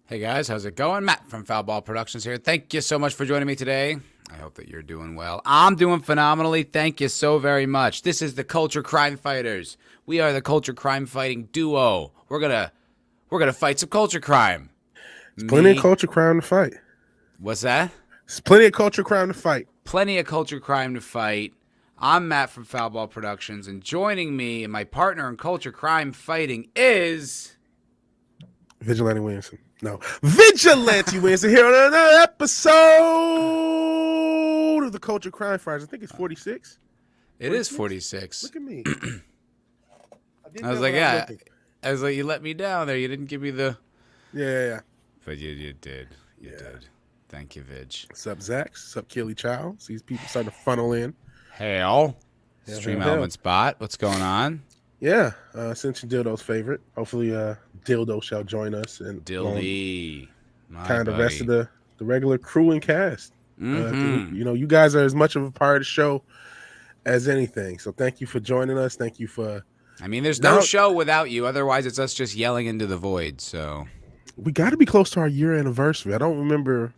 Hey guys, how's it going? Matt from Foulball Productions here. Thank you so much for joining me today. I hope that you're doing well. I'm doing phenomenally. Thank you so very much. This is the Culture Crime Fighters. We are the culture crime fighting duo. We're gonna fight some culture crime. There's plenty of culture crime to fight. What's that? There's plenty of culture crime to fight. Plenty of culture crime to fight. I'm Matt from Foulball Productions, and joining me and my partner in culture crime fighting is Vigilante Williamson. No. Vigilante Williamson here on another episode of the Culture Crime Fighters. I think it's 46. It is 46. Look at me. I was like, yeah. I was like, you let me down there. You didn't give me the... Yeah. But you did. You did. Thank you, Vig. What's up, Zach? What's up, Keely Child? These people starting to funnel in. Hell. Stream Element Spot. What's going on? Yeah. Since your Dildo's favorite, hopefully Dildo shall join us. And Dildy. Kind of the rest of the regular crew and cast. Mm-hmm. You guys are as much of a part of the show as anything. So thank you for joining us. Thank you for... I mean, there's no show without you. Otherwise, it's us just yelling into the void. So we got to be close to our year anniversary. I don't remember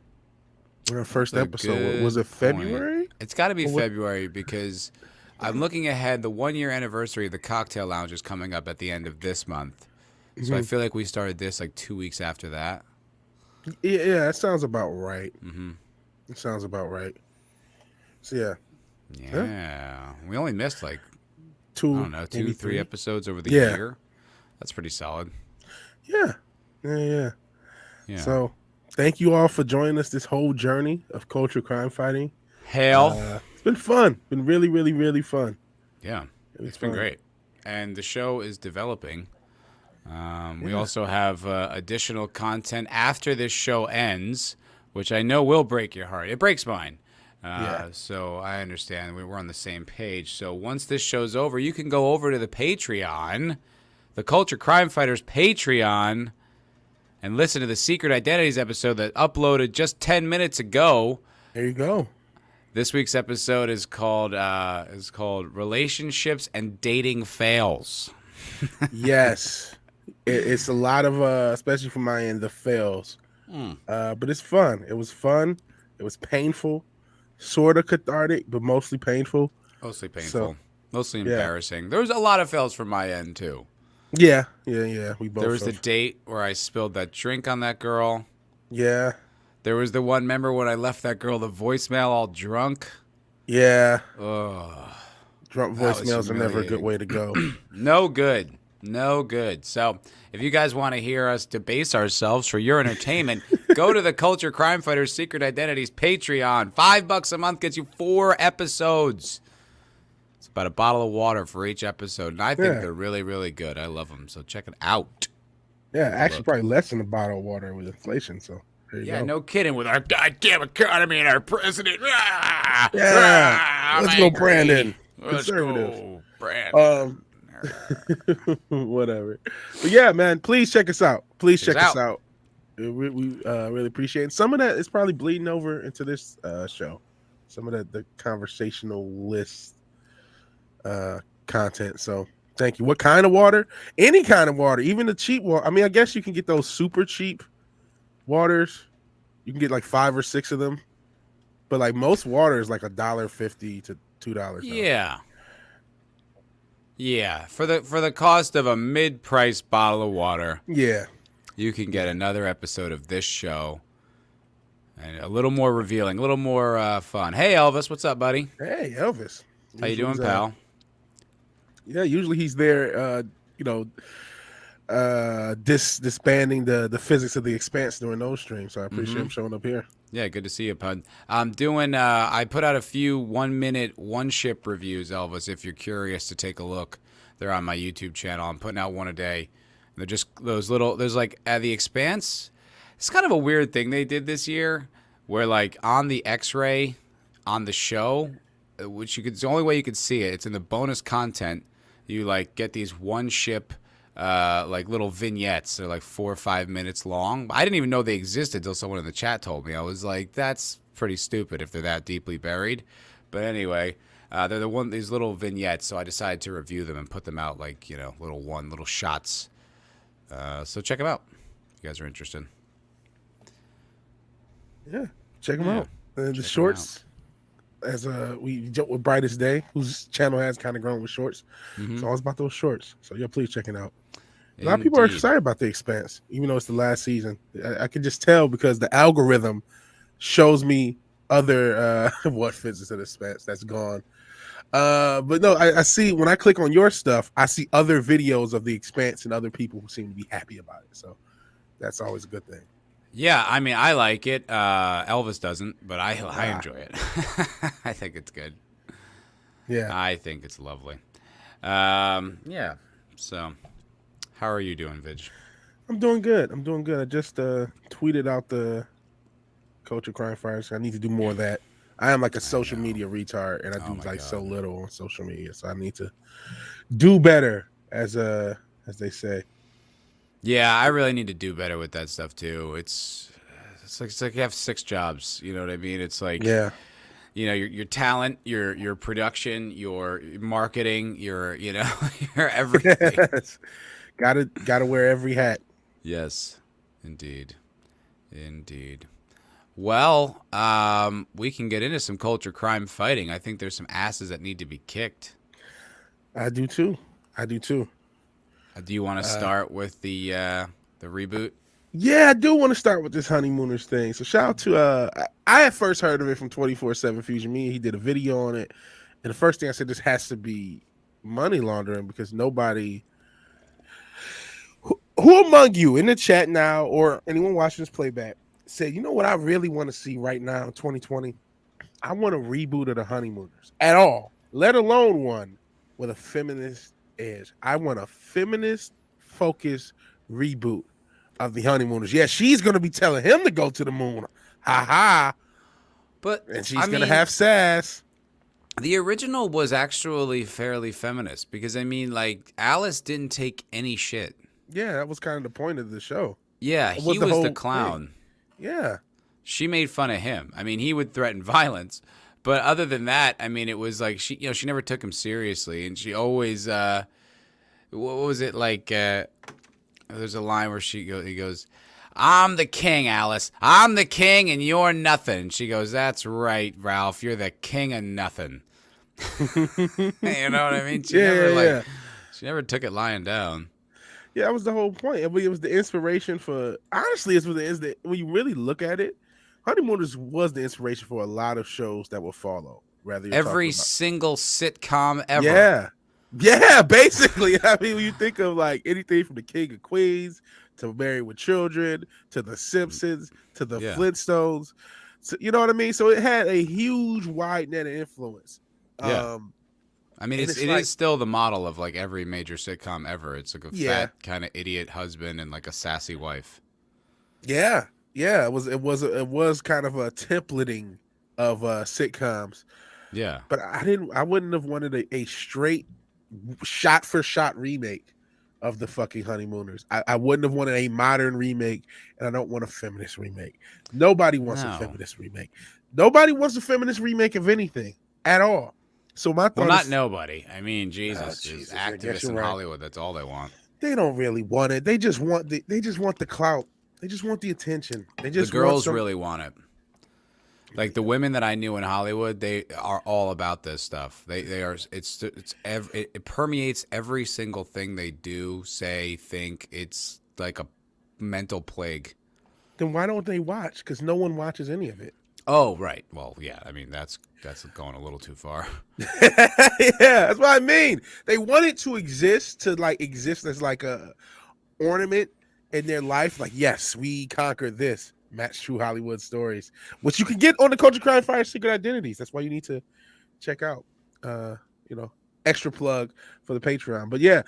when our first episode was. It February? It's got to be February because I'm looking ahead. The 1 year anniversary of the Cocktail Lounge is coming up at the end of this month. So I feel like we started this like 2 weeks after that. Yeah, that sounds about right. Mm-hmm. It sounds about right. So yeah. We only missed like two, 3 episodes over the year. That's pretty solid. Yeah. So thank you all for joining us this whole journey of culture crime fighting. Hell. It's been fun. Been really, really, really fun. Yeah. It's been great. And the show is developing. We also have additional content after this show ends, which I know will break your heart. It breaks mine. So I understand we're on the same page. So once this show's over, you can go over to the Patreon, the Culture Crime Fighters Patreon, and listen to the Secret Identities episode that uploaded just 10 minutes ago. There you go. This week's episode is called Relationships and Dating Fails. Yes. It's a lot of, especially from my end, the fails. But it's fun. It was fun. It was painful. Sort of cathartic, but mostly painful. Mostly painful. Mostly embarrassing. There was a lot of fails from my end, too. Yeah. We both. There was the date where I spilled that drink on that girl. Yeah. There was the one, remember when I left that girl the voicemail all drunk? Yeah. Ugh. Drunk voicemails are never a good way to go. No good. So if you guys want to hear us debase ourselves for your entertainment, go to the Culture Crime Fighters Secret Identities Patreon. $5 a month gets you 4 episodes. It's about a bottle of water for each episode, and I think they're really, really good. I love them, so check it out. Yeah, actually probably less than a bottle of water with inflation, so there you go. No kidding, with our goddamn economy and our president. Let's go, Brandon. Conservative. Go, Brandon. Whatever. But yeah, man, please check us out. Check us out. We really appreciate it. Some of that is probably bleeding over into this show. Some of the conversational list content. So thank you. What kind of water? Any kind of water, even the cheap water. I mean, I guess you can get those super cheap waters. You can get like 5 or 6 of them. But like most water is like $1.50 to $2. Yeah, for the cost of a mid-priced bottle of water, you can get another episode of this show, and a little more revealing, a little more fun. Hey, Elvis, what's up, buddy? Hey, Elvis. How you doing, pal? Yeah, usually he's there, disbanding the physics of the Expanse during those streams, so I appreciate him showing up here. Yeah, good to see you, bud. I'm doing, I put out a few 1-minute one-ship reviews, Elvis, if you're curious to take a look. They're on my YouTube channel. I'm putting out one a day. They're just those little, there's like, at the Expanse, it's kind of a weird thing they did this year, where like on the X-ray, on the show, which it's the only way you could see it, it's in the bonus content, you like get these one-ship like little vignettes. They're like 4 or 5 minutes long. I didn't even know they existed until someone in the chat told me. I was like, that's pretty stupid if they're that deeply buried. But anyway, they're these little vignettes, so I decided to review them and put them out like, little shots. So check them out if you guys are interested. Yeah, check them Yeah, out. The check 'em shorts, as we joke with Brightest Day, whose channel has kind of grown with shorts. It's Mm-hmm. always about those shorts. So yeah, please check it out. A lot of people are Indeed. excited about The Expanse, even though it's the last season. I can just tell because the algorithm shows me other what fits into The Expanse that's gone. But no, I see when I click on your stuff, I see other videos of The Expanse and other people who seem to be happy about it. So that's always a good thing. Yeah, I mean, I like it. Elvis doesn't, but I Ah. enjoy it. I think it's good. Yeah, I think it's lovely. Yeah. So, how are you doing, Vig? I'm doing good. I just tweeted out the Culture Crime Fires. I need to do more of that. I am like a social media retard, and I Oh do my like so God. little on social media. So I need to do better, as they say. Yeah, I really need to do better with that stuff too. It's like you have 6 jobs. You know what I mean? It's like, Yeah, your talent, your production, your marketing, your everything. gotta wear every hat. Yes, indeed, indeed. Well, we can get into some culture crime fighting. I think there's some asses that need to be kicked. I do too. Do you want to start with the reboot? Yeah, I do want to start with this Honeymooners thing. So shout out to I had first heard of it from 24/7 Fusion. He did a video on it, and the first thing I said, this has to be money laundering because nobody. Who among you in the chat now, or anyone watching this playback, said, you know what I really want to see right now in 2020? I want a reboot of the Honeymooners at all, let alone one with a feminist edge. I want a feminist focused reboot of the Honeymooners. Yeah, she's going to be telling him to go to the moon. Ha ha. But And she's going to have sass. The original was actually fairly feminist because like Alice didn't take any shit. Yeah, that was kind of the point of the show. Yeah, he was the clown. Thing. Yeah. She made fun of him. I mean, he would threaten violence, but other than that, I mean, it was like she never took him seriously, and she always what was it like? There's a line where he goes, "I'm the king, Alice. I'm the king, and you're nothing." And she goes, "That's right, Ralph. You're the king of nothing." You know what I mean? She never took it lying down. Yeah, that was the whole point. It was the inspiration for. Honestly, when you really look at it, Honeymooners was the inspiration for a lot of shows that will follow. Every single sitcom ever. Yeah, basically. I mean, when you think of like anything from the King of Queens to Married with Children to the Simpsons to the Flintstones, so, you know what I mean. So it had a huge wide net of influence. Yeah. I mean, it is still the model of like every major sitcom ever. It's like a fat kind of idiot husband and like a sassy wife. Yeah, it was kind of a templating of sitcoms. Yeah, but I wouldn't have wanted a straight shot for shot remake of the fucking Honeymooners. I wouldn't have wanted a modern remake, and I don't want a feminist remake. Nobody wants a feminist remake. Nobody wants a feminist remake of anything at all. So my thought is, nobody. I mean, Jesus, activists in Hollywood. That's all they want. They don't really want it. They just want the clout. They just want the attention. The girls really want it. Like the women that I knew in Hollywood, they are all about this stuff. They are. It permeates every single thing they do, say, think. It's like a mental plague. Then why don't they watch? Because no one watches any of it. Oh, right. Well, yeah. I mean, that's going a little too far. Yeah, that's what I mean. They want it to exist as like a ornament in their life. Like, yes, we conquered this. Match True Hollywood Stories, which you can get on the Culture Crime Fire Secret Identities. That's why you need to check out. Extra plug for the Patreon. But yeah,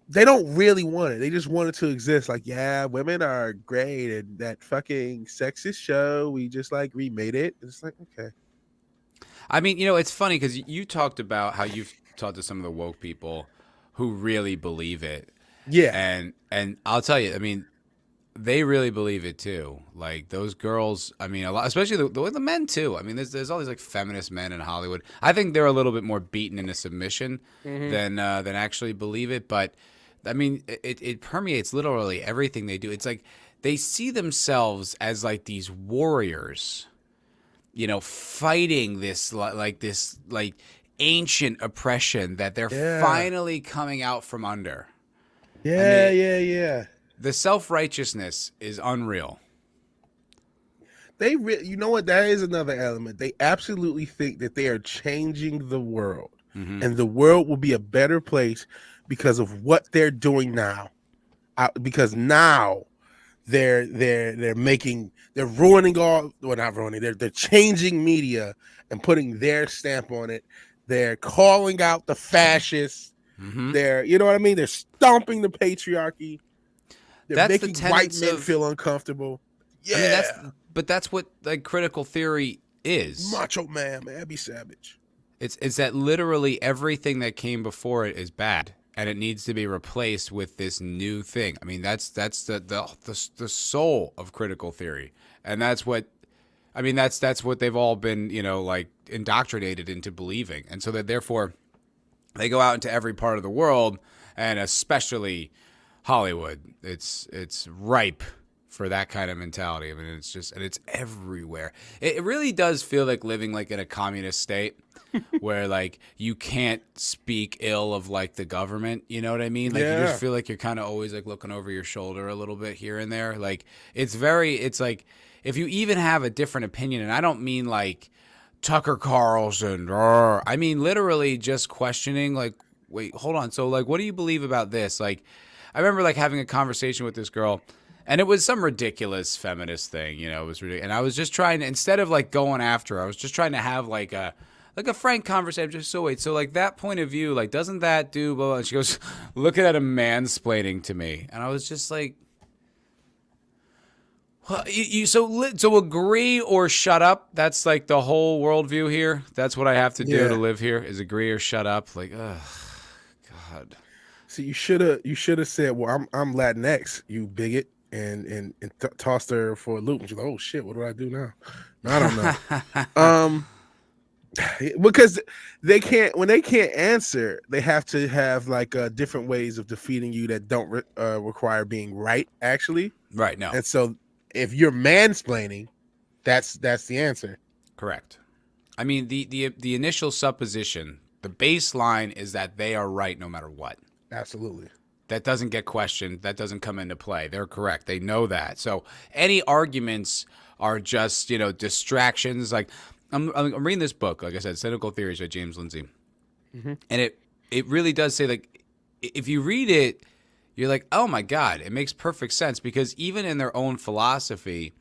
they don't really want it. They just want it to exist. Like, yeah, women are great, and that fucking sexist show, we just like remade it. It's like, okay. I mean, it's funny because you talked about how you've talked to some of the woke people who really believe it. Yeah, and I'll tell you, I mean, they really believe it too. Like those girls, I mean, a lot, especially the men too. I mean, there's all these like feminist men in Hollywood. I think they're a little bit more beaten into submission than actually believe it. But I mean, it permeates literally everything they do. It's like they see themselves as like these warriors, fighting this like ancient oppression that they're Yeah. finally coming out from under. I Yeah, mean, yeah, yeah. the self-righteousness is unreal. You know what? That is another element. They absolutely think that they are changing the world, Hmm. and the world will be a better place because of what they're doing now. Because now they're ruining all. Well, not ruining. They're changing media and putting their stamp on it. They're calling out the fascists. Hmm. You know what I mean? They're stomping the patriarchy. They're That's the making white tenets men of. feel uncomfortable. I mean, Yeah. that's what like critical theory is. Macho Man, Abby Savage. It's that literally everything that came before it is bad, and it needs to be replaced with this new thing. I mean, that's the soul of critical theory, and that's what. I mean, that's what they've all been, like indoctrinated into believing, and so that therefore they go out into every part of the world, and especially Hollywood. It's ripe for that kind of mentality. I mean, it's everywhere. It really does feel like living like in a communist state where like you can't speak ill of like the government. You know what I mean? Like you Yeah. just feel like you're kind of always like looking over your shoulder a little bit here and there. Like it's like if you even have a different opinion, and I don't mean like Tucker Carlson, I mean literally just questioning like, wait, hold on. So like, what do you believe about this? Like, I remember like having a conversation with this girl, and it was some ridiculous feminist thing, it was ridiculous. And I was just trying to, instead of like going after her, I was just trying to have like a frank conversation. Just so wait, so like that point of view, like doesn't that do blah, blah? And she goes, looking at him mansplaining to me, and I was just like, well, so agree or shut up. That's like the whole worldview here. That's what I have to do to live here is agree or shut up. Like, ugh, God. So you should have said, "Well, I'm Latinx, you bigot," and tossed her for a loop. And she's like, "Oh shit, what do I do now?" I don't know. Because they can't when they can't answer, they have to have like different ways of defeating you that don't require being right. Actually, Right. No. and so if you're mansplaining, that's the answer. Correct. I mean, the initial supposition, the baseline is that they are right no matter what. Absolutely. That doesn't get questioned. That doesn't come into play. They're correct. They know that. So any arguments are just, distractions. Like I'm reading this book, like I said, Cynical Theories by James Lindsay. Mm-hmm. And it really does say, like, if you read it, you're like, oh my God, it makes perfect sense, because even in their own philosophy,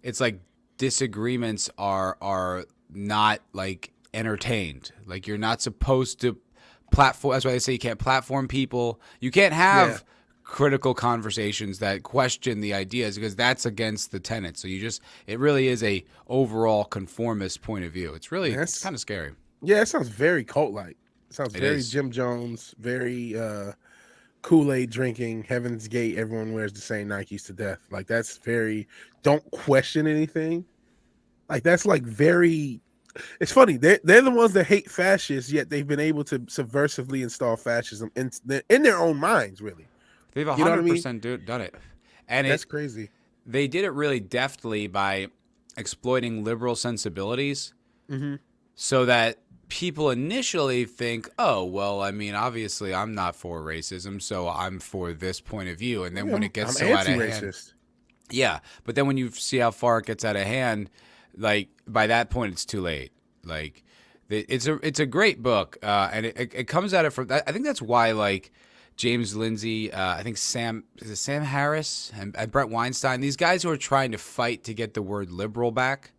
it's like disagreements are not like entertained. Like you're not supposed to platform. That's why they say you can't platform people. You can't have critical conversations that question the ideas, because that's against the tenets. So it really is a overall conformist point of view. It's really it's kind of scary. Yeah, it sounds very cult-like. It sounds very is. Jim Jones, very Kool-Aid drinking, Heaven's Gate, everyone wears the same Nikes to death. Like that's very don't question anything. Like that's like very it's funny. They're the ones that hate fascists, yet they've been able to subversively install fascism in their own minds, really. They've You know what I mean? 100% done it. And That's crazy. They did it really deftly by exploiting liberal sensibilities, Mm-hmm. so that people initially think, oh, well, I mean, obviously I'm not for racism, so I'm for this point of view. And then when it gets I'm so out of hand, anti-racist. yeah. But then when you see how far it gets out of hand, like by that point, it's too late. Like it's a great book, and it comes at it from. I think that's why like James Lindsay, I think Sam Harris and Brett Weinstein, these guys who are trying to fight to get the word liberal back.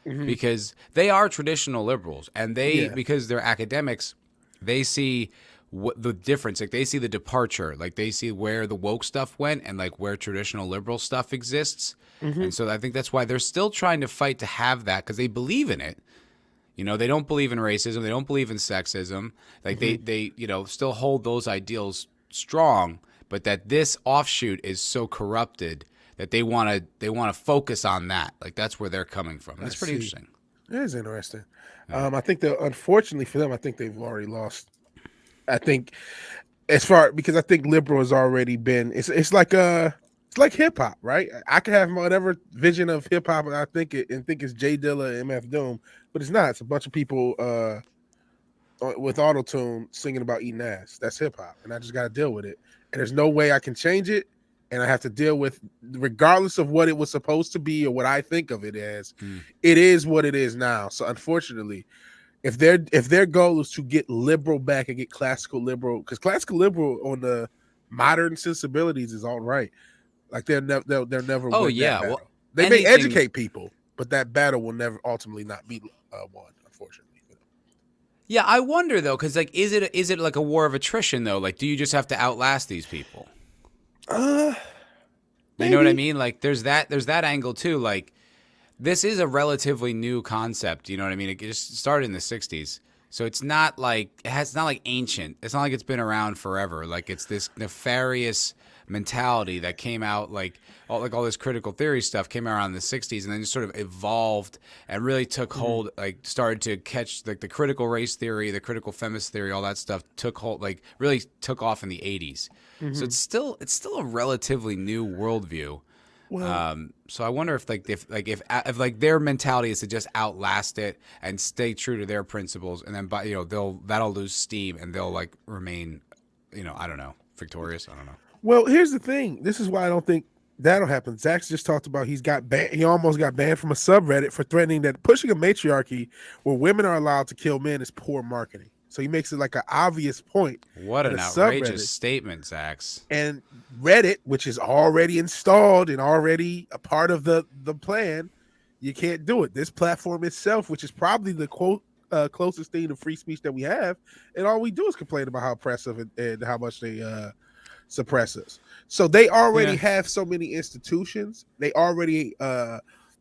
Mm-hmm. Because they are traditional liberals, and because they're academics, they see what the difference. Like they see the departure, like they see where the woke stuff went, and like where traditional liberal stuff exists. Mm-hmm. And so I think that's why they're still trying to fight to have that, because they believe in it. They don't believe in racism, they don't believe in sexism. Like they still hold those ideals strong, but that this offshoot is so corrupted that they want to focus on that. Like that's where they're coming from. That's pretty interesting. It is interesting. I think that unfortunately for them, I think they've already lost. I think as far because I think liberal has already been. It's like hip hop, right? I can have whatever vision of hip hop I think it and think it's Jay Dilla and MF Doom, but it's not. It's a bunch of people with auto tune singing about eating ass. That's hip hop, and I just got to deal with it. And there's no way I can change it, and I have to deal with, regardless of what it was supposed to be or what I think of it as. It is what it is now. So unfortunately, if their goal is to get liberal back and get classical liberal, because classical liberal on the modern sensibilities is all right. Like they'll never win that battle. Well, they may educate people, but that battle will never ultimately not be won, unfortunately. Yeah, I wonder though, because like, is it like a war of attrition though? Like, do you just have to outlast these people? Maybe. You know what I mean? Like, there's that angle too. Like, this is a relatively new concept. You know what I mean? It just started in the '60s, so it's not like ancient. It's not like it's been around forever. Like, it's this nefarious mentality that came out like all this critical theory stuff came around in the 60s and then just sort of evolved and really took hold, like started to catch like the critical race theory, the critical feminist theory, all that stuff took hold, like really took off in the 80s. So it's still a relatively new worldview. Well, so I wonder if their mentality is to just outlast it and stay true to their principles, and then that'll lose steam and they'll like remain, I don't know, victorious. I don't know. Well, here's the thing. This is why I don't think that'll happen. Zach's just talked about he almost got banned from a subreddit for threatening that pushing a matriarchy where women are allowed to kill men is poor marketing. So he makes it like an obvious point. What an outrageous statement, Zach's. And Reddit, which is already installed and already a part of the plan, you can't do it. This platform itself, which is probably the closest thing to free speech that we have, and all we do is complain about how oppressive and how much they suppress us. So they already have so many institutions. They already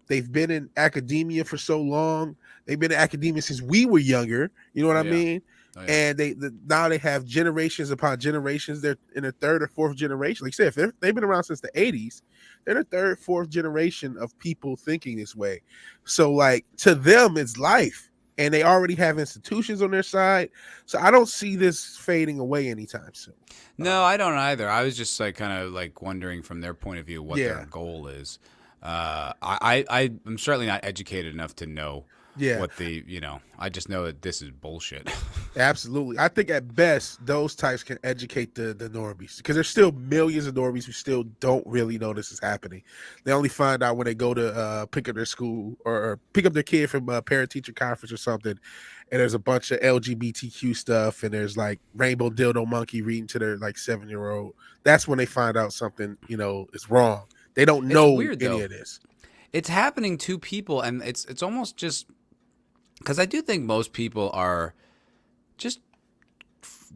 they've been in academia for so long. They've been in academia since we were younger. You know what I mean? Oh, yeah. And now they have generations upon generations. They're in a third or fourth generation. Like I said, they've been around since the 80s. They're the third, fourth generation of people thinking this way. So like to them, it's life. And they already have institutions on their side. So I don't see this fading away anytime soon. No, I don't either. I was just like kind of like wondering from their point of view what their goal is. I'm certainly not educated enough to know what I just know that this is bullshit. Absolutely. I think at best those types can educate the normies, because there's still millions of normies who still don't really know this is happening. They only find out when they go to pick up their school or pick up their kid from a parent-teacher conference or something, and there's a bunch of LGBTQ stuff, and there's like rainbow dildo monkey reading to their like 7-year-old. That's when they find out something is wrong. They don't know any of this. It's happening to people, and it's almost just because I do think most people are just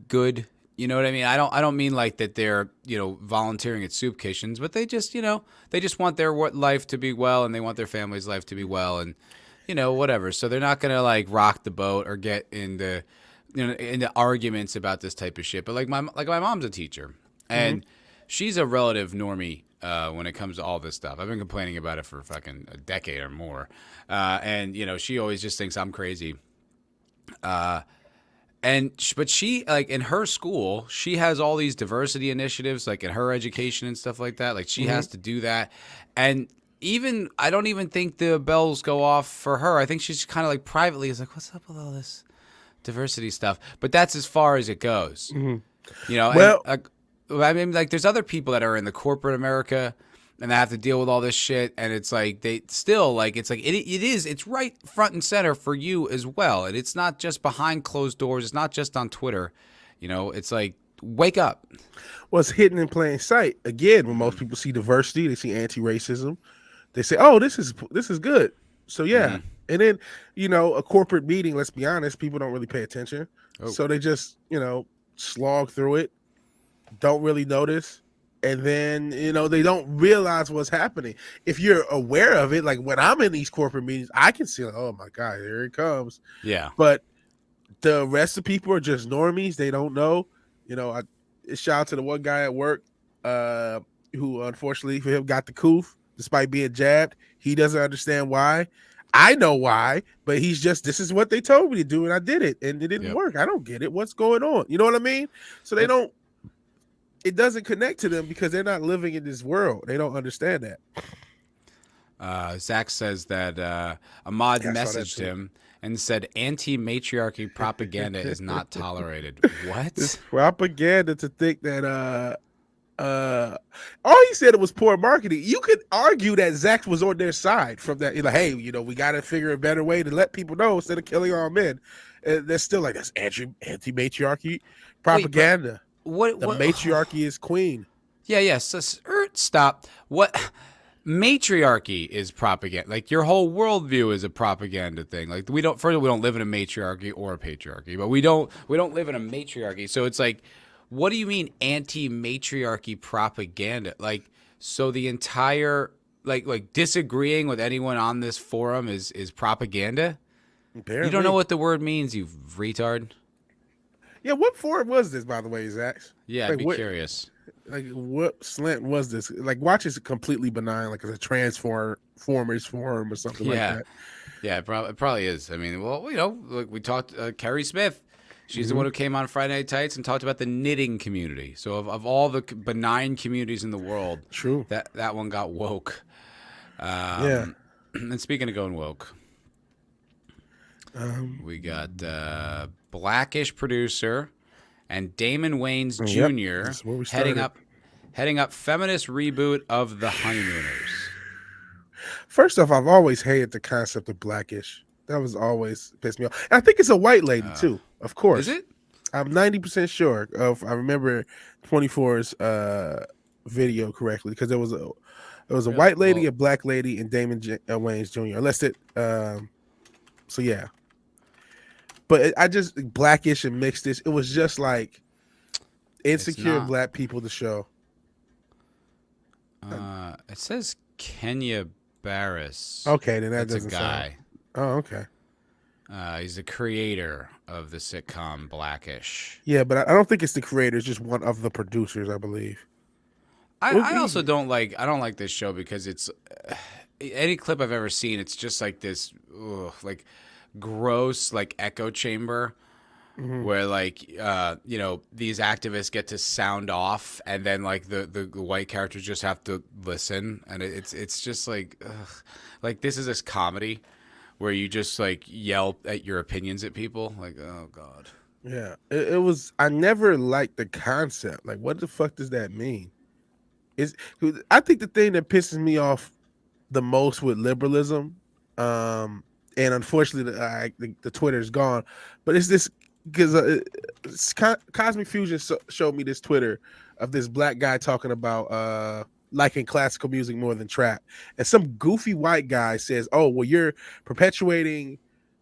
good. You know what I mean? I don't mean like that they're volunteering at soup kitchens, but they just they just want their life to be well, and they want their family's life to be well, and whatever. So they're not gonna like rock the boat or get into into arguments about this type of shit. But like my mom's a teacher, and she's a relative normie. When it comes to all this stuff, I've been complaining about it for fucking a decade or more, and she always just thinks I'm crazy. But she like in her school, she has all these diversity initiatives, like in her education and stuff like that. Like she has to do that, and I don't even think the bells go off for her. I think she's kind of like privately is like, what's up with all this diversity stuff? But that's as far as it goes. Well. I mean, like, there's other people that are in the corporate America, and they have to deal with all this shit, and it's like they still like it's right front and center for you as well, and it's not just behind closed doors. It's not just on Twitter, It's like wake up. Well, it's hidden in plain sight. Again, when most people see diversity, they see anti-racism. They say, "Oh, this is good." So yeah, and then a corporate meeting. Let's be honest, people don't really pay attention, so they just slog through it. Don't really notice, and then they don't realize what's happening. If you're aware of it, like when I'm in these corporate meetings, I can see like, oh my god, here it comes. Yeah. But the rest of people are just normies. They don't know. Shout out to the one guy at work who unfortunately for him got the coof despite being jabbed. He doesn't understand why. I know why, but he's just, this is what they told me to do, and I did it, and it didn't work. I don't get it. What's going on? You know what I mean? So they don't. it doesn't connect to them because they're not living in this world. They don't understand that. Zach says that Ahmad Yeah, I saw that messaged too. him and said anti-matriarchy propaganda is not tolerated. This What? propaganda to think that all he said it was poor marketing. You could argue that Zach was on their side from that. Like, hey, we got to figure a better way to let people know instead of killing all men. And they're still like, that's anti-matriarchy Wait, but propaganda. what? The What? matriarchy is queen. Yeah. So, stop. What? Matriarchy is propaganda. Like your whole worldview is a propaganda thing. Like we don't live in a matriarchy or a patriarchy, but we don't live in a matriarchy. So it's like, what do you mean anti-matriarchy propaganda? Like, so the entire like disagreeing with anyone on this forum is propaganda? Apparently. You don't know what the word means, you retard. Yeah, what forum was this, by the way, Zach? Yeah, Like I'd be what? curious. Like what slant was this? Like watch is completely benign, like it's a transformers forum or something like Yeah. that. Yeah, it probably is. I mean, well, like we talked, Carrie Smith, she's the Mhm. one who came on Friday Night Tights and talked about the knitting community. So of all the benign communities in the world, True. that one got woke. Yeah. And speaking of going woke, we got Blackish producer and Damon Wayans Yep. Jr. That's where we heading started. up feminist reboot of the Honeymooners. First off, I've always hated the concept of Blackish. That was always pissed me off. And I think it's a white lady too, of course. Is it? I'm 90% sure of. I remember 24's video correctly because there was a Really? white lady, Well, a black lady, and Damon Wayans Jr. Unless it. So yeah, but I just Blackish and Mixedish. It was just like insecure not. black people to show. It says Kenya Barris. Okay, then that That's a doesn't guy. sound. Oh, okay. He's the creator of the sitcom Blackish. Yeah, but I don't think it's the creator. It's just one of the producers, I believe. I also don't like this show because it's any clip I've ever seen. It's just like this, like gross, like echo chamber where like these activists get to sound off, and then like the white characters just have to listen, and it's just like, like this is this comedy where you just like yell at your opinions at people. Like, oh god. Yeah, it was. I never liked the concept. Like, what the fuck does that mean? I think the thing that pisses me off the most with liberalism, and unfortunately, the Twitter's gone, but it's this because Cosmic Fusion showed me this Twitter of this black guy talking about liking classical music more than trap, and some goofy white guy says, "Oh, well, you're perpetuating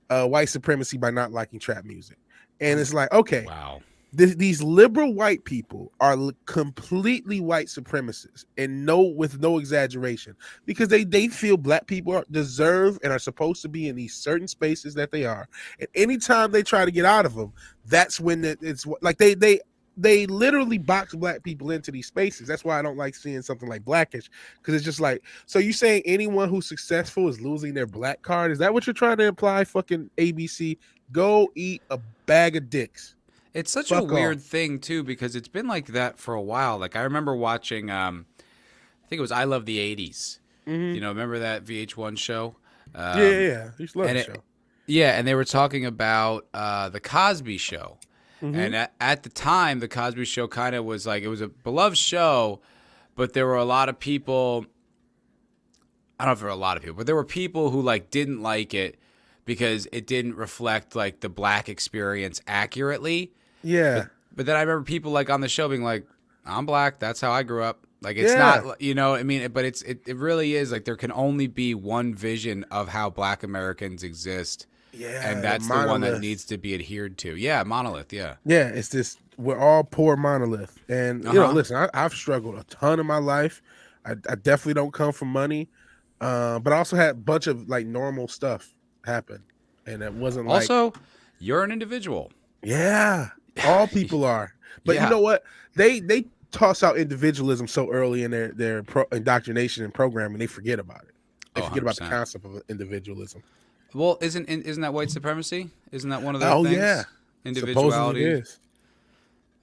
white supremacy by not liking trap music," and it's like, okay. Wow. These liberal white people are completely white supremacists, and with no exaggeration, because they feel black people deserve and are supposed to be in these certain spaces that they are. And anytime they try to get out of them, that's when it's like they literally box black people into these spaces. That's why I don't like seeing something like Blackish, because it's just like, so you saying anyone who's successful is losing their black card? Is that what you're trying to imply? Fucking ABC, go eat a bag of dicks. It's such a Fuck weird off. thing too, because it's been like that for a while. Like I remember watching, I think it was I Love the '80s. Mm-hmm. Remember that VH1 show? Yeah. I used to love the show. Yeah, and they were talking about the Cosby Show, Mm-hmm. and at the time, the Cosby Show kind of was like, it was a beloved show, but there were a lot of people. I don't know if there were a lot of people, but there were people who like didn't like it because it didn't reflect like the black experience accurately. Yeah. But then I remember people like on the show being like, I'm black. That's how I grew up. Like, it's Yeah. not, I mean, but it really is like there can only be one vision of how black Americans exist. Yeah. And that's the one that monolith. needs to be adhered to. Yeah. Monolith. Yeah. Yeah. It's this, we're all poor monolith. And, listen, I've struggled a ton in my life. I definitely don't come from money. But I also had a bunch of like normal stuff happen. And it wasn't like. Also, you're an individual. Yeah. All people are. But Yeah. you know what? They toss out individualism so early in their indoctrination and programming, they forget about it. They forget about the 100%. concept of individualism. Well, isn't that white supremacy? Isn't that one of the things? Yeah. Individuality. Supposedly it is.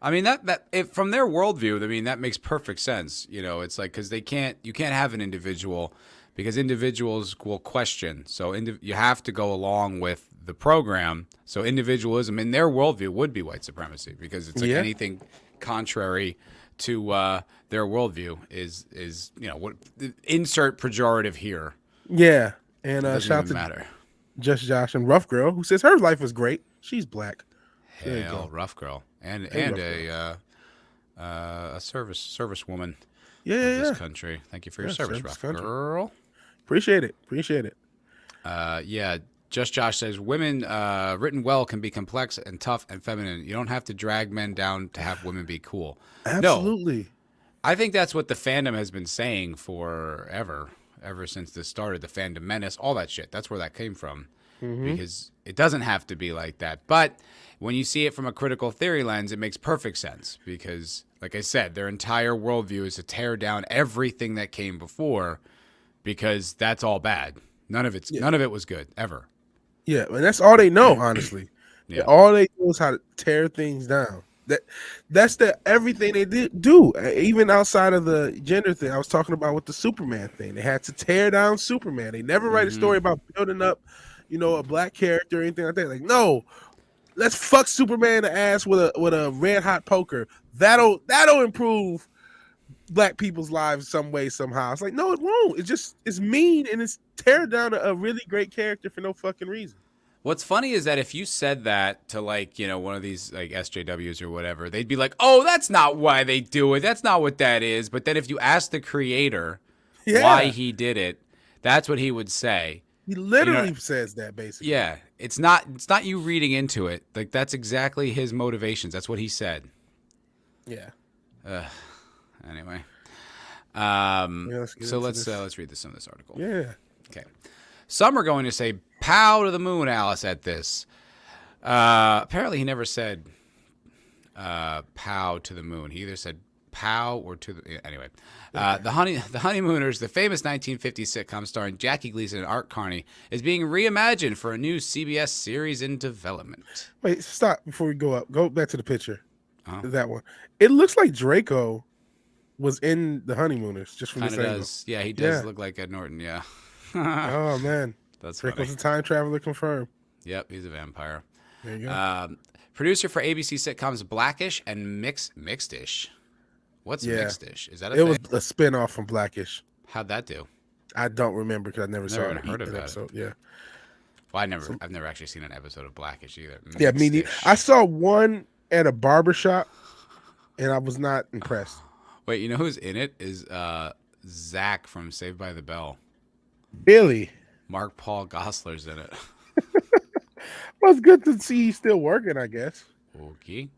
I mean that if from their worldview, I mean that makes perfect sense. It's like because you can't have an individual because individuals will question. So you have to go along with the program. So individualism in their worldview would be white supremacy because it's like anything contrary to their worldview is what insert pejorative here. Yeah, and It doesn't shout even to matter. Just Josh and Rough Girl, who says her life was great. She's black. There you Hell, go. rough girl, and Hey, a service woman of Yeah, this country. Thank you for your service, rough girl. Appreciate it. Yeah. Just Josh says women written well can be complex and tough and feminine. You don't have to drag men down to have women be cool. Absolutely. No, I think that's what the fandom has been saying forever, ever since this started. The fandom menace, all that shit. That's where that came from. Because it doesn't have to be like that. But when you see it from a critical theory lens, it makes perfect sense. Because, like I said, their entire worldview is to tear down everything that came before, because that's all bad. None of it was good ever. Yeah, and that's all they know, honestly. Yeah. All they know is how to tear things down. That's everything they do. Even outside of the gender thing, I was talking about with the Superman thing. They had to tear down Superman. They never write a story about building up, a black character or anything like that. Like, no, let's fuck Superman in the ass with a red hot poker. That'll improve black people's lives some way, somehow. It's like, no, it won't. It's mean and it's tear down a really great character for no fucking reason. What's funny is that if you said that to one of these like SJWs or whatever, they'd be like, "Oh, that's not why they do it. That's not what that is." But then if you ask the creator why he did it, that's what he would say. He literally says that basically. Yeah, it's not you reading into it. Like that's exactly his motivations. That's what he said. Yeah. Anyway, let's read some of this article. Yeah. Okay. Some are going to say "pow to the moon," Alice, at this. Apparently, he never said "pow to the moon." He either said "pow" or "to the." Anyway, the Honeymooners, the famous 1950s sitcom starring Jackie Gleason and Art Carney, is being reimagined for a new CBS series in development. Wait, stop before we go up. Go back to the picture. That one. It looks like Draco was in the Honeymooners, just from this angle. Does. Yeah, he does look like Ed Norton. Yeah. Oh man, that's Draco's funny. a time traveler confirmed. Yep, he's a vampire. There you go. Producer for ABC sitcoms Blackish and Mixedish. What's Mixedish? Is that it was a spinoff from Blackish. How'd that do? I don't remember because I never saw it. Heard about episode. it. Yeah. Well, I've never actually seen an episode of Blackish either. Yeah, me neither. I saw one at a barbershop, and I was not impressed. Wait, you know who's in it? Is Zach from Saved by the Bell. Really? Mark Paul Gosselaar's in it. Well, it's good to see he's still working, I guess. Okay.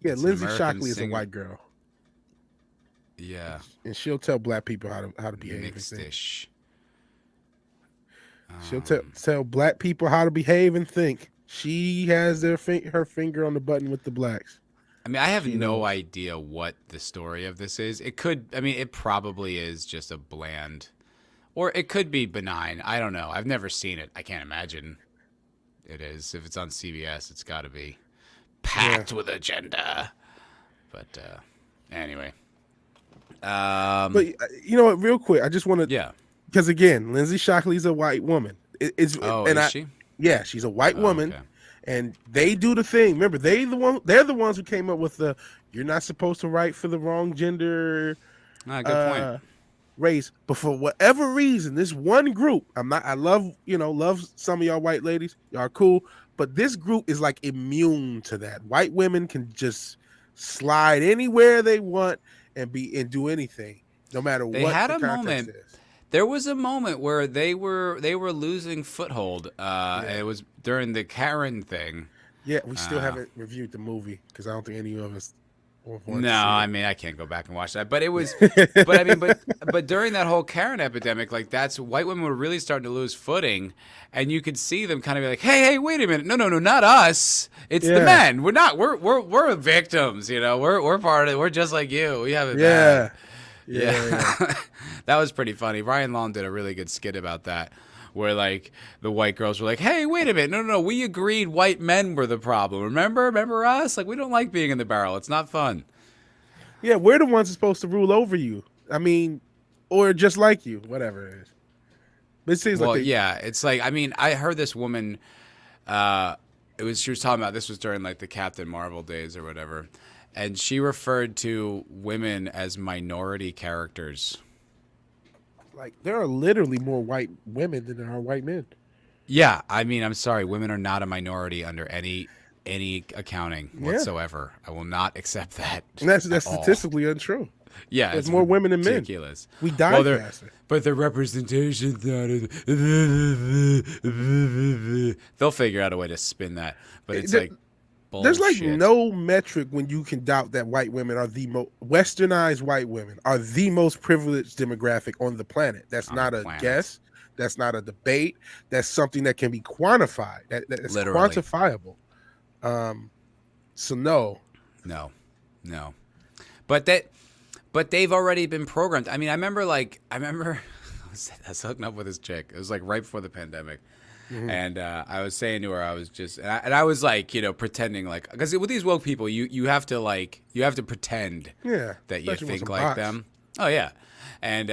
Lindsay Shockley is a white girl. Yeah. And she'll tell black people how to behave. Mixedish. She'll tell black people how to behave and think. She has her finger on the button with the blacks. I mean, I have no idea what the story of this is. It probably is just a bland, or it could be benign. I don't know. I've never seen it. I can't imagine it is. If it's on CBS, it's got to be packed with agenda. But anyway. But you know what? Real quick, I just want to. Yeah. Because again, Lindsay Shockley's a white woman. Is she? Yeah, she's a white woman. Okay. And they do the thing. Remember, they're the ones who came up with the "you're not supposed to write for the wrong gender." Good point. Race, but for whatever reason, this one group, I love some of y'all white ladies, y'all are cool, but this group is like immune to that. White women can just slide anywhere they want and do anything, no matter what. They had a moment. There was a moment where they were losing foothold. It was during the Karen thing. Yeah, we still haven't reviewed the movie because I don't think any of us. No, I mean I can't go back and watch that. But it was, but during that whole Karen epidemic, like that's white women were really starting to lose footing, and you could see them kind of be like, hey, wait a minute, no, not us. It's the men. We're not. We're victims. We're part of it. We're just like you. We have it bad. Yeah. That was pretty funny. Ryan Long did a really good skit about that, where like the white girls were like, "Hey, wait a minute, no, we agreed white men were the problem. Remember us? Like we don't like being in the barrel. It's not fun." Yeah, we're the ones supposed to rule over you. I mean, or just like you, whatever it is. But it seems like yeah, it's like I heard this woman. She was talking about this was during like the Captain Marvel days or whatever, and she referred to women as minority characters. like there are literally more white women than there are white men. Yeah, I'm sorry, women are not a minority under any accounting whatsoever. I will not accept that. And that's at all. statistically untrue. Yeah, There's it's more women than men. ridiculous. We die faster. But the representation's not. They'll figure out a way to spin that. But it's like bullshit. There's like no metric when you can doubt that white women are the most westernized white women are the most privileged demographic on the planet. That's not a guess. That's not a debate. That's something that can be quantified. That's literally quantifiable. So no. But they've already been programmed. I remember I was hooking up with this chick. It was like right before the pandemic. Mm-hmm. And I was saying to her, I was just, and I was like, pretending like, because with these woke people, you have to pretend that you think like them. Oh yeah. And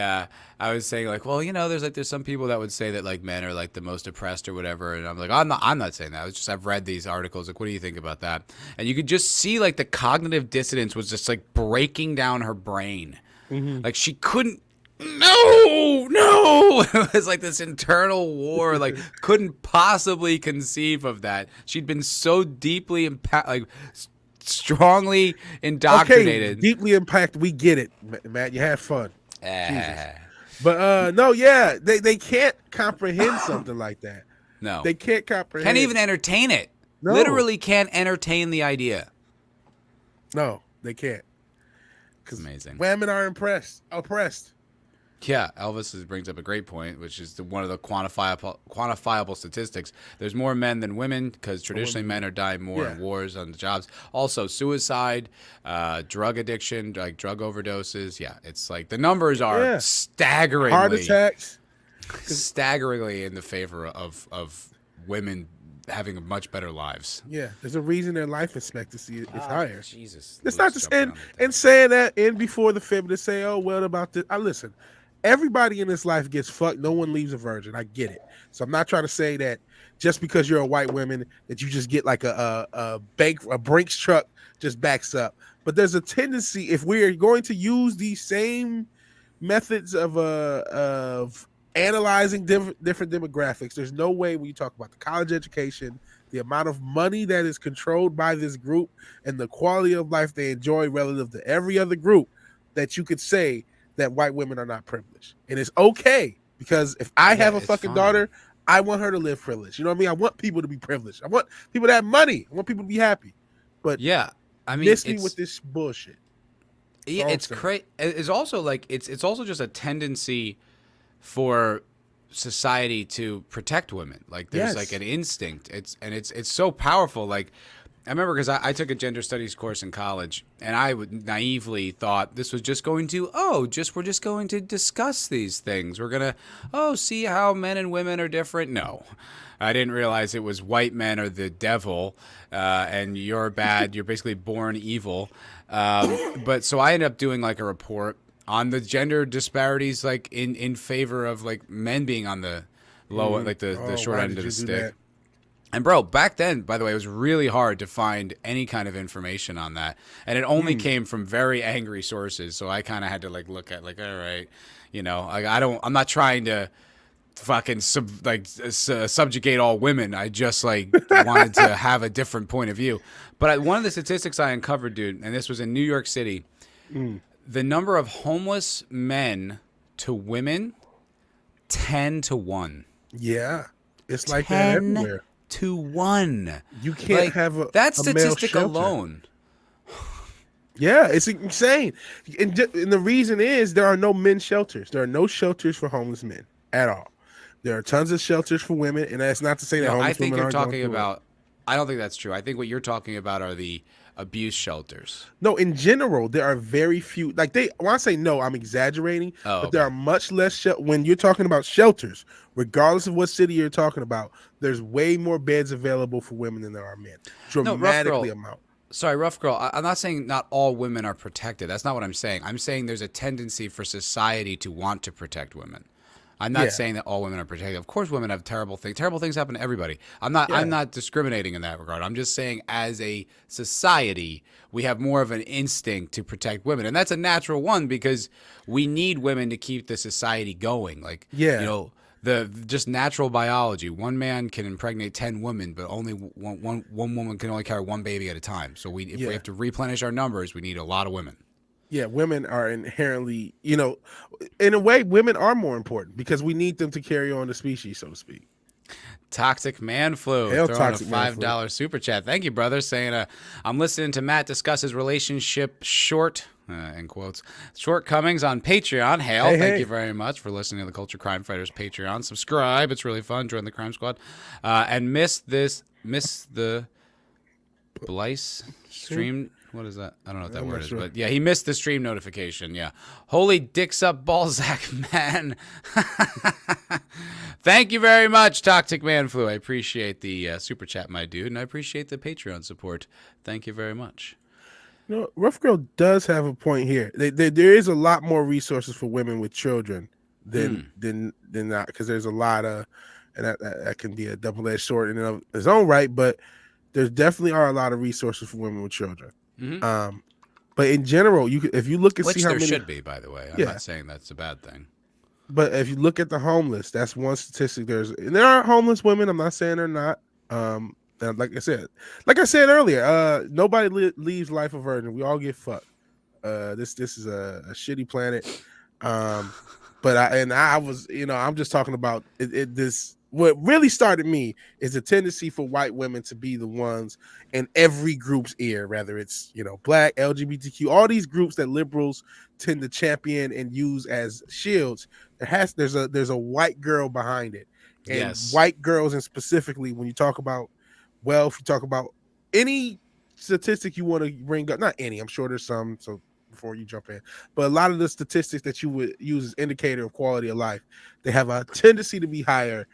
I was saying like, well, there's some people that would say that like men are like the most oppressed or whatever. And I'm like, I'm not saying that. I've read these articles. Like, what do you think about that? And you could just see like the cognitive dissonance was just like breaking down her brain. Mm-hmm. Like she couldn't. No. It was like this internal war. Like couldn't possibly conceive of that. She'd been so deeply strongly indoctrinated. Okay, deeply impacted. We get it, Matt. You had fun. But no, yeah, they can't comprehend something like that. No, they can't comprehend. Can't even entertain it. No. Literally can't entertain the idea. No, they can't. It's amazing. Women are oppressed. Yeah, Elvis brings up a great point, which is one of the quantifiable statistics. There's more men than women because traditionally men are dying more in wars on the jobs. Also, suicide, drug addiction, like drug overdoses. Yeah, it's like the numbers are staggeringly heart attacks, staggeringly in the favor of women having much better lives. Yeah, there's a reason their life expectancy is higher. Jesus, it's not just and saying that before the feminists say, "Oh, well, about this." Listen. Everybody in this life gets fucked. No one leaves a virgin. I get it. So I'm not trying to say that just because you're a white woman that you just get like a Brinks truck just backs up. But there's a tendency, if we're going to use these same methods of analyzing different demographics, there's no way when you talk about the college education, the amount of money that is controlled by this group, and the quality of life they enjoy relative to every other group, that you could say that white women are not privileged. And it's okay, because if I have a fucking daughter, I want her to live privileged. You know what I mean? I want people to be privileged. I want people to have money. I want people to be happy. But miss me with this bullshit. Yeah, it's crazy. It's also like it's also just a tendency for society to protect women. Like there's like an instinct. It's so powerful. Like I remember because I took a gender studies course in college, and I naively thought this was just going to, we're just going to discuss these things. We're going to, see how men and women are different. No, I didn't realize it was white men are the devil, and you're bad. You're basically born evil. But so I ended up doing like a report on the gender disparities, like in favor of like men being on the low, like the short end of the stick. And bro, back then, by the way, it was really hard to find any kind of information on that, and it only came from very angry sources. So I kind of had to like look at like, all right, like I'm not trying to fucking subjugate all women. I just like wanted to have a different point of view. But one of the statistics I uncovered, dude, and this was in New York City, the number of homeless men to women, 10-1. Yeah, it's like that everywhere. 10-1. You can't have that statistic alone. Yeah, it's insane. And the reason is there are no men's shelters. There are no shelters for homeless men at all. There are tons of shelters for women, and that's not to say that homeless women aren't going through it. I don't think that's true. I think what you're talking about are the abuse shelters. No, in general, there are very few. Like when I say no, I'm exaggerating. Oh, But there okay. are much less when you're talking about shelters, regardless of what city you're talking about. There's way more beds available for women than there are men. No, rough Dramatically girl. amount. Sorry, rough girl. I'm not saying not all women are protected. That's not what I'm saying. I'm saying there's a tendency for society to want to protect women. I'm not Yeah. saying that all women are protected. Of course, women have terrible things. Terrible things happen to everybody. I'm not. Yeah. I'm not discriminating in that regard. I'm just saying, as a society, we have more of an instinct to protect women, and that's a natural one because we need women to keep the society going. Like, Yeah. you know, the just natural biology. One man can impregnate 10 women, but only one woman can only carry one baby at a time. So if Yeah. we have to replenish our numbers, we need a lot of women. Yeah, women are inherently, in a way, women are more important because we need them to carry on the species, so to speak. Toxic Man Flu. Hell, Throwing Toxic a Man $5 super chat. Thank you, brother. Saying, I'm listening to Matt discuss his relationship in quotes, shortcomings on Patreon. Hail. Thank you very much for listening to the Culture Crime Fighters Patreon. Subscribe. It's really fun. Join the Crime Squad. And miss the Blice stream. What is that? I don't know what that word is, but yeah, he missed the stream notification. Yeah. Holy dicks up Balzac, man. Thank you very much, Toxic Man Flu. I appreciate the super chat, my dude, and I appreciate the Patreon support. Thank you very much. Rough Girl does have a point here. There is a lot more resources for women with children than not, because there's a lot of, and that can be a double-edged sword in and of its own right, but there definitely are a lot of resources for women with children. Mm-hmm. But in general, if you look and Which see how there many, should be, by the way. I'm not saying that's a bad thing. But if you look at the homeless, that's one statistic. And there are homeless women. I'm not saying they're not. And like I said earlier, nobody leaves life a virgin. We all get fucked. This is a shitty planet. But I was, I'm just talking about this. What really started me is a tendency for white women to be the ones in every group's ear, whether it's, Black, LGBTQ, all these groups that liberals tend to champion and use as shields. There's a white girl behind it. And yes. White girls, and specifically when you talk about wealth, you talk about any statistic you want to bring up, not any, I'm sure there's some, so before you jump in, but a lot of the statistics that you would use as indicator of quality of life, they have a tendency to be higher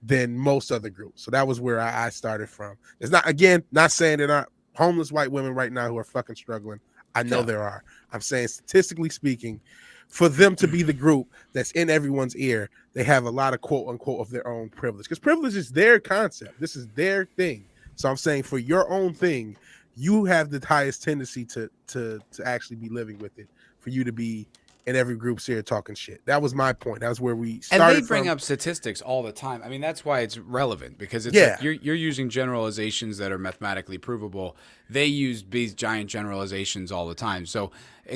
than most other groups. So that was where I started from. It's not saying there aren't homeless white women right now who are fucking struggling. I know there are. I'm saying statistically speaking, for them to be the group that's in everyone's ear, they have a lot of quote unquote of their own privilege, because privilege is their concept. This is their thing. So I'm saying for your own thing, you have the highest tendency to actually be living with it, for you to be in every group's here talking shit. That was my point. That was where we started. And they bring up statistics all the time. I mean, that's why it's relevant, because it's like you're using generalizations that are mathematically provable. They use these giant generalizations all the time. So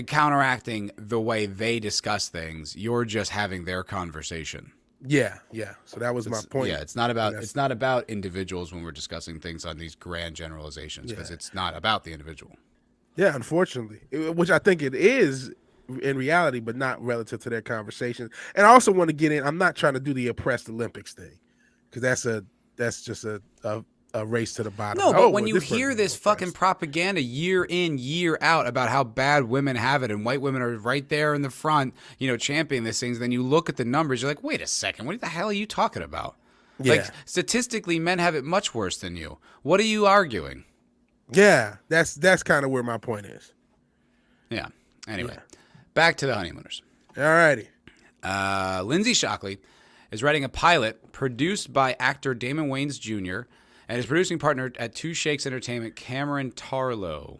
counteracting the way they discuss things, you're just having their conversation. Yeah. So that was my point. Yeah, it's not about individuals when we're discussing things on these grand generalizations, because it's not about the individual. Yeah, unfortunately, which I think it is in reality, but not relative to their conversation. And I also want to get in. I'm not trying to do the oppressed Olympics thing, because that's just a race to the bottom. No, but when you hear this fucking propaganda year in, year out about how bad women have it and white women are right there in the front, championing these things, then you look at the numbers, you're like, wait a second, what the hell are you talking about? Yeah. Like, statistically, men have it much worse than you. What are you arguing? Yeah, that's kind of where my point is. Yeah. Anyway, back to the Honeymooners. All righty. Lindsay Shockley is writing a pilot produced by actor Damon Wayans Jr., and his producing partner at Two Shakes Entertainment, Cameron Tarlow.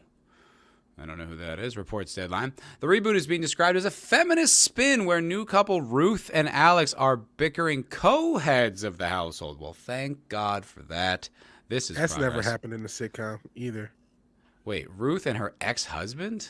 I don't know who that is, reports Deadline. The reboot is being described as a feminist spin where new couple Ruth and Alex are bickering co-heads of the household. Well, thank God for that. That's progress. Never happened in the sitcom either. Wait, Ruth and her ex-husband?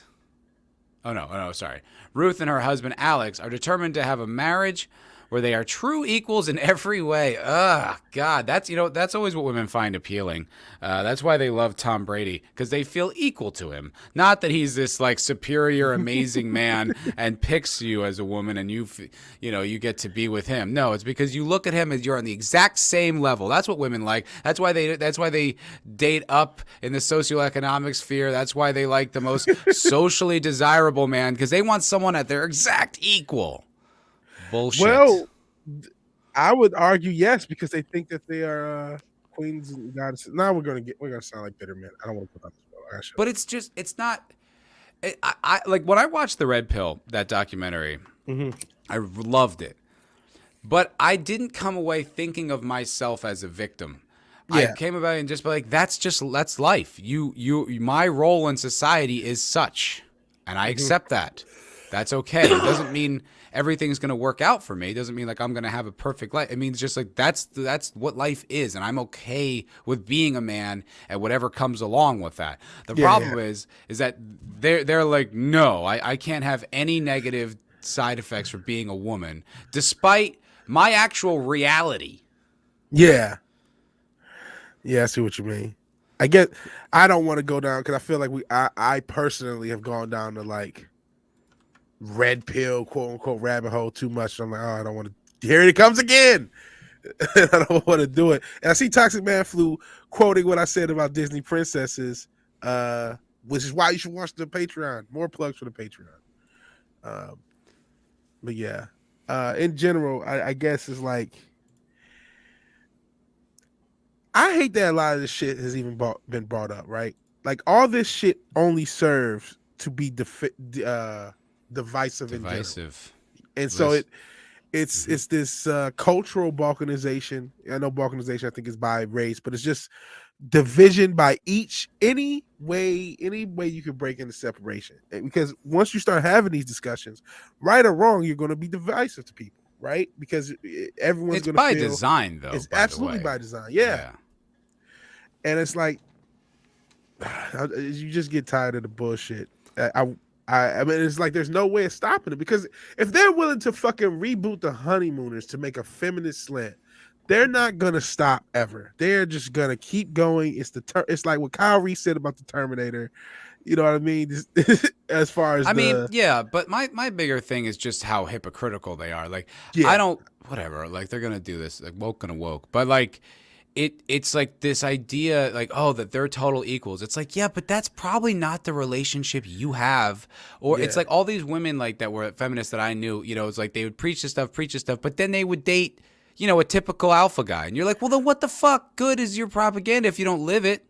Oh, no, sorry. Ruth and her husband, Alex, are determined to have a marriage where they are true equals in every way. Ugh, God, that's always what women find appealing. That's why they love Tom Brady, because they feel equal to him. Not that he's this like superior, amazing man and picks you as a woman and you get to be with him. No, it's because you look at him as you're on the exact same level. That's what women like. That's why they date up in the socioeconomic sphere. That's why they like the most socially desirable man, because they want someone at their exact equal. Bullshit. Well, I would argue yes, because they think that they are queens and goddesses. Now we're gonna sound like bitter men. I don't want to put that. But it's not. I like when I watched The Red Pill, that documentary. Mm-hmm. I loved it, but I didn't come away thinking of myself as a victim. Yeah. I came about and just be like, that's life. My role in society is such, and I accept that. That's okay. It doesn't mean everything's going to work out for me. It doesn't mean like I'm going to have a perfect life. It means just like that's what life is, and I'm okay with being a man and whatever comes along with that. The problem is that they're like, no, I can't have any negative side effects for being a woman, despite my actual reality. Yeah. Yeah, I see what you mean. I don't want to go down, because I feel like I personally have gone down to like red pill, quote unquote, rabbit hole too much. I'm like, oh, I don't want to. Here it comes again. I don't want to do it. And I see Toxic Man Flu quoting what I said about Disney princesses, which is why you should watch the Patreon. More plugs for the Patreon. But yeah, in general, I guess it's like, I hate that a lot of this shit has even been brought up, right? Like all this shit only serves to be divisive. And so it's this cultural balkanization. I know balkanization, I think, is by race, but it's just division by any way you can break into separation. Because once you start having these discussions, right or wrong, you're going to be divisive to people, right? Because everyone's going to feel... It's by design, though. It's absolutely by design, yeah. And it's like, you just get tired of the bullshit. I mean, it's like there's no way of stopping it, because if they're willing to fucking reboot the Honeymooners to make a feminist slant, they're not gonna stop ever. They're just gonna keep going. It's like what Kyle Reese said about the Terminator. You know what I mean? As far as but my bigger thing is just how hypocritical they are. Like, I don't, whatever. Like, they're gonna do this, like woke gonna woke, but like. It's like this idea, like, oh, that they're total equals. It's like, yeah, but that's probably not the relationship you have. Or it's like all these women like that were feminists that I knew, it's like they would preach this stuff, but then they would date, a typical alpha guy. And you're like, well, then what the fuck good is your propaganda if you don't live it?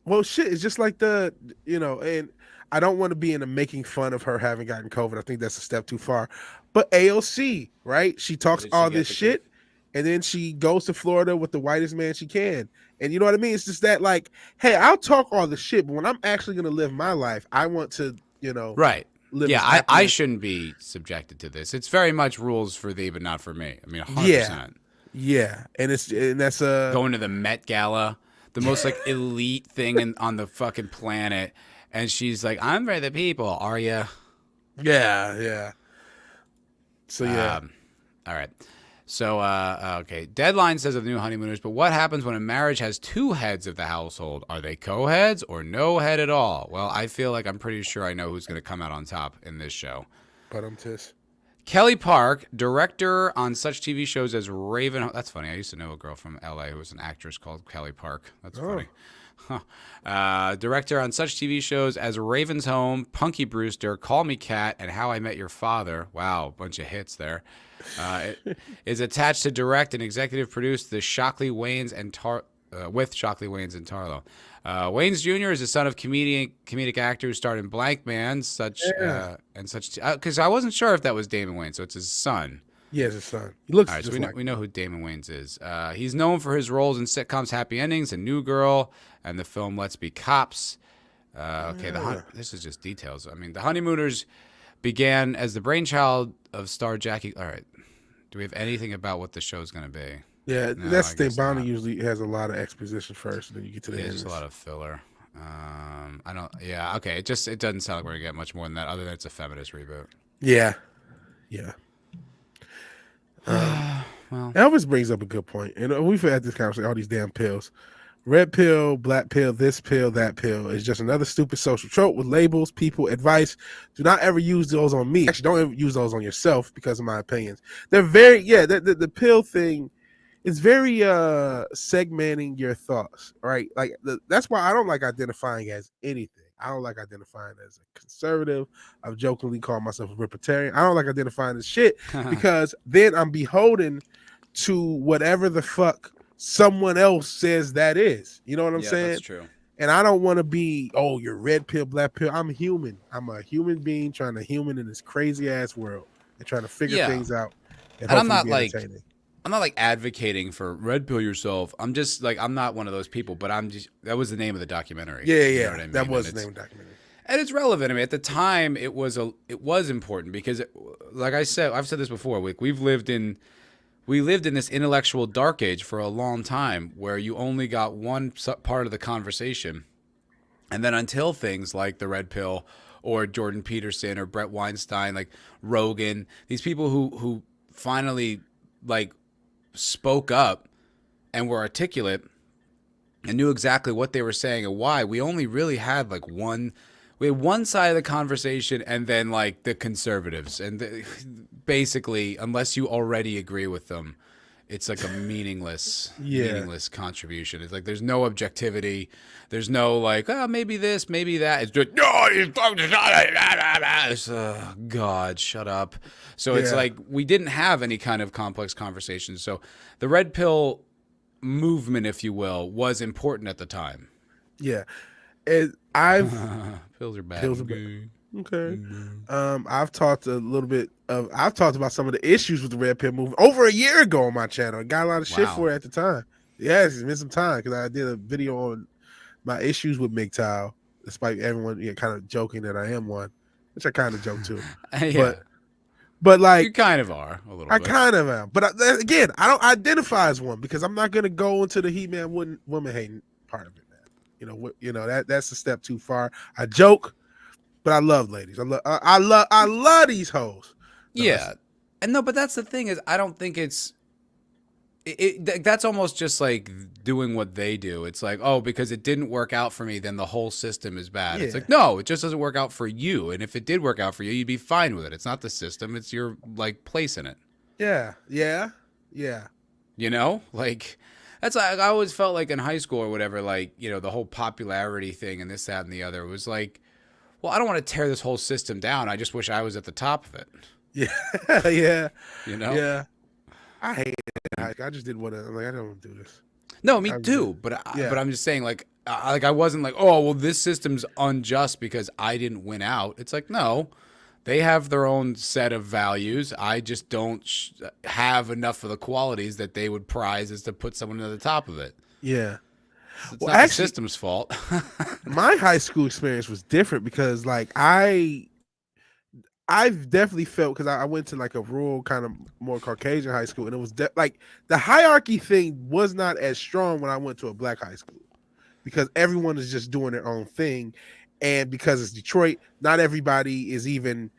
Well, shit, it's just like and I don't want to be in the making fun of her having gotten COVID. I think that's a step too far. But AOC, right? She talks all this shit. And then she goes to Florida with the whitest man she can. And you know what I mean? It's just that, like, hey, I'll talk all the shit, but when I'm actually going to live my life, I want to, right. live. Yeah, I shouldn't be subjected to this. It's very much rules for thee, but not for me. I mean, 100%. Yeah. And that's going to the Met Gala, the most like elite thing on the fucking planet. And she's like, I'm for the people. Are you? Yeah. So, yeah. All right. So, okay. Deadline says of the new Honeymooners, but what happens when a marriage has two heads of the household? Are they co-heads or no head at all? Well, I feel like I'm pretty sure I know who's going to come out on top in this show. But I'm tis. Kelly Park, director on such TV shows as Raven. That's funny. I used to know a girl from LA who was an actress called Kelly Park. That's funny. Director on such TV shows as Raven's Home, Punky Brewster, Call Me Kat, and How I Met Your Father. Wow, bunch of hits there. It is attached to direct and executive produce the Shockley Wayans and with Shockley Wayans and Tarlow. Wayans Jr. is the son of comedic actor who starred in Blank Man, because I wasn't sure if that was Damon Wayans, so it's his son. Yeah, it's his son. He looks. All right, so we know who Damon Wayans is. He's known for his roles in sitcoms Happy Endings and New Girl and the film Let's Be Cops. This is just details. I mean, the Honeymooners began as the brainchild of star Jackie. All right, do we have anything about what the show's going to be? Yeah, no, that's the thing. Bounty usually has a lot of exposition first, and then you get to the end. There's a lot of filler. I don't. Yeah, okay. It doesn't sound like we're gonna get much more than that, other than it's a feminist reboot. Yeah. Well, Elvis brings up a good point, and we've had this conversation. All these damn pills, red pill, black pill, this pill, that pill is just another stupid social trope with labels, people, advice. Do not ever use those on me. Actually, don't ever use those on yourself because of my opinions. They're very the pill thing is very segmenting your thoughts, right? Like that's why I don't like identifying as anything. I don't like identifying as a conservative. I've jokingly called myself a libertarian. I don't like identifying as shit because then I'm beholden to whatever the fuck someone else says that is. You know what I'm saying? That's true. And I don't want to be, oh, you're red pill, black pill. I'm human. I'm a human being trying to human in this crazy ass world and trying to figure things out. And I'm not like advocating for red pill yourself. I'm just like, I'm not one of those people, but that was the name of the documentary. Yeah, you know what I mean? That was the name of the documentary. And it's relevant. I mean, at the time it was important because like I've said this before, we lived in this intellectual dark age for a long time where you only got one part of the conversation. And then until things like the red pill or Jordan Peterson or Brett Weinstein, like Rogan, these people who finally like spoke up and were articulate and knew exactly what they were saying and why, we only really had like one side of the conversation, and then like the conservatives, and basically, unless you already agree with them, it's like a meaningless contribution. It's like there's no objectivity. There's no like, oh, maybe this, maybe that. It's just, no, God, shut up. So it's like we didn't have any kind of complex conversations. So the red pill movement, if you will, was important at the time. Yeah. I've pills are bad. Pills are bad. Okay. I've talked about some of the issues with the red pill movement over a year ago on my channel. I got a lot of shit for it at the time. Yes, it's been some time because I did a video on my issues with MGTOW, despite everyone kind of joking that I am one, which I kind of joke too. But like you kind of are a little bit. I kind of am. But again, I don't identify as one because I'm not going to go into the He-Man woman hating part of it. That's a step too far. I joke, but I love ladies. I love these hoes. Yeah, but that's the thing is I don't think that's almost just like doing what they do. It's like, oh, because it didn't work out for me, then the whole system is bad. Yeah. It's like, no, it just doesn't work out for you. And if it did work out for you, you'd be fine with it. It's not the system; it's your like place in it. Yeah. You know, like. That's like, I always felt like in high school or whatever, like, the whole popularity thing and this, that, and the other was like, well, I don't want to tear this whole system down. I just wish I was at the top of it. Yeah. Yeah. Yeah. I hate it. I just didn't want to. Like, I don't want to do this. No, me too. But I'm just saying, like I wasn't like, oh, well, this system's unjust because I didn't win out. It's like, no. They have their own set of values. I just don't have enough of the qualities that they would prize as to put someone at the top of it. Yeah. It's not the system's fault. My high school experience was different because, like, I've definitely felt, because I went to, like, a rural kind of more Caucasian high school, and it was, like, the hierarchy thing was not as strong when I went to a black high school because everyone is just doing their own thing. And because it's Detroit, not everybody is even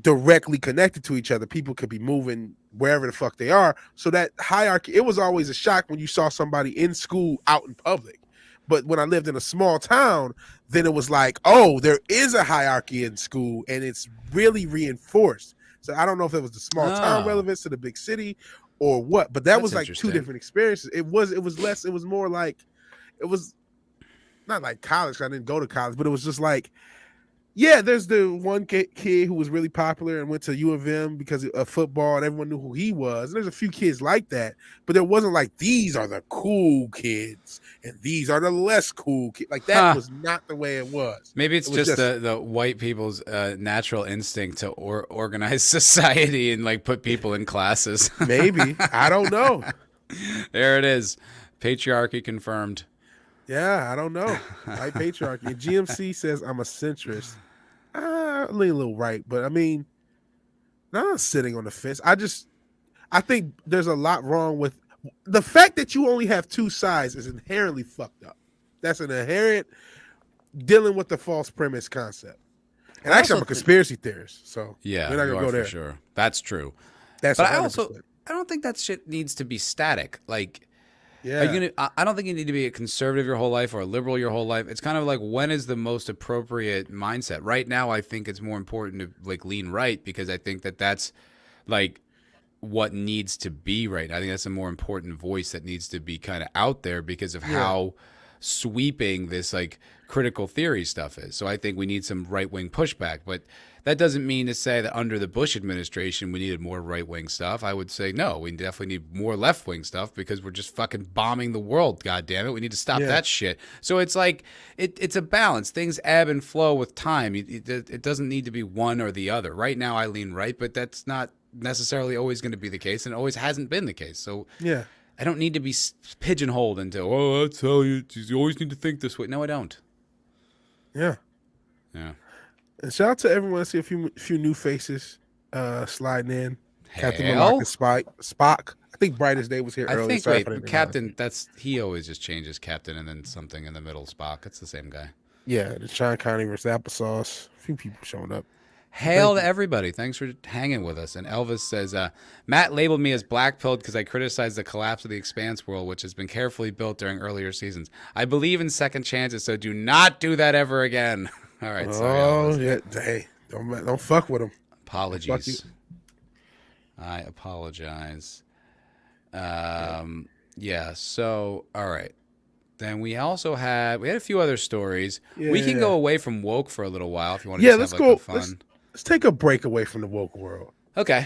directly connected to each other. People could be moving wherever the fuck they are. So that hierarchy, it was always a shock when you saw somebody in school out in public. But when I lived in a small town, then it was like, oh, there is a hierarchy in school and it's really reinforced. So I don't know if it was the small town relevance to the big city or what, but that's was like two different experiences. It was more like, it was not like college. I didn't go to college, but it was just like, yeah, there's the one kid who was really popular and went to U of M because of football and everyone knew who he was. And there's a few kids like that, but there wasn't like, these are the cool kids and these are the less cool kids. Like that was not the way it was. Maybe it's just the white people's natural instinct to organize society and like put people in classes. Maybe. I don't know. There it is. Patriarchy confirmed. Yeah, I don't know. White patriarchy. And GMC says I'm a centrist. I lean a little right, but I mean, not sitting on the fence. I think there's a lot wrong with the fact that you only have two sides is inherently fucked up. That's an inherent dealing with the false premise concept. And actually, I'm a conspiracy theorist, so yeah, we're not gonna go there. For sure. That's true. That's but 100%. I don't think that shit needs to be static. Like, are Yeah. you gonna? I don't think you need to be a conservative your whole life or a liberal your whole life. It's kind of like, when is the most appropriate mindset? Right now, I think it's more important to like lean right, because I think that that's like what needs to be right now. I think that's a more important voice that needs to be kind of out there because of Yeah. how sweeping this like critical theory stuff is. So I think we need some right wing pushback, but that doesn't mean to say that under the Bush administration we needed more right wing stuff. I would say no, we definitely need more left wing stuff because we're just fucking bombing the world. God damn it, we need to stop Yeah. that shit. So it's like it's a balance. Things ebb and flow with time. It doesn't need to be one or the other. Right now I lean right, but that's not necessarily always going to be the case, and it always hasn't been the case. So Yeah. I don't need to be pigeonholed into, oh, that's how you always need to think this way. No, I don't. Yeah. Yeah. And shout out to everyone. I see a few new faces sliding in. Captain Malak Hell, and Spock. I think Brightest Day was here I earlier. think, Sorry if I wait, didn't Captain, he always just changes Captain and then something in the middle, Spock. It's the same guy. Yeah, the Sean Connery versus Applesauce. A few people showing up. Hail to everybody. Thanks for hanging with us. And Elvis says, Matt labeled me as black-pilled because I criticized the collapse of the Expanse world, which has been carefully built during earlier seasons. I believe in second chances, so do not do that ever again. All right, sorry, Oh, Elvis. yeah. Hey, don't fuck with him. Apologies. I apologize. Yeah, so, all right. Then we also had a few other stories. We can go away from woke for a little while if you want to Yeah, just let's have like go. a fun. Let's take a break away from the woke world. Okay.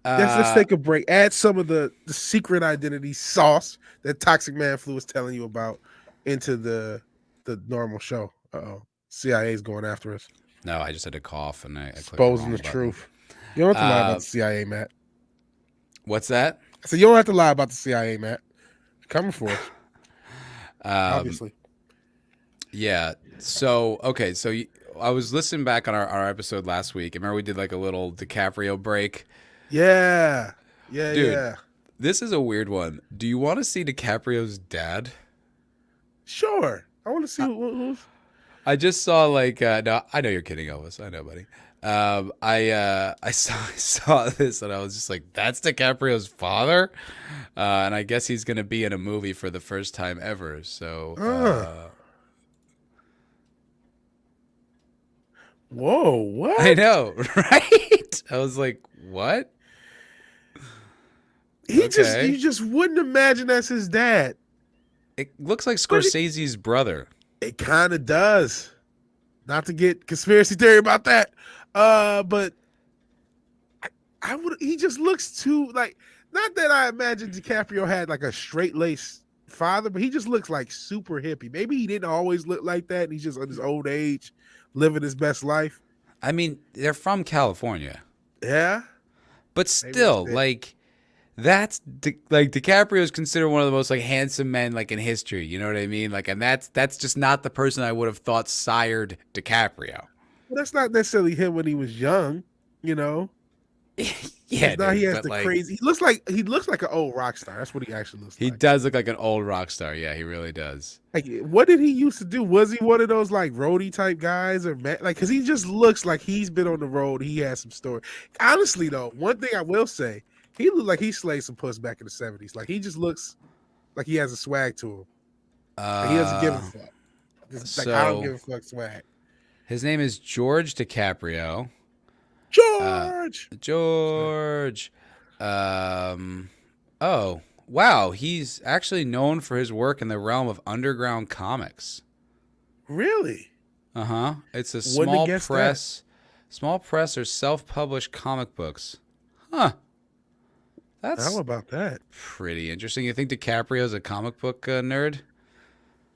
Let's take a break. Add some of the secret identity sauce that Toxic Man Flu was telling you about into the normal show. Uh-oh. CIA's going after us. No, I just had to cough and I clicked Exposing the button. truth. You don't have to lie about the CIA, Matt. What's that? I said you don't have to lie about the CIA, Matt. Coming for us. Obviously. Yeah. So, okay. So I was listening back on our episode last week. Remember we did like a little DiCaprio break? Yeah. Yeah, Dude, yeah. this is a weird one. Do you want to see DiCaprio's dad? Sure. I want to see who's. I just saw like no, I know you're kidding, Elvis. I know, buddy. I saw this and I was just like, that's DiCaprio's father, and I guess he's gonna be in a movie for the first time ever. So, Whoa, what? I know, right? I was like, what? You just wouldn't imagine that's his dad. It looks like Scorsese's brother. It kind of does. Not to get conspiracy theory about that. But I would. He just looks too like. Not that I imagine DiCaprio had like a straight laced father, but he just looks like super hippie. Maybe he didn't always look like that, and he's just in his old age, living his best life. I mean, they're from California. Yeah, but still, like, that's like DiCaprio is considered one of the most like handsome men like in history. You know what I mean? Like, and that's just not the person I would have thought sired DiCaprio. Well, that's not necessarily him when he was young. You know. Yeah, now he has the like, crazy. He looks like an old rock star. That's what he actually looks like. He does look like an old rock star. Yeah, he really does. Like, what did he used to do? Was he one of those like roadie type guys, or like? Because he just looks like he's been on the road. He has some story. Honestly, though, one thing I will say, he looked like he slayed some puss back in the '70s. Like he just looks like he has a swag to him. Like, he doesn't give a fuck. Just, like, I don't give a fuck swag. His name is George DiCaprio. George. Oh, wow. He's actually known for his work in the realm of underground comics. Really? Uh-huh. It's a small press or self-published comic books. Huh. How about that? Pretty interesting. You think DiCaprio's a comic book nerd?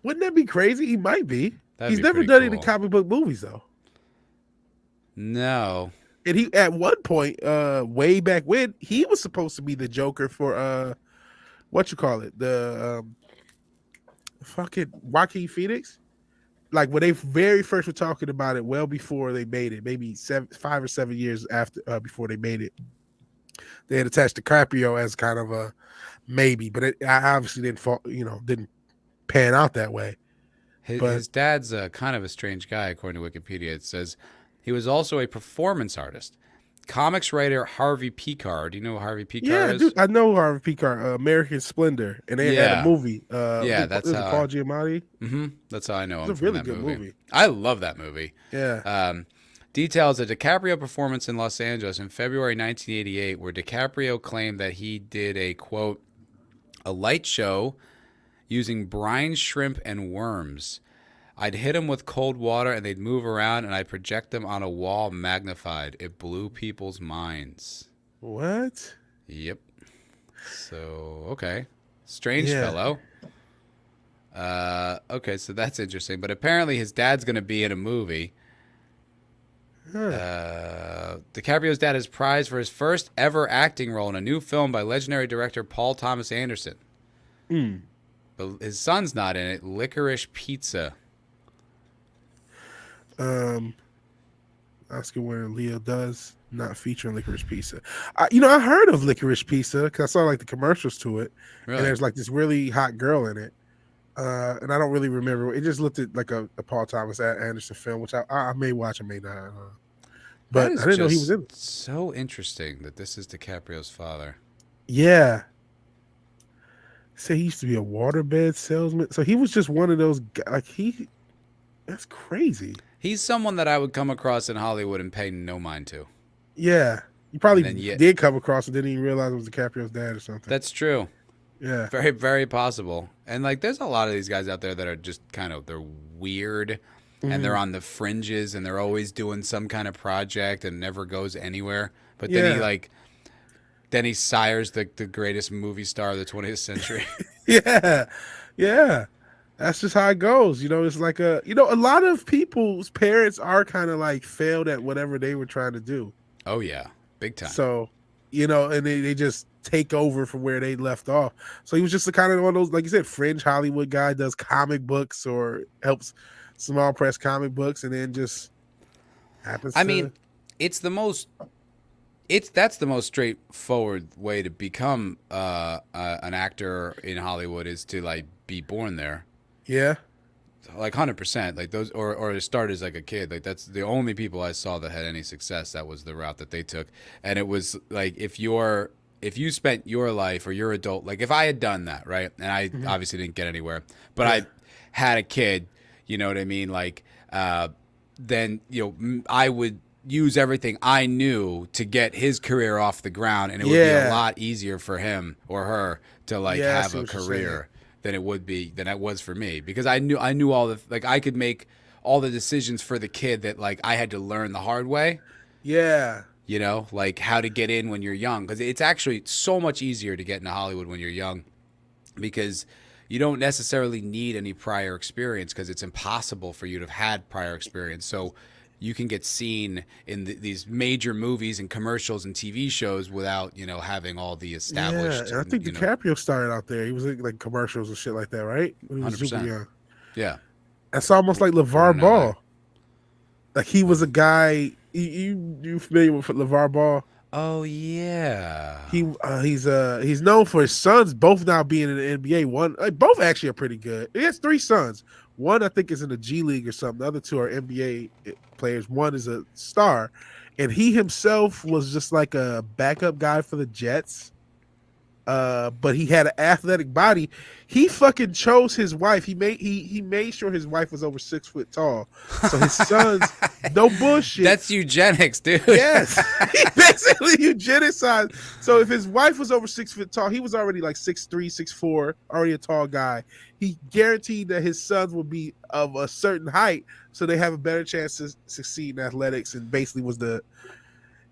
Wouldn't that be crazy? He might be. That'd He's be never done any comic book movies, though. No. And he, at one point, way back when, he was supposed to be the Joker for the fucking Joaquin Phoenix. Like when they very first were talking about it, well before they made it, maybe 5 or 7 years after before they made it, they had attached DiCaprio as kind of a maybe, but it obviously didn't pan out that way. His dad's kind of a strange guy, according to Wikipedia. It says he was also a performance artist. Comics writer Harvey Pekar. Do you know who Harvey Pekar Yeah, is? dude, I know Harvey Pekar, American Splendor, and they had a Yeah. movie. Yeah, Was it Paul Giamatti? that's how I know It's him a from really that good movie. movie. I love that movie. Yeah. Details a DiCaprio performance in Los Angeles in February 1988, where DiCaprio claimed that he did a, quote, a light show using brine shrimp and worms. I'd hit them with cold water and they'd move around and I'd project them on a wall magnified. It blew people's minds. What? Yep. So, okay. Strange Yeah. fellow. Okay, so that's interesting. But apparently his dad's going to be in a movie. DiCaprio's dad is prized for his first ever acting role in a new film by legendary director Paul Thomas Anderson. But his son's not in it. Licorice Pizza. Oscar winner Leo does not feature in Licorice Pizza. I heard of Licorice Pizza because I saw like the commercials to it, Really? and there's like this really hot girl in it. And I don't really remember. It just looked at like a Paul Thomas Anderson film, which I may watch, I may not. But That is I didn't know he just was in it. so interesting that this is DiCaprio's father. Yeah. Say he used to be a waterbed salesman. So he was just one of those that's crazy. He's someone that I would come across in Hollywood and pay no mind to. Yeah. You probably And then did come across it, didn't even realize it was DiCaprio's dad or something. That's true. Yeah. Very, very possible. And like there's a lot of these guys out there that are just they're weird and they're on the fringes and they're always doing some kind of project and never goes anywhere. But then he sires the greatest movie star of the 20th century. Yeah. Yeah. That's just how it goes. It's like a lot of people's parents are kind of like failed at whatever they were trying to do. Oh yeah. Big time. So, and they just take over from where they left off. So he was just kind of one of those, like you said, fringe Hollywood guy, does comic books or helps small press comic books, and then just happens. I mean, that's the most straightforward way to become an actor in Hollywood is to like be born there. Yeah. Like 100%, like those, or to start as like a kid. Like that's the only people I saw that had any success. That was the route that they took, and it was like if you spent your life or your adult, like if I had done that, right, and I obviously didn't get anywhere, but I had a kid, you know what I mean, like then I would use everything I knew to get his career off the ground, and it would be a lot easier for him or her to like have a career than it was for me, because I knew all the, like I could make all the decisions for the kid that like I had to learn the hard way. Yeah. Like how to get in when you're young, because it's actually so much easier to get into Hollywood when you're young, because you don't necessarily need any prior experience, because it's impossible for you to have had prior experience. So you can get seen in these major movies and commercials and TV shows without, having all the established. Yeah, and I think DiCaprio started out there. He was in like commercials and shit like that, right? When he was 100%. super young. Yeah. That's almost like LeVar Ball. Like he was a guy. You familiar with LeVar Ball? Oh yeah. He's known for his sons both now being in the NBA. Both actually are pretty good. He has 3 sons. One I think is in the G League or something. The other 2 are NBA players. One is a star, and he himself was just like a backup guy for the Jets. But he had an athletic body. He fucking chose his wife. He made sure his wife was over 6 foot tall. So his sons, no bullshit. That's eugenics, dude. Yes, he basically eugenicized. So if his wife was over 6 foot tall, he was already like 6'3", 6'4", already a tall guy. He guaranteed that his sons would be of a certain height, so they have a better chance to succeed in athletics. And basically was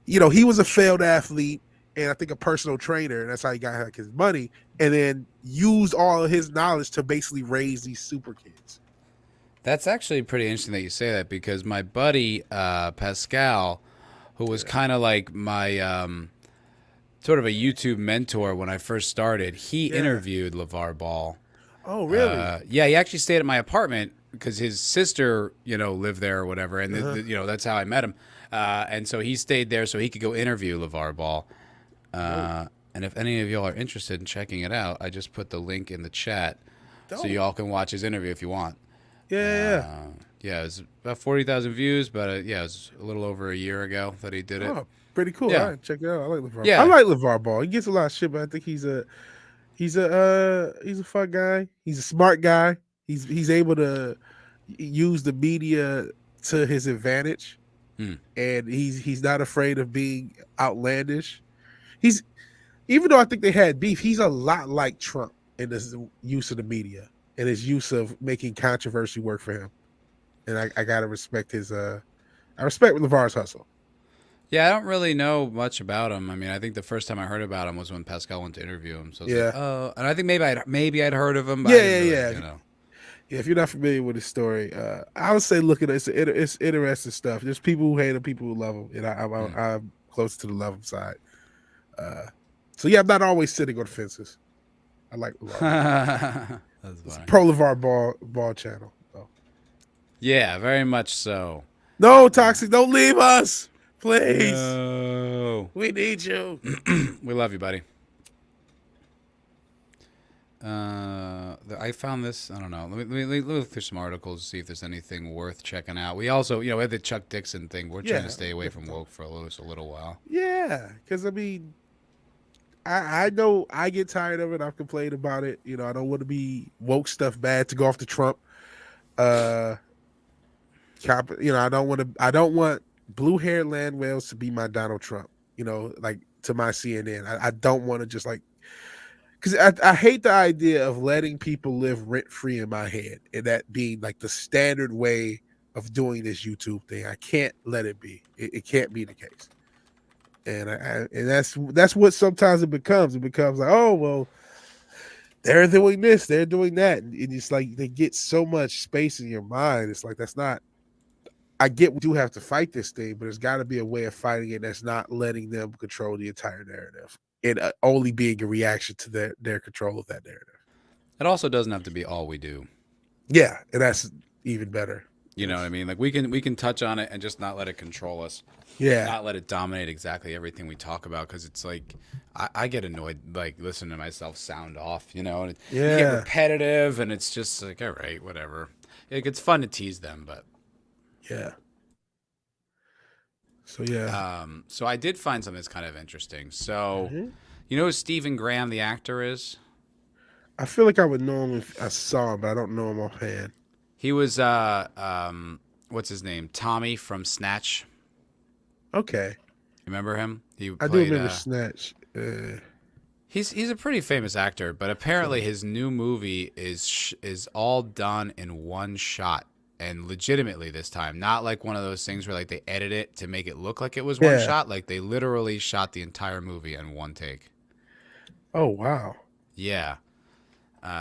he was a failed athlete. And I think a personal trainer, and that's how he got like his money, and then used all of his knowledge to basically raise these super kids. That's actually pretty interesting that you say that, because my buddy Pascal, who was kind of like my sort of a YouTube mentor when I first started, he interviewed LeVar Ball. Oh, really? Yeah, he actually stayed at my apartment because his sister, lived there or whatever, and that's how I met him. And so he stayed there so he could go interview LeVar Ball. And if any of y'all are interested in checking it out, I just put the link in the chat so y'all can watch his interview if you want. Yeah, it was about 40,000 views, but it was a little over a year ago that he did it. Oh, pretty cool. Yeah. All right, check it out. I like LeVar. Yeah. I like LeVar Ball. He gets a lot of shit, but I think he's a fun guy. He's a smart guy. He's able to use the media to his advantage, and he's not afraid of being outlandish. He's even though I think they had beef, he's a lot like Trump in his use of the media and his use of making controversy work for him. And I gotta respect his I respect LeVar's hustle. Yeah, I don't really know much about him. I mean, I think the first time I heard about him was when Pascal went to interview him. So Yeah. like, oh, and I think maybe I'd heard of him. But Yeah, I didn't really, yeah. You know. Yeah, if you're not familiar with his story, I would say look at it. It's interesting stuff. There's people who hate him, people who love him, and I'm close to the love him side. So yeah, I'm not always sitting on fences. I like LeVar. It's a pro LeVar Ball channel. So. Yeah, very much so. No, Toxic, don't leave us, please. No. We need you. We love you, buddy. I found this. I don't know. Let me look through some articles, see if there's anything worth checking out. We also, we had the Chuck Dixon thing. We're trying to stay away from woke for a little while. Yeah, because I mean, I know I get tired of it. I've complained about it. I don't want to be woke stuff bad to go off to Trump. I don't want blue-haired land whales to be my Donald Trump. Like to my CNN. I don't want to just like. Because I hate the idea of letting people live rent-free in my head and that being like the standard way of doing this YouTube thing. I can't let it be. It can't be the case. And that's what sometimes it becomes. It becomes like, oh, well, they're doing this, they're doing that. And it's like they get so much space in your mind. It's like, that's not, I get we do have to fight this thing, but there's got to be a way of fighting it that's not letting them control the entire narrative. It only being a reaction to their control of that narrative. It also doesn't have to be all we do. Yeah, and that's even better. You know what I mean? Like we can touch on it and just not let it control us. Yeah, not let it dominate exactly everything we talk about, because it's like I get annoyed like listening to myself sound off. And you get repetitive, and it's just like, all right, whatever. It's fun to tease them, but yeah. So yeah. So I did find something that's kind of interesting. So, you know who Stephen Graham, the actor, is? I feel like I would know him if I saw him, but I don't know him offhand. He was what's his name? Tommy from Snatch. Okay. Remember him? I do remember Snatch. He's a pretty famous actor, but apparently his new movie is all done in one shot. And legitimately this time, not like one of those things where like they edit it to make it look like it was one shot. Like they literally shot the entire movie in one take. Oh, wow. Yeah.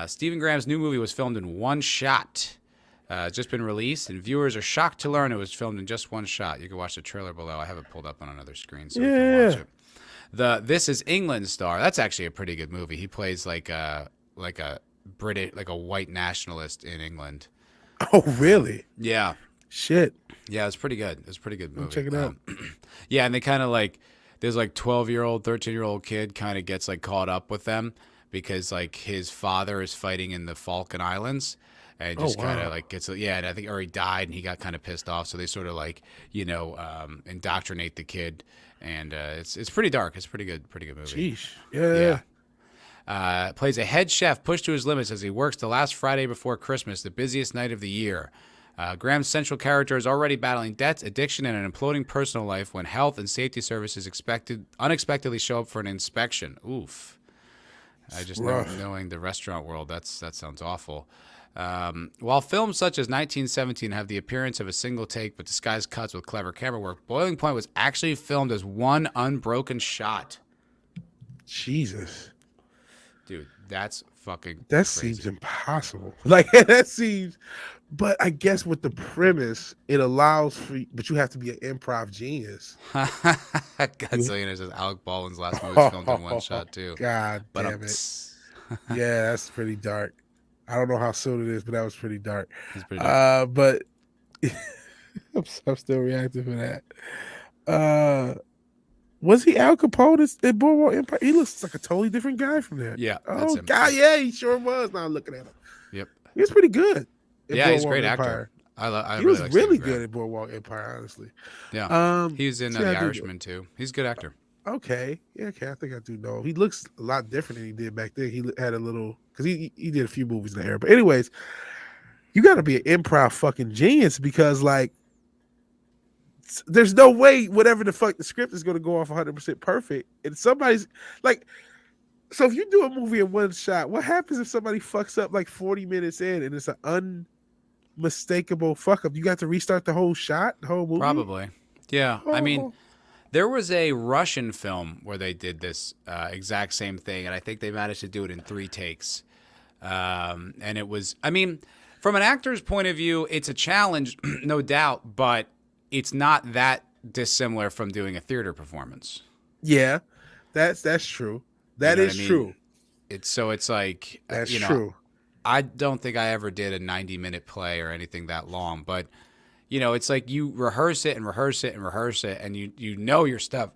Stephen Graham's new movie was filmed in one shot. It's just been released, and viewers are shocked to learn it was filmed in just one shot. You can watch the trailer below. I have it pulled up on another screen so you can watch it. The This Is England star, that's actually a pretty good movie. He plays like a British, like a white nationalist in England. Oh, really? Yeah. Shit. Yeah, it's pretty good. It's a pretty good movie. Check it out. Yeah, and they kind of like, there's like 12-year-old, 13-year-old kid kind of gets like caught up with them because like his father is fighting in the Falkland Islands and just kind of like gets, and I think he died and he got kind of pissed off. So they sort of like, indoctrinate the kid, and it's pretty dark. It's a pretty good movie. Sheesh. Yeah. Plays a head chef pushed to his limits as he works the last Friday before Christmas, the busiest night of the year. Graham's central character is already battling debts, addiction, and an imploding personal life when health and safety services unexpectedly show up for an inspection. Oof. I just knowing the restaurant world, that sounds awful. While films such as 1917 have the appearance of a single take but disguised cuts with clever camera work, Boiling Point was actually filmed as one unbroken shot. Jesus. Dude, that's fucking That crazy. seems impossible. Like, that seems... But I guess with the premise, it allows for... But you have to be an improv genius. Godzillionaire says Alec Baldwin's last movie was filmed in one shot, too. God damn it. Yeah, that's pretty dark. I don't know how soon it is, but that was pretty dark. It's pretty dark. But I'm still reacting for that. Was he Al Capone in Boardwalk Empire? He looks like a totally different guy from there. Yeah. Oh, God, yeah, he sure was. Now I'm looking at him. Yep. He was pretty good. Yeah, he's a great actor. I He really was like Stephen really good Graham. at Boardwalk Empire, honestly. Yeah, he was in See, I The do. Irishman too. He's a good actor. Okay, yeah, okay. I think I do know. He looks a lot different than he did back then. He had a little because he did a few movies in the era. But anyways, you got to be an improv fucking genius because like there's no way whatever the fuck the script is going to go off 100% perfect. And somebody's like, so if you do a movie in one shot, what happens if somebody fucks up like 40 minutes in and it's an unmistakable fuck up? You got to restart the whole shot, the whole movie. Probably. Yeah, I mean, Oh, there was a Russian film where they did this exact same thing, and I think they managed to do it in 3 takes. And it was, I mean, from an actor's point of view, it's a challenge, no doubt, but it's not that dissimilar from doing a theater performance. yeah, that's true. You That know what I is mean? true. It's like, That's you know, true. I don't think I ever did a 90-minute play or anything that long, but you know, it's like you rehearse it and rehearse it and rehearse it, and you know your stuff,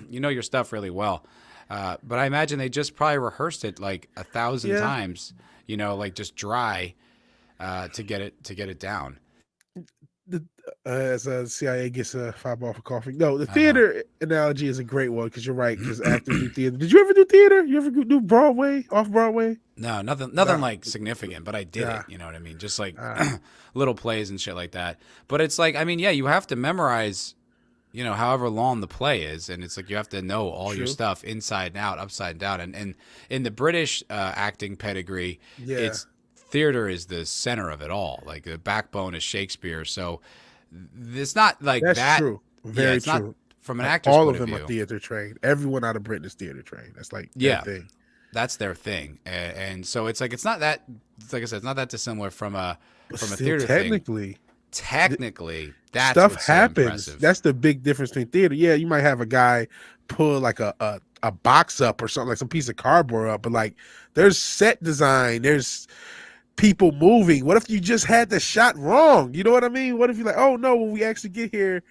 you know your stuff really well. But I imagine they just probably rehearsed it like 1,000 Yeah. times, you know, like just dry to get it down. The, as a CIA gets a Foulball for coughing. No, the Uh-huh. theater analogy is a great one because you're right. Because actors do theater. Did you ever do theater? You ever do Broadway, off Broadway? No, nothing Nah. like significant, but I did Nah. it. You know what I mean? Just like Ah. little plays and shit like that. But it's like, I mean, yeah, you have to memorize, you know, however long the play is, and it's like you have to know all your True. stuff inside and out, upside down. And in the British acting pedigree, Yeah. it's theater is the center of it all. Like the backbone is Shakespeare. So it's not like That's that. true. Yeah, Very it's true. not from an actor's All point of them view. are theater trained. Everyone out of Britain is theater trained. That's like Yeah. their thing. That's their thing, and so it's like it's not that. Like I said, it's not that dissimilar from a But from a still, theater thing. technically, That's stuff what's so happens. impressive. That's the big difference between theater. Yeah, you might have a guy pull like a box up or something, like some piece of cardboard up, but like there's set design, there's people moving. What if you just had the shot wrong? You know what I mean? What if you're like, oh no, when we actually get here,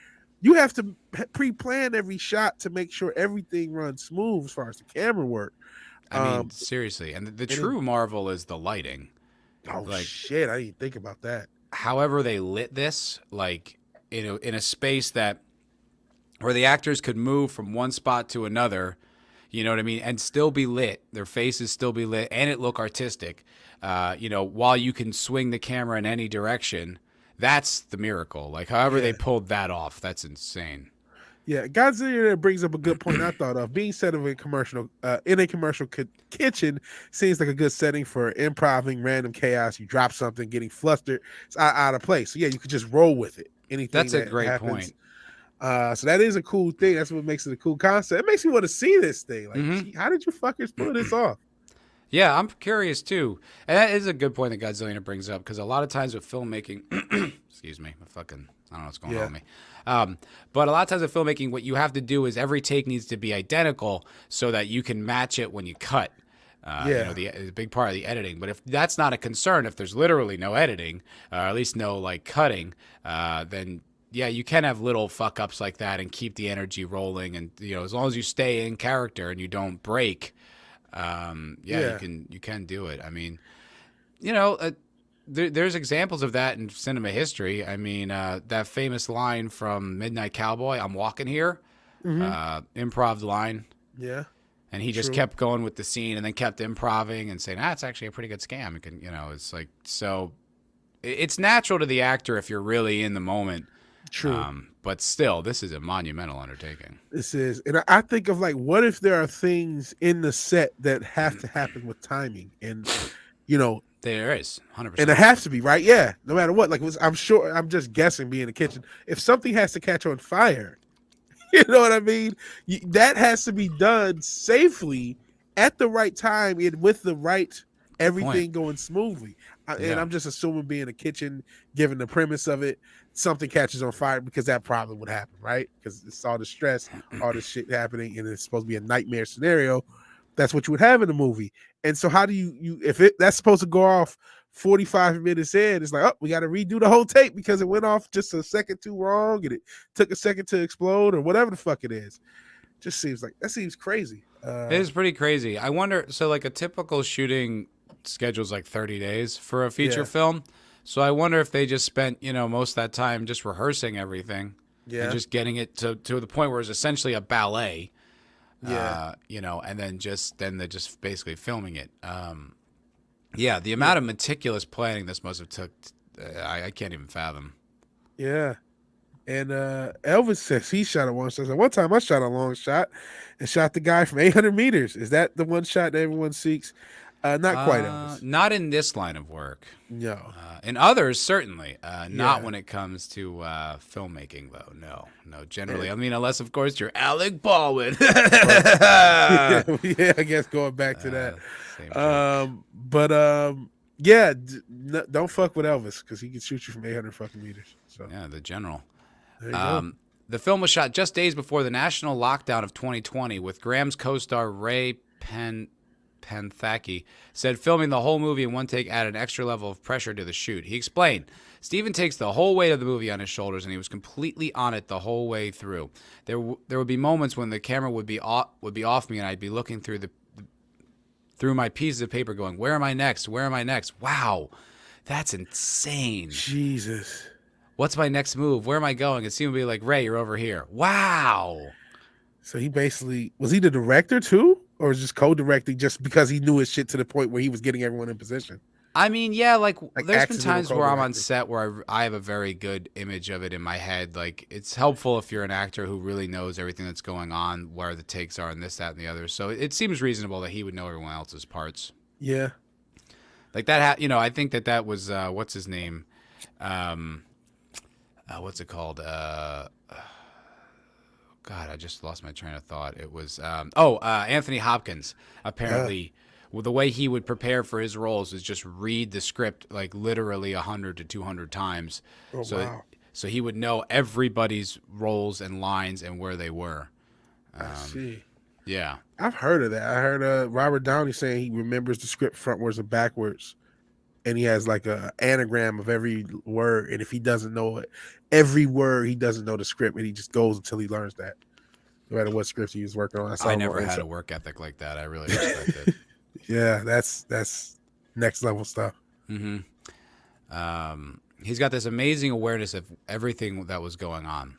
you have to pre-plan every shot to make sure everything runs smooth as far as the camera work. I mean, seriously, and the true marvel is the lighting. Oh Like, shit, I didn't think about that. however they lit this, like in a space that where the actors could move from one spot to another, you know what I mean, and still be lit. Their faces still be lit, and it look artistic. You know, while you can swing the camera in any direction, that's the miracle. Like, however they pulled that off, that's insane. Yeah, Godzilla brings up a good point I thought of. Being set of a commercial in a commercial kitchen seems like a good setting for improving random chaos. You drop something, getting flustered, it's out of place. So yeah, you could just roll with it. Anything That's a that great happens. point. So that is a cool thing. That's what makes it a cool concept. It makes me want to see this thing. Like, Mhm. gee, how did you fuckers pull this off? Yeah, I'm curious too. And that is a good point that Godzilla brings up, because a lot of times with filmmaking, excuse me, I don't know what's going on with me. But a lot of times with filmmaking, what you have to do is every take needs to be identical so that you can match it when you cut. You know, the big part of the editing. But if that's not a concern, if there's literally no editing, or at least no like cutting, then yeah, you can have little fuck ups like that and keep the energy rolling. And you know, as long as you stay in character and you don't break, you can do it. I mean, you know, there's examples of that in cinema history. I mean, that famous line from Midnight Cowboy, "I'm walking here," improv line. Yeah. And he just kept going with the scene and then kept improving and saying, it's actually a pretty good scam. You can, you know, it's like, so it's natural to the actor if you're really in the moment. True. But still, this is a monumental undertaking. This is, and I think of like, what if there are things in the set that have to happen with timing, and you know, There is 100%. and it has to be right. Yeah, no matter what. Like, I'm sure. I'm just guessing. Being in the kitchen, if something has to catch on fire, you know what I mean. That has to be done safely at the right time and with the right everything going smoothly. And I'm just assuming, being in the kitchen, given the premise of it, something catches on fire, because that probably would happen, right? Because it's all the stress, all this shit happening, and it's supposed to be a nightmare scenario. That's what you would have in the movie. And so how do you if that's supposed to go off 45 minutes in, it's like, oh, we got to redo the whole tape because it went off just a second too wrong and it took a second to explode, or whatever the fuck it is. Just seems like that seems crazy. It is pretty crazy. I wonder, so like a typical shooting schedule is like 30 days for a feature film. So I wonder if they just spent, most of that time just rehearsing everything and just getting it to the point where it's essentially a ballet. Yeah. And then they're just basically filming it. Yeah, the amount of meticulous planning this must have took, I can't even fathom. Yeah. And Elvis says he shot a one shot. One time I shot a long shot and shot the guy from 800 meters. Is that the one shot that everyone seeks? Not quite, Elvis. Not in this line of work. No. In others, certainly. Not when it comes to filmmaking, though. No. Generally. I mean, unless, of course, you're Alec Baldwin. Yeah, I guess going back to that. Don't fuck with Elvis because he can shoot you from 800 fucking meters. So yeah, the general. There you go. The film was shot just days before the national lockdown of 2020, with Graham's co-star Ray Panthaki said filming the whole movie in one take added an extra level of pressure to the shoot. He explained, Steven takes the whole weight of the movie on his shoulders, and he was completely on it the whole way through. There would be moments when the camera would be off me, and I'd be looking through my pieces of paper going, where am I next? Where am I next? Wow, that's insane. Jesus. What's my next move? Where am I going? And Steven would be like, Ray, you're over here. Wow. So he basically, was he the director too? Or was just co-directing just because he knew his shit to the point where he was getting everyone in position? I mean, yeah, like there's been times where I'm on co-directing. set where I have a very good image of it in my head. Like, it's helpful if you're an actor who really knows everything that's going on, where the takes are, and this, that, and the other. So it seems reasonable that he would know everyone else's parts. Yeah. Like that, I think that was, what's his name? What's it called? God, I just lost my train of thought. It was, Anthony Hopkins. Apparently, the way he would prepare for his roles is just read the script like literally 100 to 200 times. Oh, wow. So he would know everybody's roles and lines and where they were. I see. Yeah. I've heard of that. I heard Robert Downey saying he remembers the script frontwards and backwards. And he has like a anagram of every word. And if he doesn't know it, every word, he doesn't know the script. And he just goes until he learns that. No matter what script he was working on. I never had a work ethic like that. I really respect it. Yeah, that's next level stuff. Mm-hmm. He's got this amazing awareness of everything that was going on.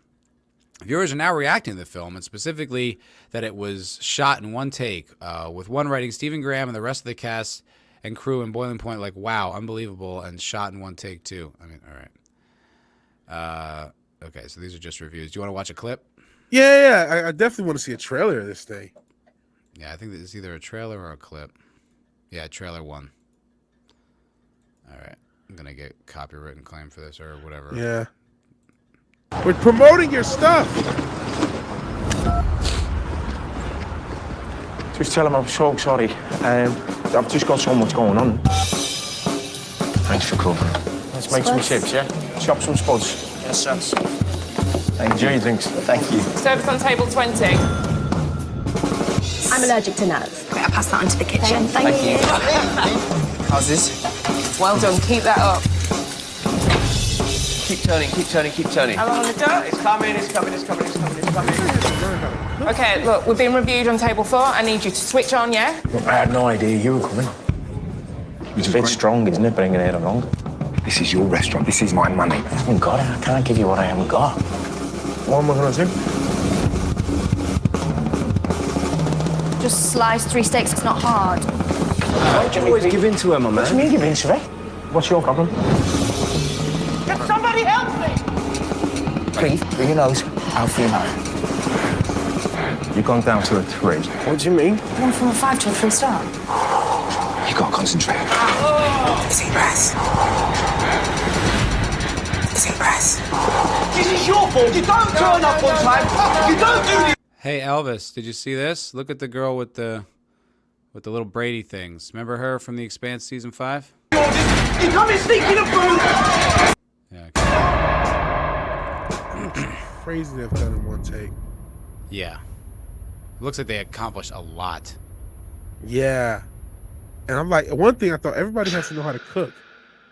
Viewers are now reacting to the film, and specifically that it was shot in one take, with one writing Stephen Graham and the rest of the cast and crew in boiling point like, wow, unbelievable, and shot in one take too. I mean, all right. Okay, so these are just reviews. Do you want to watch a clip? Yeah, I definitely want to see a trailer of this thing. Yeah, I think it's either a trailer or a clip. Yeah, trailer one. All right. I'm going to get copyright claim for this or whatever. Yeah. We're promoting your stuff. Just tell him I'm so sorry. I've just got so much going on. Thanks for covering. Let's make some chips, yeah? Chop some spuds. Yes, sir. Enjoy your drinks. Thank you. Service on table 20. I'm allergic to nuts. Great, I'll pass that on to the kitchen. Thank you. How's this? Well done, keep that up. Keep turning, keep turning, keep turning. How long on the dot? It's coming. Okay, look, we've been reviewed on table 4. I need you to switch on, yeah? I had no idea you were coming. It's a bit strong, isn't it, bringing it along? This is your restaurant. This is my money. I haven't got it. I can't give you what I haven't got. What am I going to do? Just slice 3 steaks, it's not hard. Why do you always give in to her, my man? What do you mean give in to her? What's your problem? Can somebody help me? Please, through your nose. Out for your mouth. You've gone down to a 3. What do you mean? One from a 5 to a 3-star. You gotta concentrate. Deep breaths. Deep breaths. This is your fault. You don't turn up on time. You don't do this. Hey, Elvis, did you see this? Look at the girl with the little Brady things. Remember her from The Expanse season 5? You come in sneaking up food. Yeah. Crazy they've done in one take. Yeah. It looks like they accomplished a lot. Yeah. And I'm like, one thing I thought everybody has to know how to cook.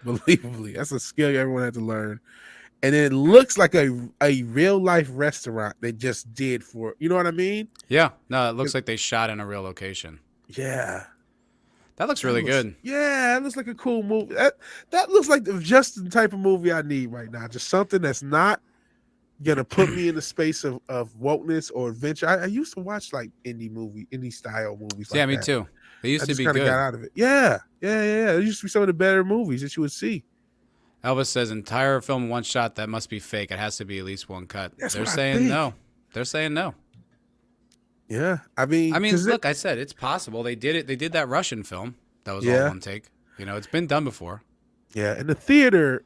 Believably. That's a skill everyone had to learn. And then it looks like a real life restaurant they just did you know what I mean? Yeah. No, it looks like they shot in a real location. Yeah. That looks really good. Yeah, it looks like a cool movie. That looks like just the type of movie I need right now. Just something that's not gonna put me in the space of wokeness or adventure. I used to watch like indie style movies. Yeah, like me that. too. They used I to just be kind of good. got out of it. Yeah. There used to be some of the better movies that you would see. Elvis says entire film one shot. That must be fake. It has to be at least one cut. That's They're what I saying think. no. They're saying no. Yeah, I mean, look, I said it's possible. They did it. They did that Russian film. That was all one take. You know, it's been done before. Yeah, and the theater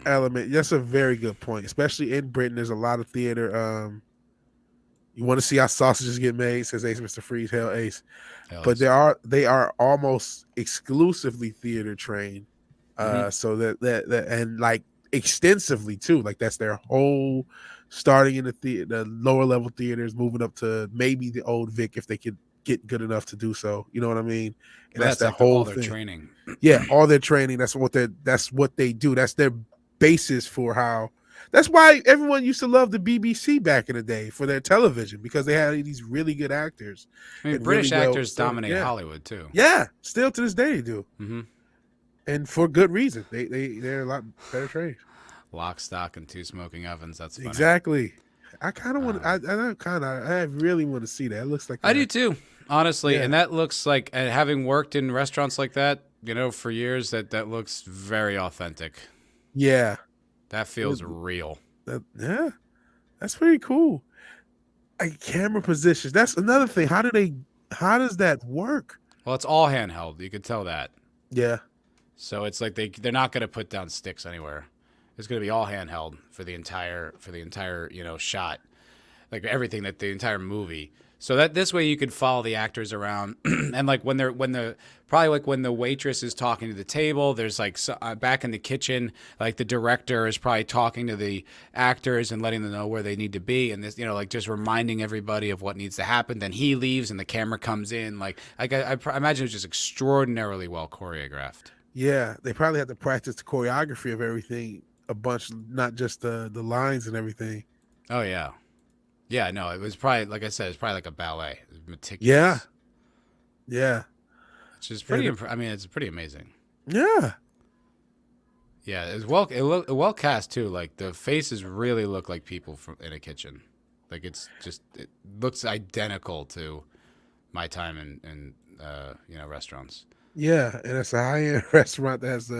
element, that's a very good point. Especially in Britain, there's a lot of theater. You want to see how sausages get made, says Ace Mr. Freeze, hell Ace. But they are almost exclusively theater trained. So that and like extensively too. Like that's their whole starting in the lower level theaters, moving up to maybe the old Vic if they could get good enough to do so. You know what I mean? And that's the like whole all their thing. training. Yeah, all their training. That's what they do. That's their basis for how. That's why everyone used to love the BBC back in the day for their television, because they had these really good actors. I mean, and British really actors dominate Hollywood too. Yeah, still to this day they do. Mm-hmm. And for good reason. They're a lot better trained. Lock, stock, and two smoking ovens. That's funny. Exactly. I kind of want. I really want to see that. It looks like I do too, honestly. Yeah. And that looks like, and having worked in restaurants like that, you know, for years, that looks very authentic. Yeah, that feels real. Yeah, that's pretty cool. Like camera positions. That's another thing. How does that work? Well, it's all handheld. You could tell that. Yeah. So it's like they're not going to put down sticks anywhere. It's going to be all handheld for the entire shot, like everything, that the entire movie. So that this way you could follow the actors around, and like when the waitress is talking to the table, there's like back in the kitchen, like the director is probably talking to the actors and letting them know where they need to be, and this, like just reminding everybody of what needs to happen. Then he leaves and the camera comes in. Like I imagine it's just extraordinarily well choreographed. Yeah, they probably have to practice the choreography of everything a bunch, not just the lines and everything. Oh yeah. Yeah, no, it was probably, like I said, it's probably like a ballet. It was meticulous. Yeah. Yeah. Which is pretty, it's pretty amazing. Yeah. Yeah, it was well cast too. Like the faces really look like people in a kitchen. Like it looks identical to my time in restaurants. Yeah, and it's a high-end restaurant that has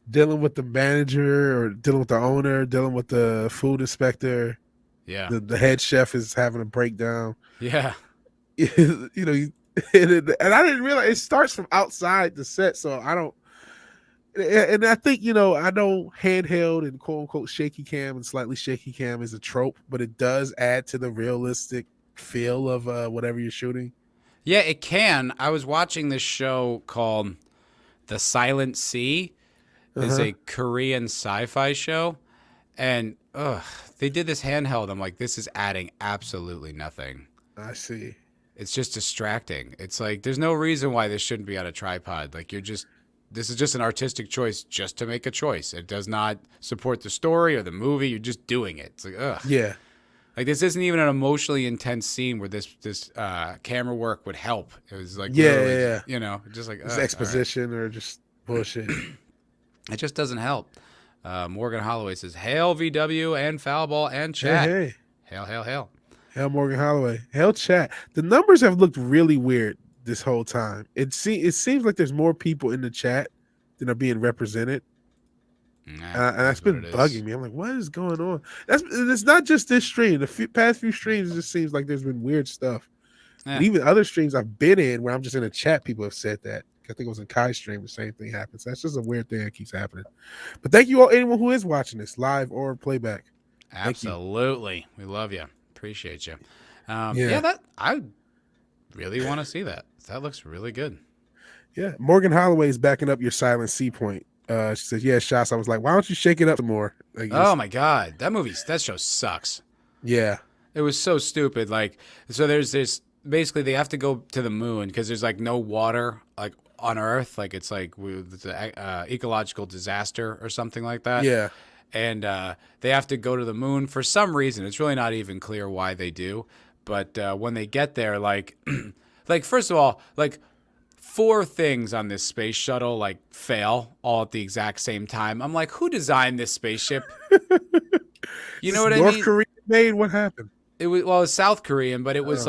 dealing with the manager or dealing with the owner, dealing with the food inspector. Yeah, the head chef is having a breakdown. Yeah, and I didn't realize it starts from outside the set, so I don't. And I think I know handheld and quote unquote shaky cam and slightly shaky cam is a trope, but it does add to the realistic feel of whatever you're shooting. Yeah, it can. I was watching this show called The Silent Sea. It's a Korean sci-fi show, and they did this handheld. I'm like, this is adding absolutely nothing. I see. It's just distracting. It's like there's no reason why this shouldn't be on a tripod. Like this is just an artistic choice just to make a choice. It does not support the story or the movie. You're just doing it. It's like, ugh. Yeah. Like this isn't even an emotionally intense scene where this camera work would help. It was like yeah. Just like it's exposition or just bullshit. It just doesn't help. Morgan Holloway says, "Hail VW and Foulball and chat." Hey. Hail, hail, hail. Hail Morgan Holloway. Hail chat. The numbers have looked really weird this whole time. It seems like there's more people in the chat than are being represented. And that's been bugging me. I'm like, what is going on? It's not just this stream. The past few streams, it just seems like there's been weird stuff. And even other streams I've been in where I'm just in a chat, people have said that. I think it was in Kai's stream, the same thing happens. That's just a weird thing that keeps happening. But thank you all, anyone who is watching this live or playback. Absolutely. We love you. Appreciate you. I really want to see that. That looks really good. Yeah. Morgan Holloway is backing up your Silent C point. She says, yeah, shots. I was like, why don't you shake it up some more? Like, oh my God. That show sucks. Yeah. It was so stupid. Like, so there's this, basically they have to go to the moon because there's like no water like on Earth. Like it's like it's an ecological disaster or something like that. Yeah. And they have to go to the moon for some reason. It's really not even clear why they do. But when they get there, like, like first of all, like 4 things on this space shuttle like fail all at the exact same time. I'm like, who designed this spaceship? You know what I mean? North Korea made. What happened? It was South Korean, but it was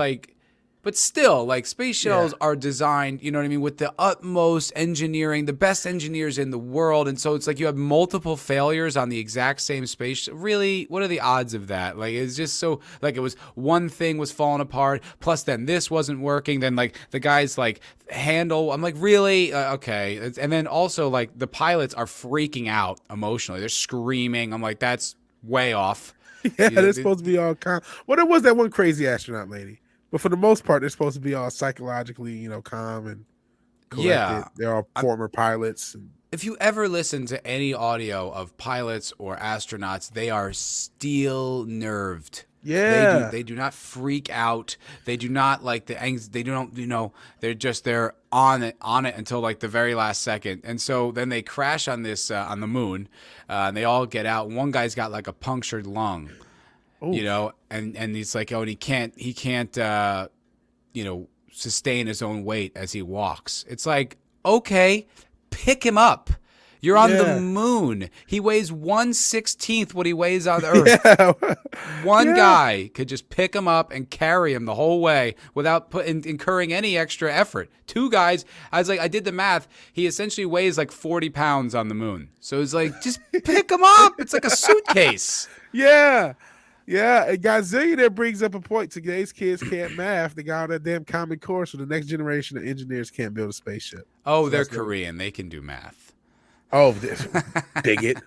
but still, like, space shuttles are designed, you know what I mean, with the utmost engineering, the best engineers in the world. And so it's like you have multiple failures on the exact same space. Really, what are the odds of that? Like, it's just so, like, it was one thing was falling apart, plus then this wasn't working. Then, like, the guy's, like, handle, I'm like, really? Okay. And then also, like, the pilots are freaking out emotionally. They're screaming. I'm like, that's way off. Yeah, they're supposed to be all calm. Well, there was that one crazy astronaut lady. But for the most part, they're supposed to be all psychologically, calm and collected. Yeah. They're all former pilots. If you ever listen to any audio of pilots or astronauts, they are steel-nerved. Yeah. They do not freak out. They do not like they don't, they're on it until like the very last second. And so then they crash on this, on the moon, and they all get out. One guy's got like a punctured lung. Oof. And he's like, and he can't, sustain his own weight as he walks. It's like, okay, pick him up. You're on the moon. He weighs 1/16 what he weighs on Earth. Yeah. One guy could just pick him up and carry him the whole way without incurring any extra effort. 2 guys, I did the math. He essentially weighs like 40 pounds on the moon. So it's like, just pick him up. It's like a suitcase. Yeah. Yeah, and Godzilla there brings up a point. Today's kids can't math. They got on that damn common core, so the next generation of engineers can't build a spaceship. Oh, So they're that's Korean. They can do math. Oh, this bigot.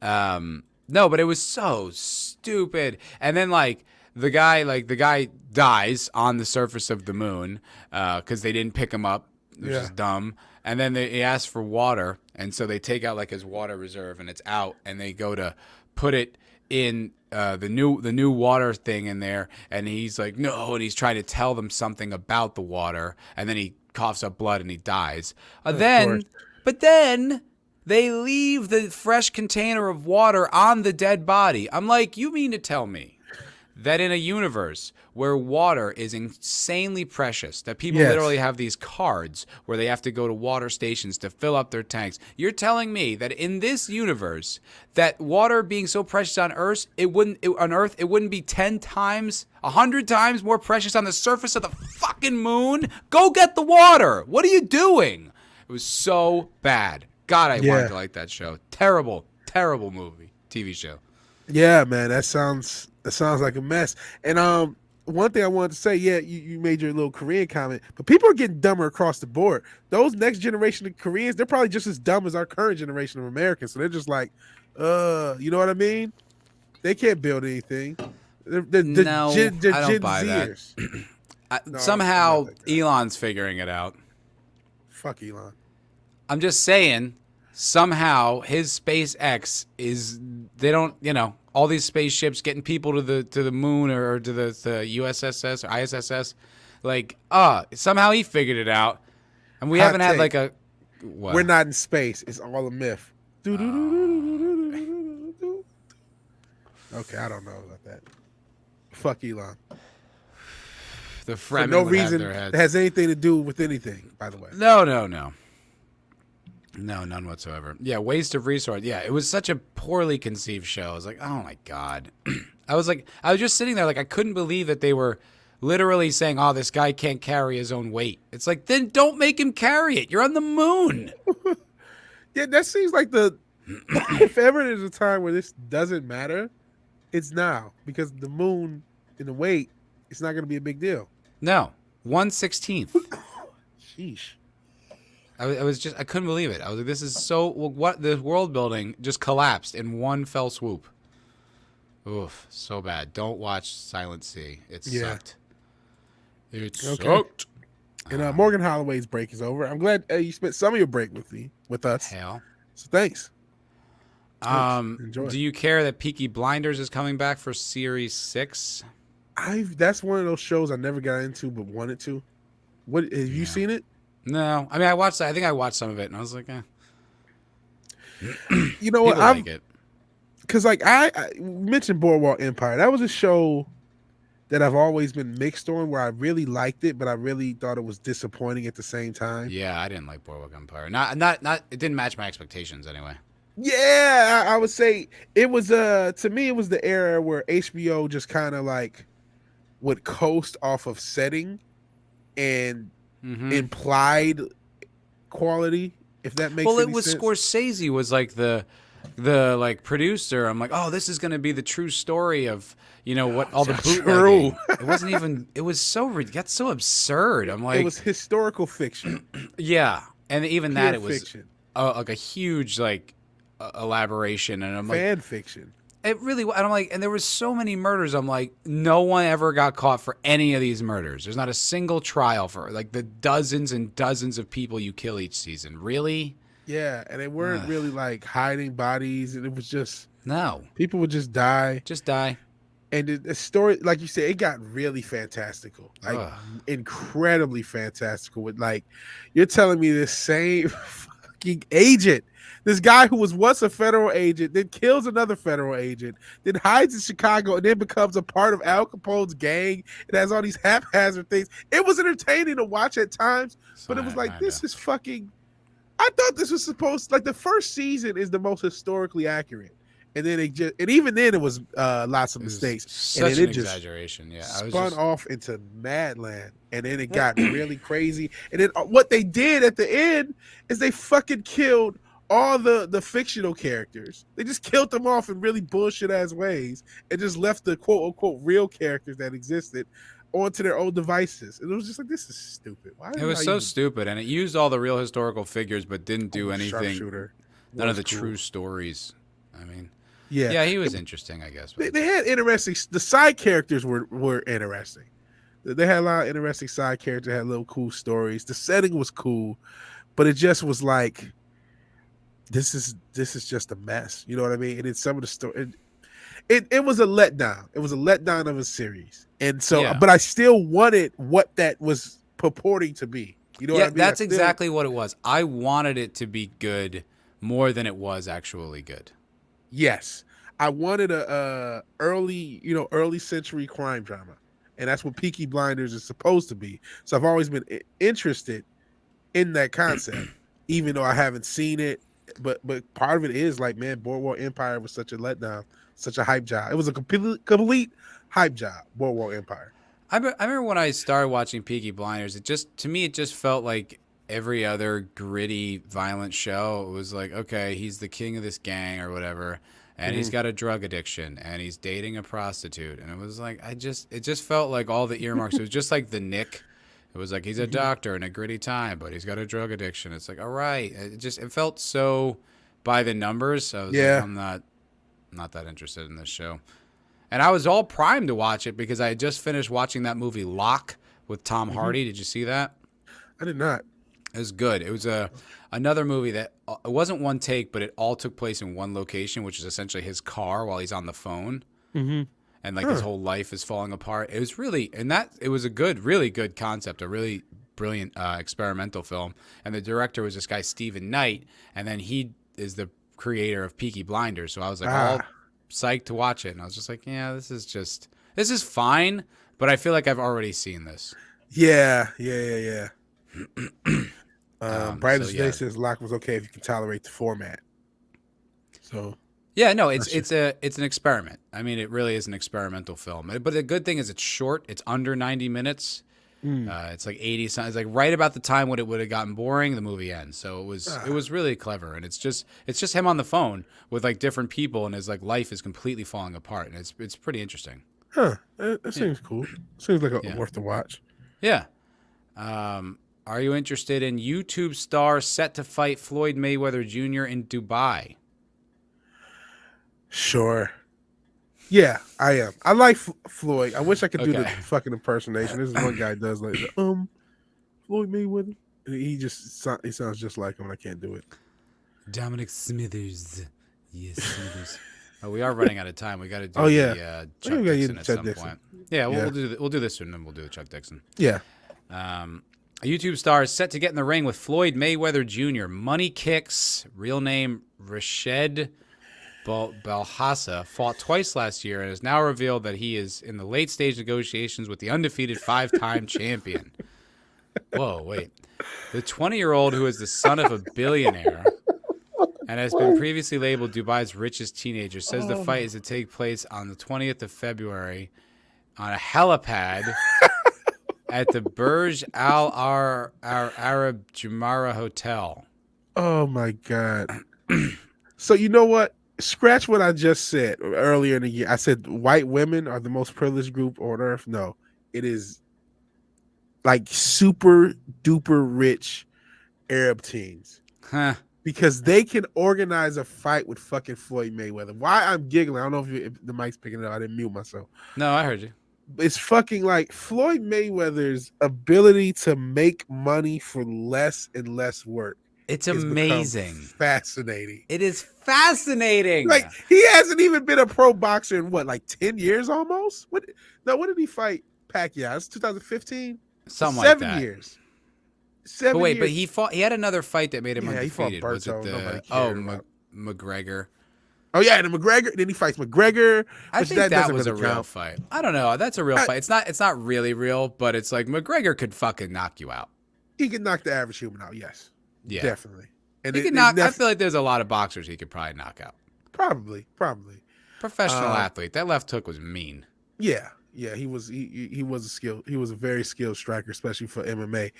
No, but it was so stupid. And then like the guy dies on the surface of the moon because they didn't pick him up, which is dumb. And then he asked for water, and so they take out like his water reserve, and it's out, and they go to put it in the new water thing in there, and he's like, no, and he's trying to tell them something about the water, and then he coughs up blood and he dies. But then they leave the fresh container of water on the dead body. I'm like, you mean to tell me that in a universe where water is insanely precious, that people literally have these cards where they have to go to water stations to fill up their tanks, you're telling me that in this universe, that water being so precious on Earth, it wouldn't be 10 times, 100 times more precious on the surface of the fucking moon? Go get the water. What are you doing? It was so bad. God, I wanted to like that show. Terrible, terrible movie, TV show. Yeah, man, that sounds like a mess. And one thing I wanted to say, you made your little Korean comment, but people are getting dumber across the board. Those next generation of Koreans, they're probably just as dumb as our current generation of Americans. So they're just like, you know what I mean? They can't build anything. They're I don't buy that. Somehow Elon's figuring it out. Fuck Elon. I'm just saying, somehow his SpaceX is, they don't, all these spaceships getting people to the moon or to the USSS or ISSS, like, somehow he figured it out, and we haven't had like a. What? We're not in space. It's all a myth. Okay, I don't know about that. Fuck Elon. The For no reason it has anything to do with anything. By the way. No, none whatsoever. Yeah, waste of resource. Yeah, it was such a poorly conceived show. I was like, oh my God. I was just sitting there like I couldn't believe that they were literally saying, oh, this guy can't carry his own weight. It's like, then don't make him carry it. You're on the moon. Yeah, that seems like if ever there's a time where this doesn't matter, it's now. Because the moon and the weight, it's not going to be a big deal. No, 1/16. Sheesh. I couldn't believe it. I was like, this is so, what, the world building just collapsed in one fell swoop. Oof, so bad. Don't watch Silent Sea. It sucked. It sucked. And Morgan Holloway's break is over. I'm glad you spent some of your break with us. Hell. So thanks. Enjoy. Do you care that Peaky Blinders is coming back for Series 6? That's one of those shows I never got into but wanted to. What have you seen it? No, I mean I think I watched some of it and I was like, You know what? I like it. Because like I mentioned Boardwalk Empire. That was a show that I've always been mixed on, where I really liked it, but I really thought it was disappointing at the same time. Yeah, I didn't like Boardwalk Empire. Not. It didn't match my expectations anyway. Yeah, I would say it was to me it was the era where HBO just kind of like would coast off of setting and implied quality, if that makes any sense. Scorsese was like the like producer. I'm like, oh, this is going to be the true story of what all the bootlegging. It wasn't even. It was that's so absurd. I'm like, it was historical fiction. Yeah, and even Pure that it was fiction. like a huge like elaboration, and I'm like, Fan fiction. it really. And I'm like, and there was so many murders. I'm like, no one ever got caught for any of these murders. There's not a single trial for like the dozens and dozens of people you kill each season. Really? Yeah, and they weren't really like hiding bodies, and it was just people would just die. Just die. And the story, like you said, it got really fantastical, like incredibly fantastical. With like, you're telling me this same fucking agent, this guy who was once a federal agent, then kills another federal agent, then hides in Chicago, and then becomes a part of Al Capone's gang. It has all these haphazard things. It was entertaining to watch at times, but it was like, this is fucking. I thought this was supposed like the first season is the most historically accurate. And then and even then it was lots of mistakes. Such and then an exaggeration. Yeah, spun off into Madland, and then it got really crazy. And then what they did at the end is they fucking killed all the fictional characters. They just killed them off in really bullshit ass ways, and just left the quote unquote real characters that existed onto their own devices. And it was just like, this is stupid. It was so stupid, and it used all the real historical figures, but didn't do anything. None of the true stories. I mean. Yeah, he was interesting, I guess. They had interesting. The side characters were interesting. They had a lot of interesting side characters. Had little cool stories. The setting was cool, but it just was like, this is just a mess. You know what I mean? And then some of the story, it was a letdown. It was a letdown of a series. And so, but I still wanted what that was purporting to be. You know what I mean? That's exactly what it was. I wanted it to be good more than it was actually good. Yes, I wanted a early century crime drama, and that's what Peaky Blinders is supposed to be. So I've always been interested in that concept, even though I haven't seen it. But part of it is like, man, Boardwalk Empire was such a letdown, such a hype job. It was a complete hype job. Boardwalk Empire. I remember when I started watching Peaky Blinders, to me it just felt like every other gritty, violent show. It was like, okay, he's the king of this gang or whatever, and he's got a drug addiction, and he's dating a prostitute, and it was like, it just felt like all the earmarks. It was just like The Nick. It was like, he's a doctor in a gritty time, but he's got a drug addiction. It's like, all right, it felt so by the numbers. So I was like, I'm not that interested in this show, and I was all primed to watch it because I had just finished watching that movie Locke with Tom Hardy. Did you see that? I did not. It was good. It was another movie that it wasn't one take, but it all took place in one location, which is essentially his car while he's on the phone, and like his whole life is falling apart. It was really, it was a really good concept, a really brilliant experimental film. And the director was this guy Stephen Knight, and then he is the creator of Peaky Blinders. So I was like all psyched to watch it, and I was just like, yeah, this is fine, but I feel like I've already seen this. Yeah. Bright as Day says Locke was okay if you can tolerate the format. So yeah, no, it's an experiment. I mean, it really is an experimental film. But the good thing is it's short. It's under 90 minutes. It's like 80 something. It's like right about the time when it would have gotten boring, the movie ends. So it was really clever, and it's just him on the phone with like different people, and his like life is completely falling apart, and it's pretty interesting. Huh? That seems cool. Seems like worth the watch. Yeah. Are you interested in YouTube star set to fight Floyd Mayweather Jr. in Dubai? Sure. Yeah, I am. I like Floyd. I wish I could do the fucking impersonation. This is one guy does like Floyd Mayweather. He sounds just like him, and I can't do it. Dominic Smithers. Yes, Smithers. Oh, we are running out of time. We got to do the Chuck Dixon at some point. Yeah, we'll do this soon, and then we'll do the Chuck Dixon. Yeah. A YouTube star is set to get in the ring with Floyd Mayweather Jr. Money Kicks, real name Rashed Belhassa fought twice last year and has now revealed that he is in the late stage negotiations with the undefeated 5-time champion. Whoa, wait. The 20-year-old who is the son of a billionaire and has been previously labeled Dubai's richest teenager says the fight is to take place on the 20th of February on a helipad at the Burj Al Arab Jumeirah Hotel. Oh my God. So you know what? Scratch what I just said earlier in the year. I said white women are the most privileged group on earth. No, it is like super duper rich Arab teens. Huh. Because they can organize a fight with fucking Floyd Mayweather. Why I'm giggling, I don't know if the mic's picking it up. I didn't mute myself. No, I heard you. It's fucking like Floyd Mayweather's ability to make money for less and less work. It's has become amazing. Fascinating. It is fascinating. Like, he hasn't even been a pro boxer in what, like 10 years almost? When did he fight Pacquiao? It's 2015? Something like that. 7 years. 7 But wait, years. but he had another fight that made him Yeah, he fought undefeated. Was it Berto. Nobody the cared about. McGregor? Oh yeah, and McGregor. Then he fights McGregor. I which think that doesn't was a really real count. fight. I don't know. That's a real fight. It's not really real, but it's like McGregor could fucking knock you out. He can knock the average human out. Yes, Yeah, definitely. And he could knock. I feel like there's a lot of boxers he could probably knock out. probably. Professional athlete. That left hook was mean. Yeah. He was a skill. He was a very skilled striker, especially for MMA.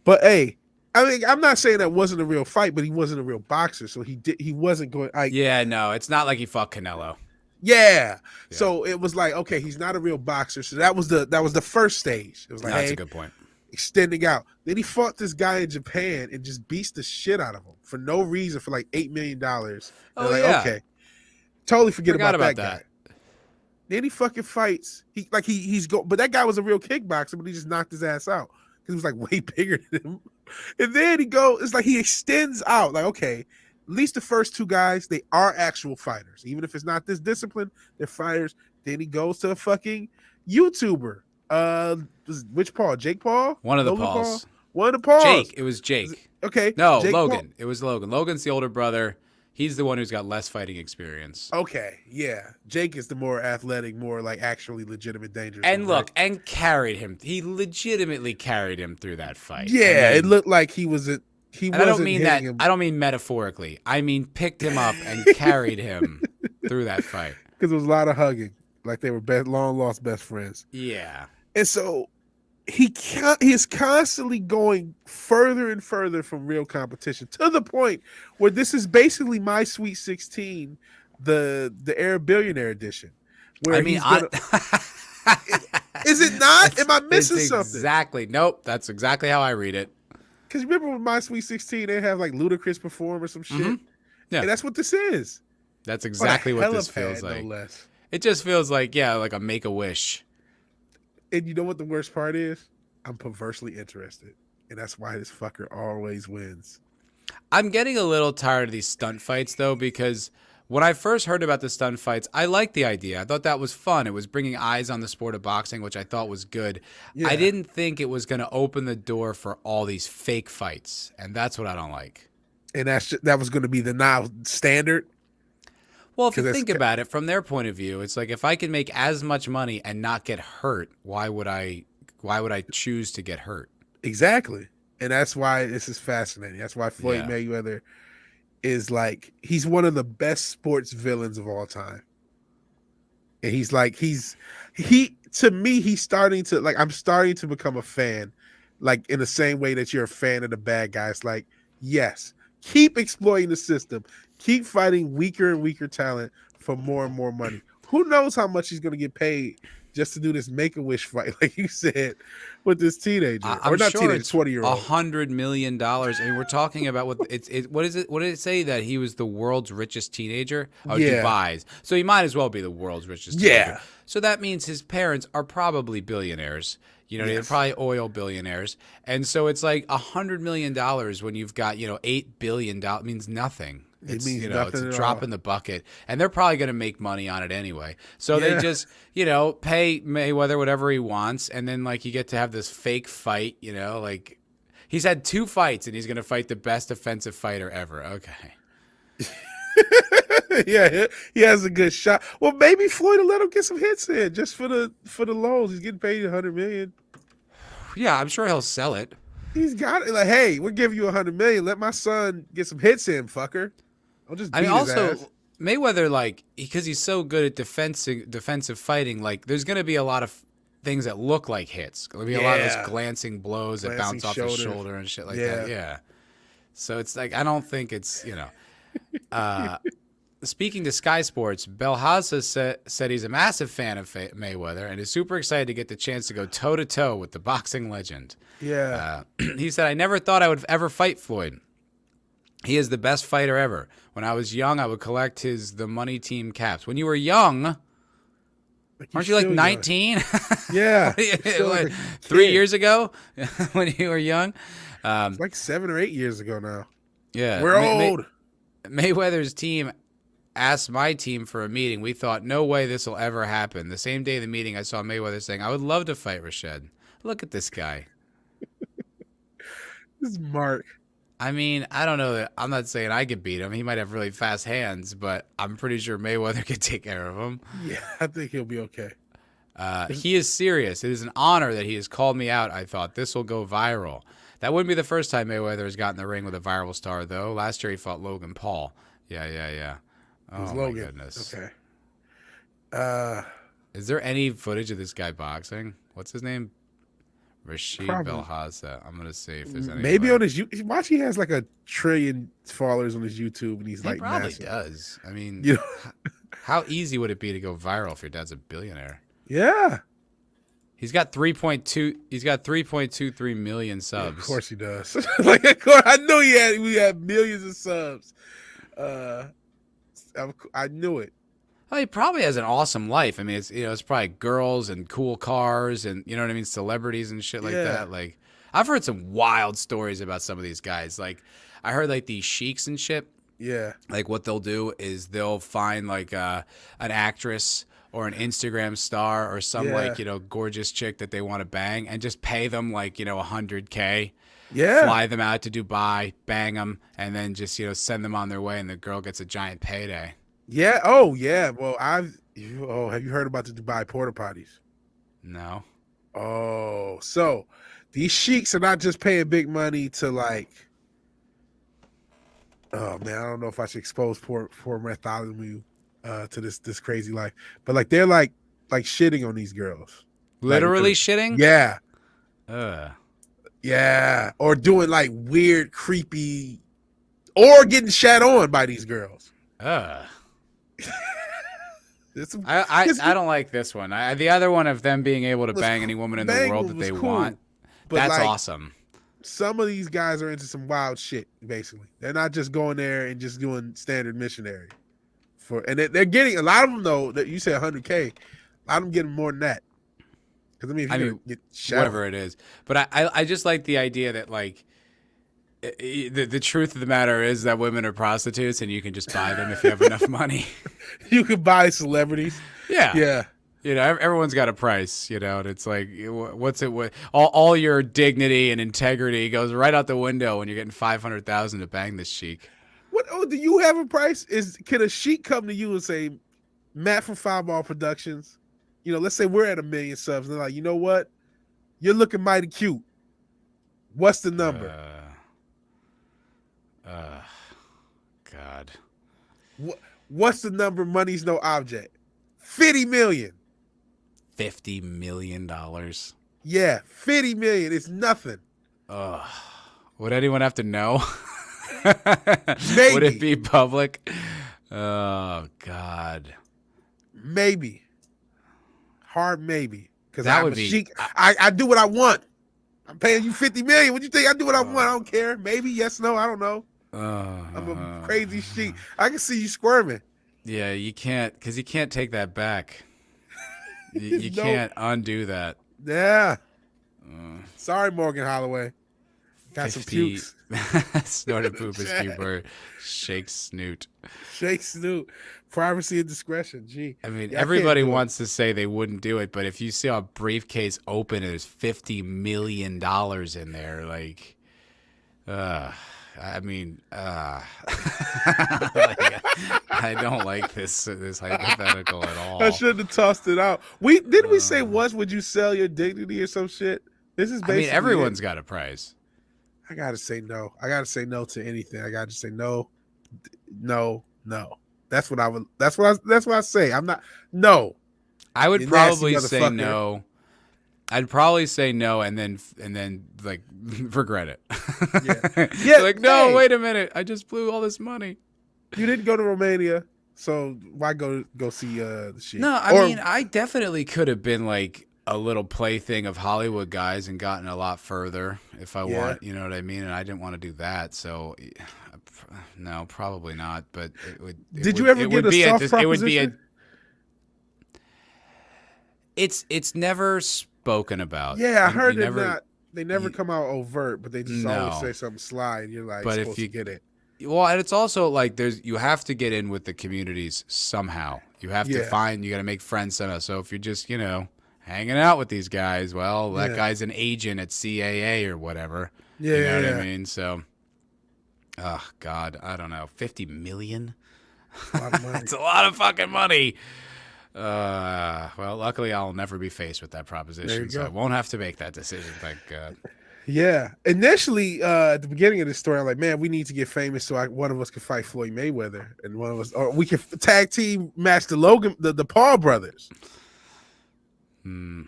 But hey, I mean, I'm not saying that wasn't a real fight, but he wasn't a real boxer, so he wasn't going. Yeah, no, it's not like he fought Canelo. Yeah. So it was like, okay, he's not a real boxer. So that was the first stage. It was like, That's hey, a good point. extending out. Then he fought this guy in Japan and just beats the shit out of him for no reason for like $8 million. Oh, like, yeah. Okay. Totally forgot about that that. guy. Then he fucking fights. But that guy was a real kickboxer, but he just knocked his ass out because he was like way bigger than him. And then it's like he extends out. Like, okay, at least the first two guys, they are actual fighters. Even if it's not this discipline, they're fighters. Then he goes to a fucking YouTuber. Which Paul? Jake Paul? One of the Logan Pauls. Paul? One of the Pauls. Jake. It was Jake. Okay. No, Jake Logan. Paul. It was Logan. Logan's the older brother. He's the one who's got less fighting experience. Okay, yeah. Jake is the more athletic, more like actually legitimate dangerous. And one, look, and carried him. He legitimately carried him through that fight. Yeah, I mean, it looked like he wasn't. And I don't mean that. I don't mean metaphorically. I mean picked him up and carried him through that fight. Because there was a lot of hugging, like they were long lost best friends. Yeah. And so he is constantly going further and further from real competition to the point where this is basically My Sweet 16, the Arab Billionaire edition. Where I mean, is it not? Am I missing something? Exactly. Nope. That's exactly how I read it. Because remember with My Sweet 16, they have like Ludacris perform or some shit. Mm-hmm. Yeah. And that's what this is. That's exactly what this feels like. No less. It just feels like, like a Make-A-Wish. And you know what the worst part is? I'm perversely interested. And that's why this fucker always wins. I'm getting a little tired of these stunt fights, though, because when I first heard about the stunt fights, I liked the idea. I thought that was fun. It was bringing eyes on the sport of boxing, which I thought was good. Yeah. I didn't think it was going to open the door for all these fake fights, and that's what I don't like. And that was going to be the now standard? Well, if you think about it from their point of view, it's like if I can make as much money and not get hurt, why would I choose to get hurt? Exactly. And that's why this is fascinating. That's why Floyd Mayweather is like, he's one of the best sports villains of all time. And he's to me, he's starting to, like, I'm starting to become a fan, like in the same way that you're a fan of the bad guys. Like, yes, keep exploiting the system. Keep fighting weaker and weaker talent for more and more money. Who knows how much he's going to get paid just to do this Make-A-Wish fight, like you said, with this teenager. I'm or not sure teenager, it's 20-year-old. $100 million. I mean, we're talking about what is it? What did it say that he was the world's richest teenager? Oh, yeah. Dubai's. So he might as well be the world's richest teenager. So that means his parents are probably billionaires. You know, they're probably oil billionaires. And so it's like $100 million when you've got, $8 billion means nothing. It means nothing. It's a drop in the bucket. And they're probably going to make money on it anyway. So they just, pay Mayweather whatever he wants. And then, like, you get to have this fake fight, like he's had 2 fights and he's going to fight the best offensive fighter ever. Okay. Yeah, he has a good shot. Well, maybe Floyd will let him get some hits in just for the lows. He's getting paid $100 million. Yeah, I'm sure he'll sell it. He's got it. Like, hey, we're giving you $100 million. Let my son get some hits in, fucker. I'll just beat his also ass. Mayweather, like, because he's so good at defensive fighting, like, there's going to be a lot of things that look like hits. There'll be a lot of those glancing blows that bounce off his shoulder and shit like that. Yeah. So it's like, I don't think it's, speaking to Sky Sports, Belhazza said he's a massive fan of Mayweather and is super excited to get the chance to go toe-to-toe with the boxing legend. Yeah. He said, I never thought I would ever fight Floyd. He is the best fighter ever. When I was young, I would collect the Money Team caps. When you were young, aren't you like 19? Yeah. What, 3 years ago when you were young? It's like 7 or 8 years ago now. Yeah. We're old. Mayweather's team asked my team for a meeting. We thought, no way this will ever happen. The same day of the meeting, I saw Mayweather saying, I would love to fight Rashad. Look at this guy. This is Mark. I mean, I don't know. I'm not saying I could beat him. He might have really fast hands, but I'm pretty sure Mayweather could take care of him. Yeah, I think he'll be okay. He is serious. It is an honor that he has called me out. I thought this will go viral. That wouldn't be the first time Mayweather has gotten in the ring with a viral star, though. Last year he fought Logan Paul. Yeah. Oh, my Logan. goodness. Okay. Is there any footage of this guy boxing? What's his name? Rashid Probably. Belhazza. I'm gonna see if there's any. Maybe on his YouTube. Watch, he has like 1 trillion followers on his YouTube, and he's He like probably massive. does. I mean, You know? how easy would it be to go viral if your dad's a billionaire? Yeah. He's got 3.2. He's got 3.23 million subs. Of course he does. Like, of course, I knew we had millions of subs. I knew it. Well, he probably has an awesome life. I mean, it's probably girls and cool cars and you know what I mean, celebrities and shit like that. Like, I've heard some wild stories about some of these guys. Like, I heard like these sheiks and shit. Yeah. Like, what they'll do is they'll find like an actress or an Instagram star or some like gorgeous chick that they want to bang and just pay them like $100K. Yeah. Fly them out to Dubai, bang them, and then just send them on their way, and the girl gets a giant payday. Yeah. Oh, yeah. Well, have you heard about the Dubai porta potties? No. Oh, so these sheiks are not just paying big money to like. Oh man, I don't know if I should expose poor Bartholomew to this crazy life, but like they're like shitting on these girls. Literally like, shitting? Yeah. Yeah, or doing like weird, creepy, or getting shat on by these girls. I don't like this one. The other one of them being able to bang any woman in the world that they want. That's like, awesome. Some of these guys are into some wild shit. Basically, they're not just going there and just doing standard missionary. And they're getting a lot of them though. That you say 100K, a lot of them getting more than that. Because I mean, get shot, whatever it is. But I just like the idea that like the truth of the matter is that women are prostitutes and you can just buy them if you have enough money. You could buy celebrities. Yeah. Everyone's got a price, and it's like, what's it? All your dignity and integrity goes right out the window when you're getting $500,000 to bang this sheik. What? Oh, do you have a price? Can a sheik come to you and say, Matt from Foulball Productions? Let's say we're at 1 million subs, and they're like, you know what? You're looking mighty cute. What's the number? God. What's the number? Money's no object. 50 million. $50 million. Yeah, 50 million. It's nothing. Would anyone have to know? Maybe. Would it be public? Oh God. Maybe. Hard maybe. Because that I'm would a be. sheik. I do what I want. I'm paying you 50 million. What do you think? I do what I want. I don't care. Maybe yes, no. I don't know. I'm a crazy sheik. I can see you squirming. Yeah, you can't, because you can't take that back. You can't undo that. Yeah. Sorry, Morgan Holloway. Got some 50 pukes. Snorted poop is bird. Shake snoot. Shake snoot. Privacy and discretion. Gee. I mean, Yeah, everybody can't do it. wants to say they wouldn't do it, but if you see a briefcase open and there's $50 million in there, like, I mean, I don't like this hypothetical at all. I shouldn't have tossed it out. We say once would you sell your dignity or some shit? This is basically everyone's got a price. I gotta say no. I gotta say no to anything. I gotta say no, no. That's what I would. That's what I say. I'm not. No. I would probably say no. I'd probably say no, and then like regret it. Yeah. Like, no, wait a minute. I just blew all this money. You didn't go to Romania, so why go see the shit? No, I mean, I definitely could have been like a little plaything of Hollywood guys and gotten a lot further if I want. You know what I mean? And I didn't want to do that, so no, probably not. But it would. Did you ever get a soft proposition? It would be a. It's never spoken about. Yeah, I heard they never come out overt, but they just always say something sly, and you're like, but supposed if you to get it. Well, and it's also like you have to get in with the communities somehow. You have to you got to make friends somehow. So if you're just, hanging out with these guys, well, that guy's an agent at CAA or whatever. Yeah, you know what I mean? So, oh God, I don't know, 50 million. A lot of money. That's a lot of fucking money. Well, luckily I'll never be faced with that proposition, so I won't have to make that decision. Thank God. Yeah. Initially, at the beginning of this story, I'm like, man, we need to get famous so one of us can fight Floyd Mayweather, and one of us, or we can tag team match the Paul brothers. No,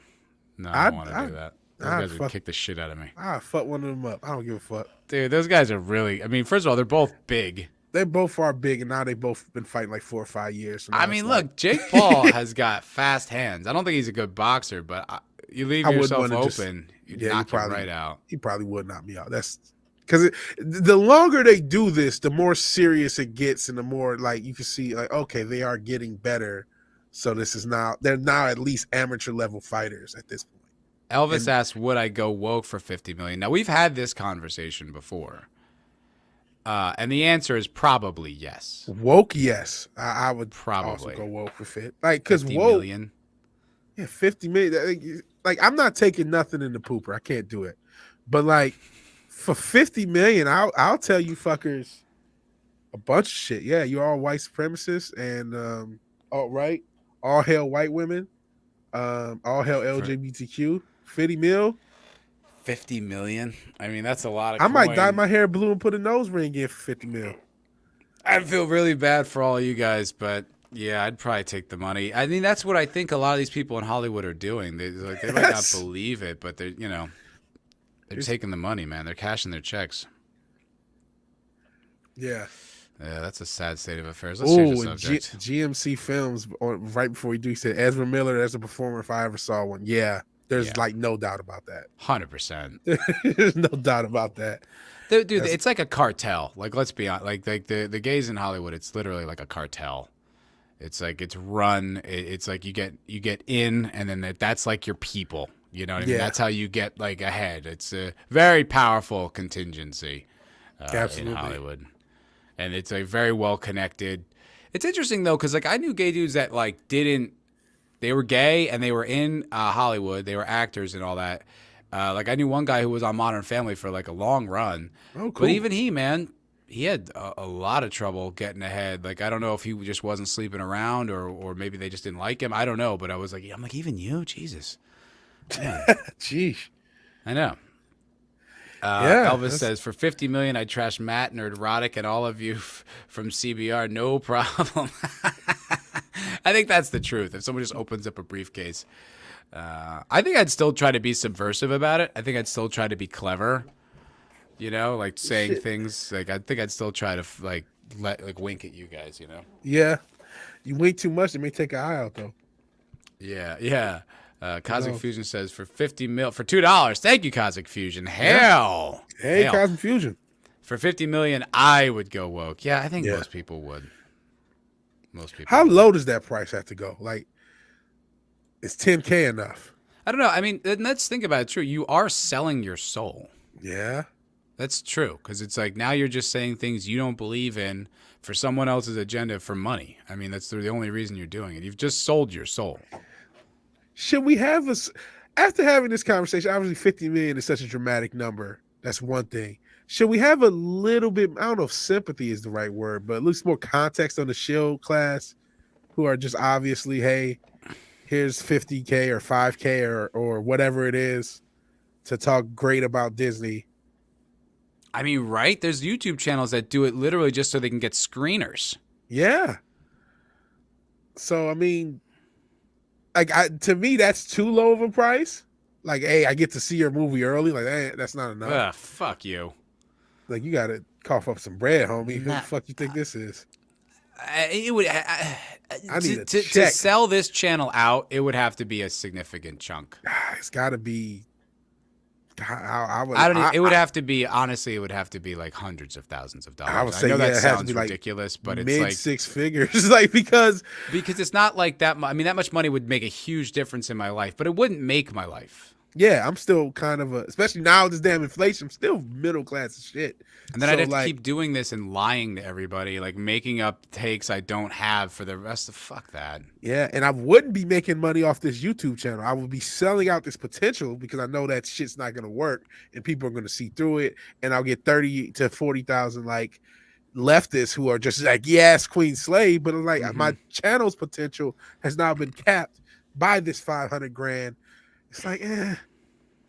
I don't want to do that. Those guys would kick the shit out of me. I'll fuck one of them up. I don't give a fuck. Dude, those guys are really, I mean, first of all, they're both big. They both are big, and now they've both been fighting like 4 or 5 years. So I mean, look, Jake Paul has got fast hands. I don't think he's a good boxer, but you leave yourself open, you'd knock him right out. He probably would knock me out. That's because the longer they do this, the more serious it gets, and the more like you can see, like, okay, they are getting better. So they're now at least amateur level fighters at this point. Elvis asked, would I go woke for 50 million? Now, we've had this conversation before. And the answer is probably yes. Woke, yes. I would probably also go woke with it. Like, because 50 woke. million. Yeah, 50 million. Like, I'm not taking nothing in the pooper. I can't do it. But, like, for 50 million, I'll tell you fuckers a bunch of shit. Yeah, you're all white supremacists and alt-right. All hail white women. All hail LGBTQ. 50 mil. 50 million? I mean, that's a lot of I might dye my hair blue and put a nose ring in for 50 mil. I feel really bad for all you guys, but yeah, I'd probably take the money. I mean, that's what I think a lot of these people in Hollywood are doing. They might not believe it, but they're taking the money, man. They're cashing their checks. Yeah. Yeah, that's a sad state of affairs. Let's change the subject. GMC Films, right before we do, he said, Ezra Miller as a performer if I ever saw one. Yeah. There's like no doubt about that. 100%. There's no doubt about that. Dude, it's like a cartel. Like, let's be honest. Like the gays in Hollywood, it's literally like a cartel. It's like it's run. It's like you get in, and then that's like your people. You know what I mean? That's how you get like ahead. It's a very powerful contingency in Hollywood, and it's like very well connected. It's interesting though, because like I knew gay dudes that like didn't. They were gay and they were in Hollywood. They were actors and all that. Like I knew one guy who was on Modern Family for like a long run. Oh, cool. But even he, man, he had a lot of trouble getting ahead. Like I don't know if he just wasn't sleeping around or maybe they just didn't like him. I don't know. But I'm like, even you, Jesus, Jeez, I know. Elvis says, for 50 million, I'd trash Matt, Nerdrotic, and all of you from CBR. No problem. I think that's the truth. If someone just opens up a briefcase, I think I'd still try to be subversive about it. I think I'd still try to be clever, like saying things. Like I think I'd still try to wink at you guys, Yeah, you wink too much, it may take an eye out though. Yeah. Cosmic Fusion says for 50 mil for $2. Thank you, Cosmic Fusion. Hell, hey, Cosmic Fusion. For 50 million, I would go woke. Yeah, I think most people would. Most people. How low does that price have to go? Like, is 10K enough? I don't know. I mean, let's think about it. True, you are selling your soul. Yeah, that's true. Because it's like now you're just saying things you don't believe in for someone else's agenda for money. I mean, that's the only reason you're doing it. You've just sold your soul. Should we have after having this conversation? Obviously, 50 million is such a dramatic number. That's one thing. should we have a little bit? I don't know if sympathy is the right word, but at least more context on the shield class, who are just obviously, hey, here's 50K or 5K or whatever it is to talk great about Disney. I mean, right? There's YouTube channels that do it literally just so they can get screeners. Yeah. So I mean, like to me, that's too low of a price. Like, hey, I get to see your movie early. Like, hey, that's not enough. Ugh, fuck you. Like, you gotta cough up some bread, homie. Who the fuck you think this is? It would I need to sell this channel out. It would have to be a significant chunk. It's got to be. It would have to be, honestly, it would have to be like hundreds of thousands of dollars. I would say, know that it has sounds to be like ridiculous, but it's mid like six figures, like because it's not like that. I mean, that much money would make a huge difference in my life, but it wouldn't make my life. Yeah, I'm still kind of especially now with this damn inflation, I'm still middle class as shit. And then I'd have to keep doing this and lying to everybody, like making up takes I don't have for the rest of fuck that. Yeah, and I wouldn't be making money off this YouTube channel. I would be selling out this potential because I know that shit's not going to work and people are going to see through it. And I'll get 30 to 40,000 like leftists who are just like, yes, Queen Slave. But like my channel's potential has now been capped by this 500 grand. It's like,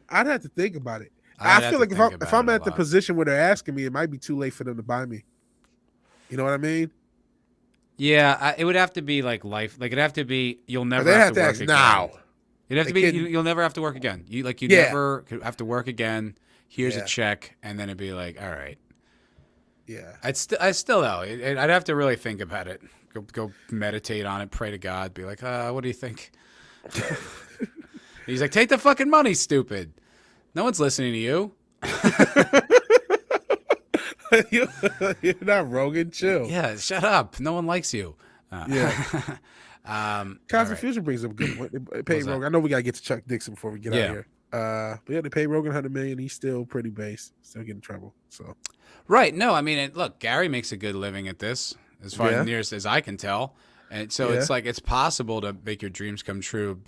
I'd have to think about it. I feel like if I'm at the position where they're asking me, it might be too late for them to buy me. You know what I mean? Yeah, it would have to be like life. Like it'd have to be you'll never they have to work ask again. now. It'd have to be you'll never have to work again. You never have to work again. Here's a check, and then it'd be like, all right. Yeah. I still though. I'd have to really think about it. Go meditate on it. Pray to God. Be like, what do you think? He's like, take the fucking money, stupid. No one's listening to you. You're not Rogan. Chill. Yeah, shut up. No one likes you. Yeah. Constant Fusion brings up a good one. They paid Rogan. I know we gotta get to Chuck Dixon before we get out of here. But yeah, they paid Rogan $100 million. He's still pretty base. Still getting in trouble. So. Right. No, I mean, look, Gary makes a good living at this, as far as I can tell. And so it's like it's possible to make your dreams come true.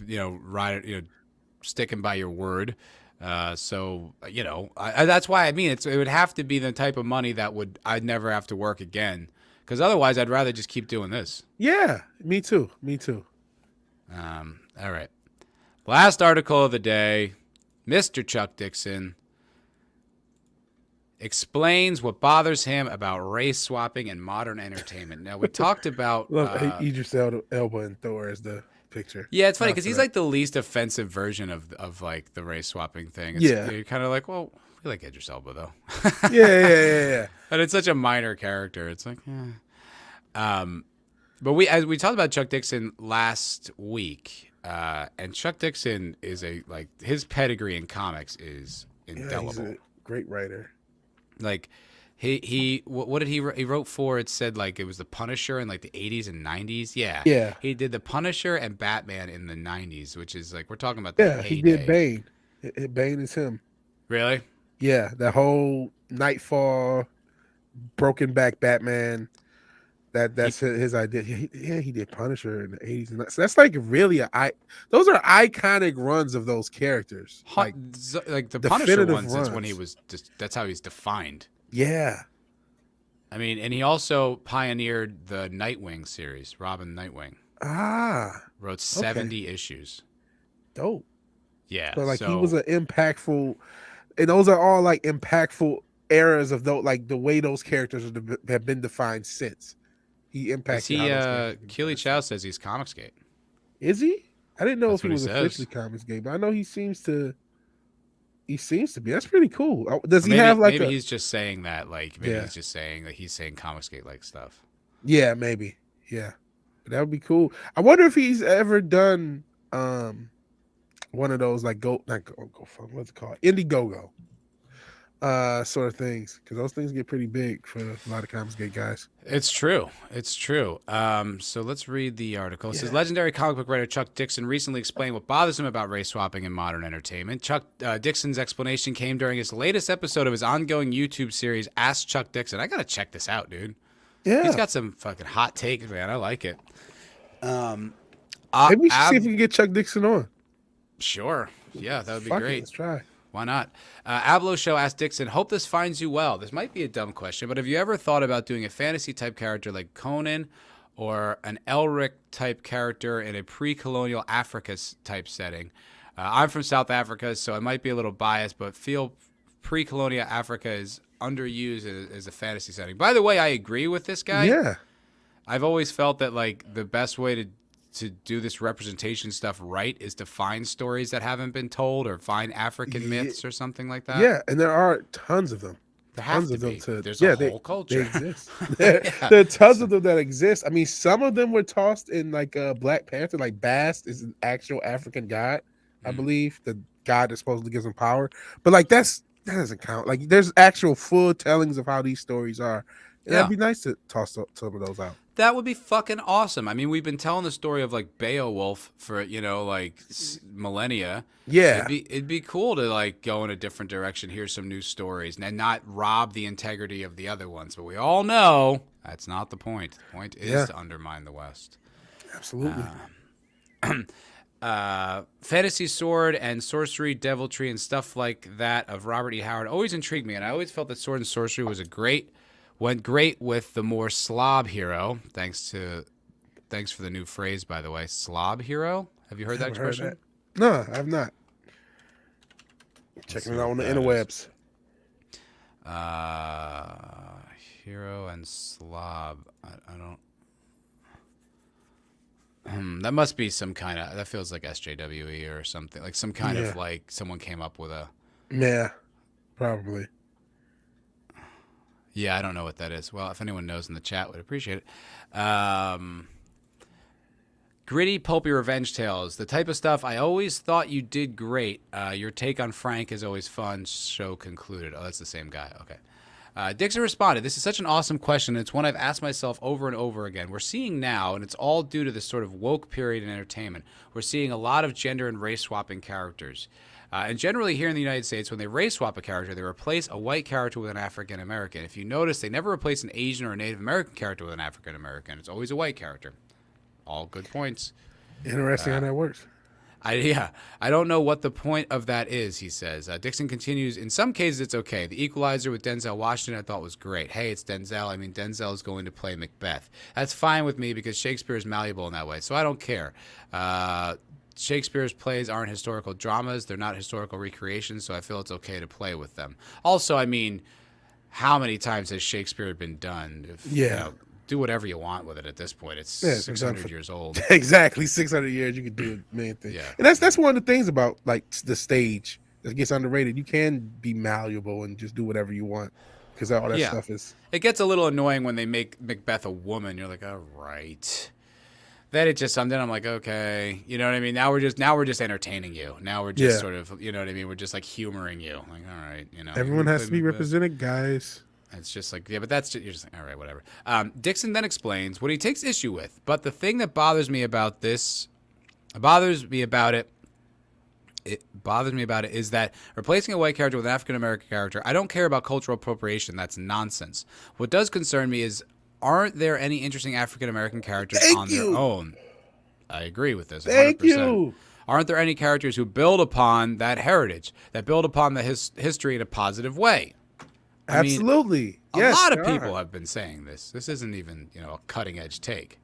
Sticking by your word. That's why I mean it would have to be the type of money that I'd never have to work again, because otherwise I'd rather just keep doing this. Yeah, me too. All right, last article of the day. Mr. Chuck Dixon explains what bothers him about race swapping and modern entertainment. Now we talked about Idris Elba and Thor as the picture. Yeah, it's funny because he's like the least offensive version of like the race swapping thing. You're kind of like, well, we like Idris Elba though. yeah. And it's such a minor character. It's like, but as we talked about Chuck Dixon last week, and Chuck Dixon is his pedigree in comics is indelible. He's a great writer. Like. What did he wrote for? It said like it was the Punisher in like the 80s and 90s. Yeah. He did the Punisher and Batman in the 90s, which is like we're talking about. He did Bane. Bane is him. Really? Yeah, the whole Nightfall, Broken Back Batman. That's his idea. He did Punisher in the 80s and 90s. So that's like really those are iconic runs of those characters. Like the Punisher ones is when he was that's how he's defined. Yeah. I mean, and he also pioneered the Nightwing series, Robin Nightwing. Wrote 70 issues. Dope. Yeah. So he was an impactful, and those are all like impactful eras of those, like the way those characters have been defined since. He impacted. Keely Chow says he's Comicsgate. Is he? I didn't know if he was says. officially Comicsgate, but I know he seems to be. That's pretty cool. Does he have like? Maybe he's just saying that. Like maybe he's just saying that he's saying Comicsgate like stuff. Yeah, maybe. Yeah, that would be cool. I wonder if he's ever done one of those like what's it called? Indiegogo sort of things, because those things get pretty big for a lot of Comicsgate guys. It's true. So let's read the article. It says, legendary comic book writer Chuck Dixon recently explained what bothers him about race swapping in modern entertainment. Chuck Dixon's explanation came during his latest episode of his ongoing YouTube series, Ask Chuck Dixon. I got to check this out, dude. Yeah. He's got some fucking hot takes, man. I like it. Maybe we should see if we can get Chuck Dixon on. Sure. Yeah, that would be great. Let's try. Why not? Ablo Show asked Dixon, hope this finds you well. This might be a dumb question, but have you ever thought about doing a fantasy-type character like Conan or an Elric-type character in a pre-colonial Africa-type setting? I'm from South Africa, so I might be a little biased, but feel pre-colonial Africa is underused as a fantasy setting. By the way, I agree with this guy. Yeah. I've always felt that like the best way to do this representation stuff right is to find stories that haven't been told or find African myths or something like that. Yeah, and there are tons of them. There have Tons to of them be. to There's yeah, a whole culture. They exist. There are tons of them that exist. I mean, some of them were tossed in like Black Panther. Like Bast is an actual African god, I believe. The god that supposedly gives him power. But like that doesn't count. Like there's actual full tellings of how these stories are. And that'd be nice to toss some of those out. That would be fucking awesome. I mean, we've been telling the story of like Beowulf for like millennia. Yeah, it'd be cool to like go in a different direction. Hear some new stories and not rob the integrity of the other ones. But we all know that's not the point. The point is to undermine the West. Absolutely. Fantasy sword and sorcery, deviltry, and stuff like that of Robert E. Howard always intrigued me, and I always felt that sword and sorcery went great with the more slob hero. Thanks for the new phrase, by the way. Slob hero? Have you heard that expression? No, I have not. Checking it out on the interwebs. Hero and slob. I don't. That must be some kind of. That feels like SJWE or something. Like some kind of like someone came up with a. Yeah, probably. Yeah, I don't know what that is. Well, if anyone knows in the chat, would appreciate it. Gritty, pulpy revenge tales. The type of stuff I always thought you did great. Your take on Frank is always fun. Show concluded. Oh, that's the same guy. Okay. Dixon responded, this is such an awesome question. It's one I've asked myself over and over again. We're seeing now, and it's all due to this sort of woke period in entertainment, we're seeing a lot of gender and race swapping characters. And generally here in the United States, when they race swap a character, they replace a white character with an African American. If you notice, they never replace an Asian or a Native American character with an African American. It's always a white character. All good points. Interesting how that works. I don't know what the point of that is, he says. Dixon continues, in some cases it's okay. The Equalizer with Denzel Washington I thought was great. Hey, it's Denzel. I mean, Denzel is going to play Macbeth. That's fine with me because Shakespeare is malleable in that way, so I don't care. Shakespeare's plays aren't historical dramas. They're not historical recreations, so I feel it's okay to play with them. Also, I mean, how many times has Shakespeare been done? Do whatever you want with it at this point. It's 600 years old. Exactly, 600 years. You could do a million things. Yeah. And that's one of the things about like the stage that gets underrated. You can be malleable and just do whatever you want because all that stuff is. It gets a little annoying when they make Macbeth a woman. You're like, all right. Then it just something I'm like, okay, you know what I mean? Now we're just entertaining you. Now we're just sort of, you know what I mean? We're just like humoring you. Like, all right, you know. Everyone has to be represented, guys. It's just like, yeah, but that's just, you're just like, all right, whatever. Dixon then explains what he takes issue with. But the thing that bothers me about it is that replacing a white character with an African American character, I don't care about cultural appropriation. That's nonsense. What does concern me is, aren't there any interesting African American characters on their own? I agree with this. 100%. Thank you. Aren't there any characters who build upon that heritage, that build upon the history in a positive way? Absolutely. A lot of people have been saying this. This isn't even, a cutting edge take.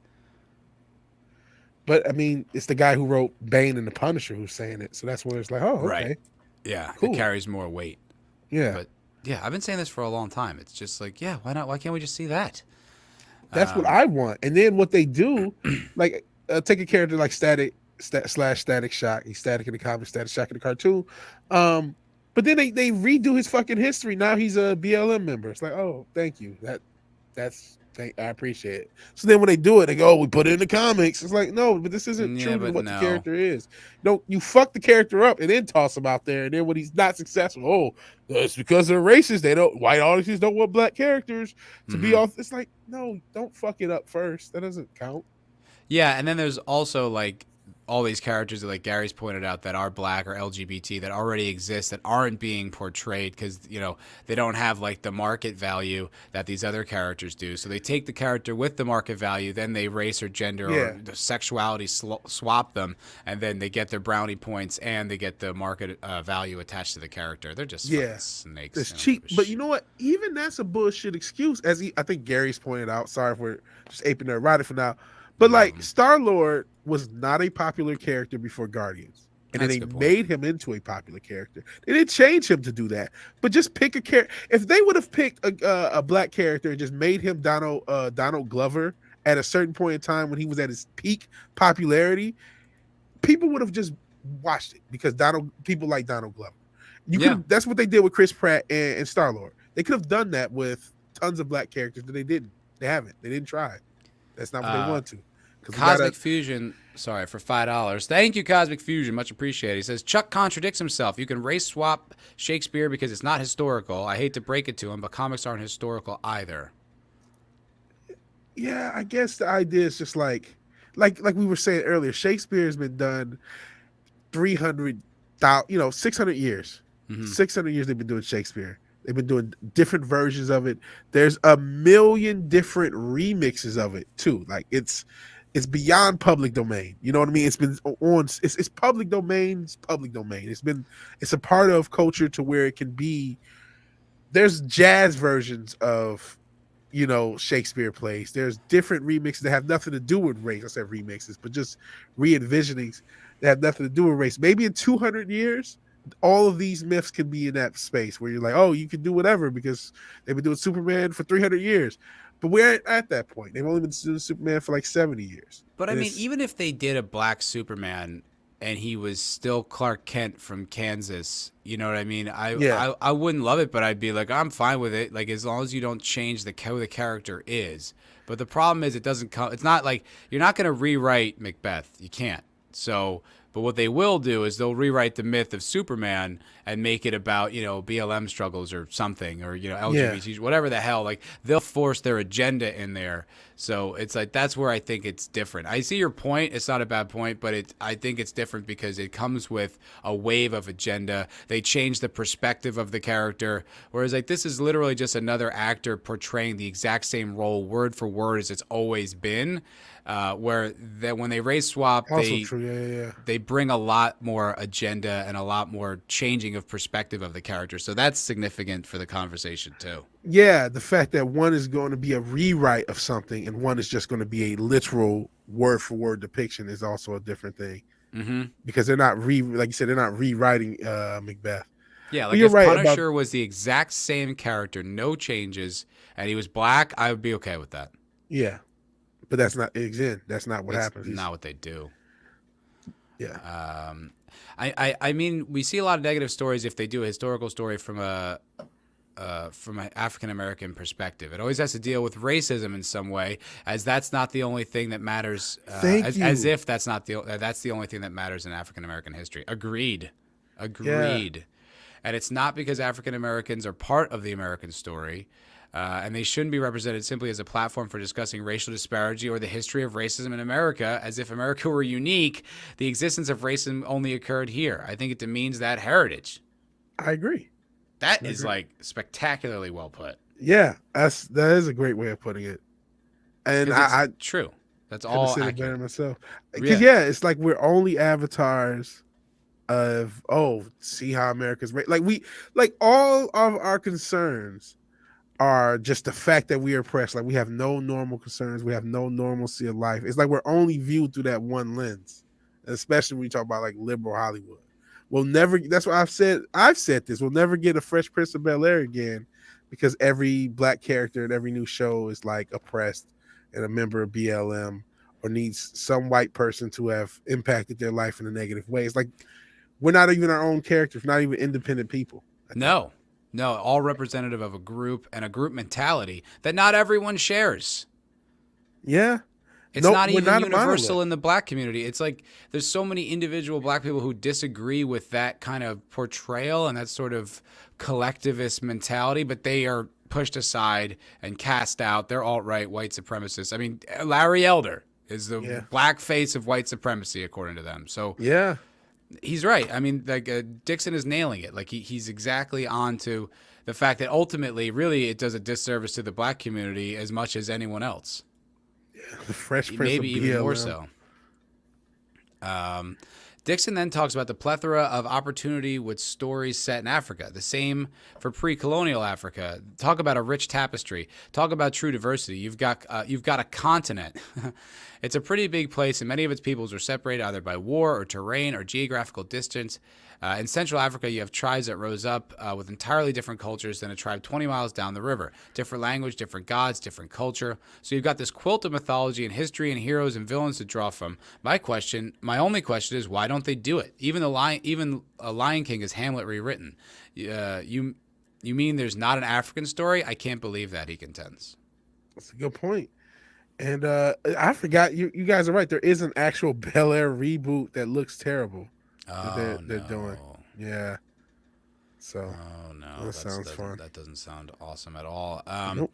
But I mean, it's the guy who wrote Bane and the Punisher who's saying it. So that's where it's like, oh, okay. Right. Yeah. Cool. It carries more weight. Yeah. But yeah, I've been saying this for a long time. It's just like, yeah, why not? Why can't we just see that? That's what I want. And then what they do, like take a character like Static Shock. He's Static in the comic, Static Shock in the cartoon. But then they redo his fucking history. Now he's a BLM member. It's like, oh, thank you. I appreciate it. So then when they do it, they go, oh, we put it in the comics. It's like, no, but this isn't true to what the character is. You fuck the character up and then toss him out there. And then when he's not successful, oh, it's because they're racist. White audiences don't want black characters to be off. It's like, no, don't fuck it up first. That doesn't count. Yeah, and then there's also like all these characters that, like Gary's pointed out, that are black or LGBT that already exist that aren't being portrayed because, you know, they don't have like the market value that these other characters do. So they take the character with the market value, then they race or gender or the sexuality swap them, and then they get their brownie points and they get the market value attached to the character. They're just fucking snakes. It's cheap. But you know what? Even that's a bullshit excuse. I think Gary's pointed out. Sorry if we're just aping their right for now. But like Star-Lord was not a popular character before Guardians. And then they made him into a popular character. They didn't change him to do that. But just pick a character. If they would have picked a black character and just made him Donald Glover at a certain point in time when he was at his peak popularity, people would have just watched it because people like Donald Glover. That's what they did with Chris Pratt and Star-Lord. They could have done that with tons of black characters, but they didn't. They haven't. They didn't try it. That's not what they want to. Cosmic Fusion, sorry, for $5. Thank you, Cosmic Fusion. Much appreciated. He says, Chuck contradicts himself. You can race swap Shakespeare because it's not historical. I hate to break it to him, but comics aren't historical either. Yeah, I guess the idea is just like we were saying earlier, Shakespeare has been done 600 years. 600 years they've been doing Shakespeare. They've been doing different versions of it. There's a million different remixes of it too. Like it's beyond public domain. You know what I mean? It's been on. It's public domain. It's public domain. It's a part of culture to where it can be. There's jazz versions of, you know, Shakespeare plays. There's different remixes that have nothing to do with race. I said remixes, but just re-envisionings that have nothing to do with race. Maybe in 200 years, all of these myths can be in that space where you're like, oh, you can do whatever because they've been doing Superman for 300 years. But we're at that point. They've only been doing Superman for like 70 years. But I mean, even if they did a black Superman and he was still Clark Kent from Kansas, you know what I mean? I wouldn't love it, but I'd be like, I'm fine with it. Like, as long as you don't change who the character is. But the problem is it doesn't come. It's not like you're not going to rewrite Macbeth. You can't. So, but what they will do is they'll rewrite the myth of Superman and make it about, you know, BLM struggles or something, or, you know, LGBT, whatever the hell. Like, they'll force their agenda in there. So it's like, that's where I think it's different. I see your point. It's not a bad point, but I think it's different because it comes with a wave of agenda. They change the perspective of the character. Whereas, like, this is literally just another actor portraying the exact same role word for word as it's always been. Where that when they race swap, they bring a lot more agenda and a lot more changing of perspective of the character. So that's significant for the conversation too. Yeah, the fact that one is going to be a rewrite of something and one is just going to be a literal word for word depiction is also a different thing. Mm-hmm. Because they're not like you said, they're not rewriting Macbeth. Yeah, like if Punisher was the exact same character, no changes, and he was black, I would be okay with that. Yeah. But that's not That's not what happens. Not what they do. Yeah. I mean, we see a lot of negative stories if they do a historical story from an African American perspective. It always has to deal with racism in some way, as that's not the only thing that matters. As if that's the only thing that matters in African American history. Agreed. Yeah. And it's not because African Americans are part of the American story. And they shouldn't be represented simply as a platform for discussing racial disparity or the history of racism in America, as if America were unique. The existence of racism only occurred here. I think it demeans that heritage. I agree. That is like spectacularly well put. Yeah, that is a great way of putting it. And I true. That's all said it better myself. Because it's like we're only avatars of see how America's like all of our concerns are just the fact that we are oppressed. Like, we have no normal concerns. We have no normalcy of life. It's like we're only viewed through that one lens, especially when we talk about like liberal Hollywood. We'll never, that's what I've said this, we'll never get a Fresh Prince of Bel-Air again because every black character in every new show is like oppressed and a member of BLM or needs some white person to have impacted their life in a negative way. It's like, we're not even our own characters, not even independent people. No, all representative of a group and a group mentality that not everyone shares. Yeah. It's not even universal in the black community. It's like there's so many individual black people who disagree with that kind of portrayal and that sort of collectivist mentality, but they are pushed aside and cast out. They're alt-right white supremacists. I mean, Larry Elder is the Yeah. black face of white supremacy, according to them. So Yeah. he's right. I mean, like Dixon is nailing it. Like he's exactly on to the fact that ultimately, really, it does a disservice to the black community as much as anyone else. The Fresh Prince Maybe of even more BLM. so. Dixon then talks about the plethora of opportunity with stories set in Africa. The same for pre-colonial Africa. Talk about a rich tapestry. Talk about true diversity. You've got a continent. It's a pretty big place, and many of its peoples are separated either by war or terrain or geographical distance. In Central Africa, you have tribes that rose up with entirely different cultures than a tribe 20 miles down the river. Different language, different gods, different culture. So you've got this quilt of mythology and history and heroes and villains to draw from. My only question is, why don't they do it? Even a Lion King is Hamlet rewritten. You mean there's not an African story? I can't believe that, he contends. That's a good point. And I forgot, you guys are right. There is an actual Bel Air reboot that looks terrible. Oh, They're doing. Yeah. So Oh no, that sounds fun. That doesn't sound awesome at all. Nope.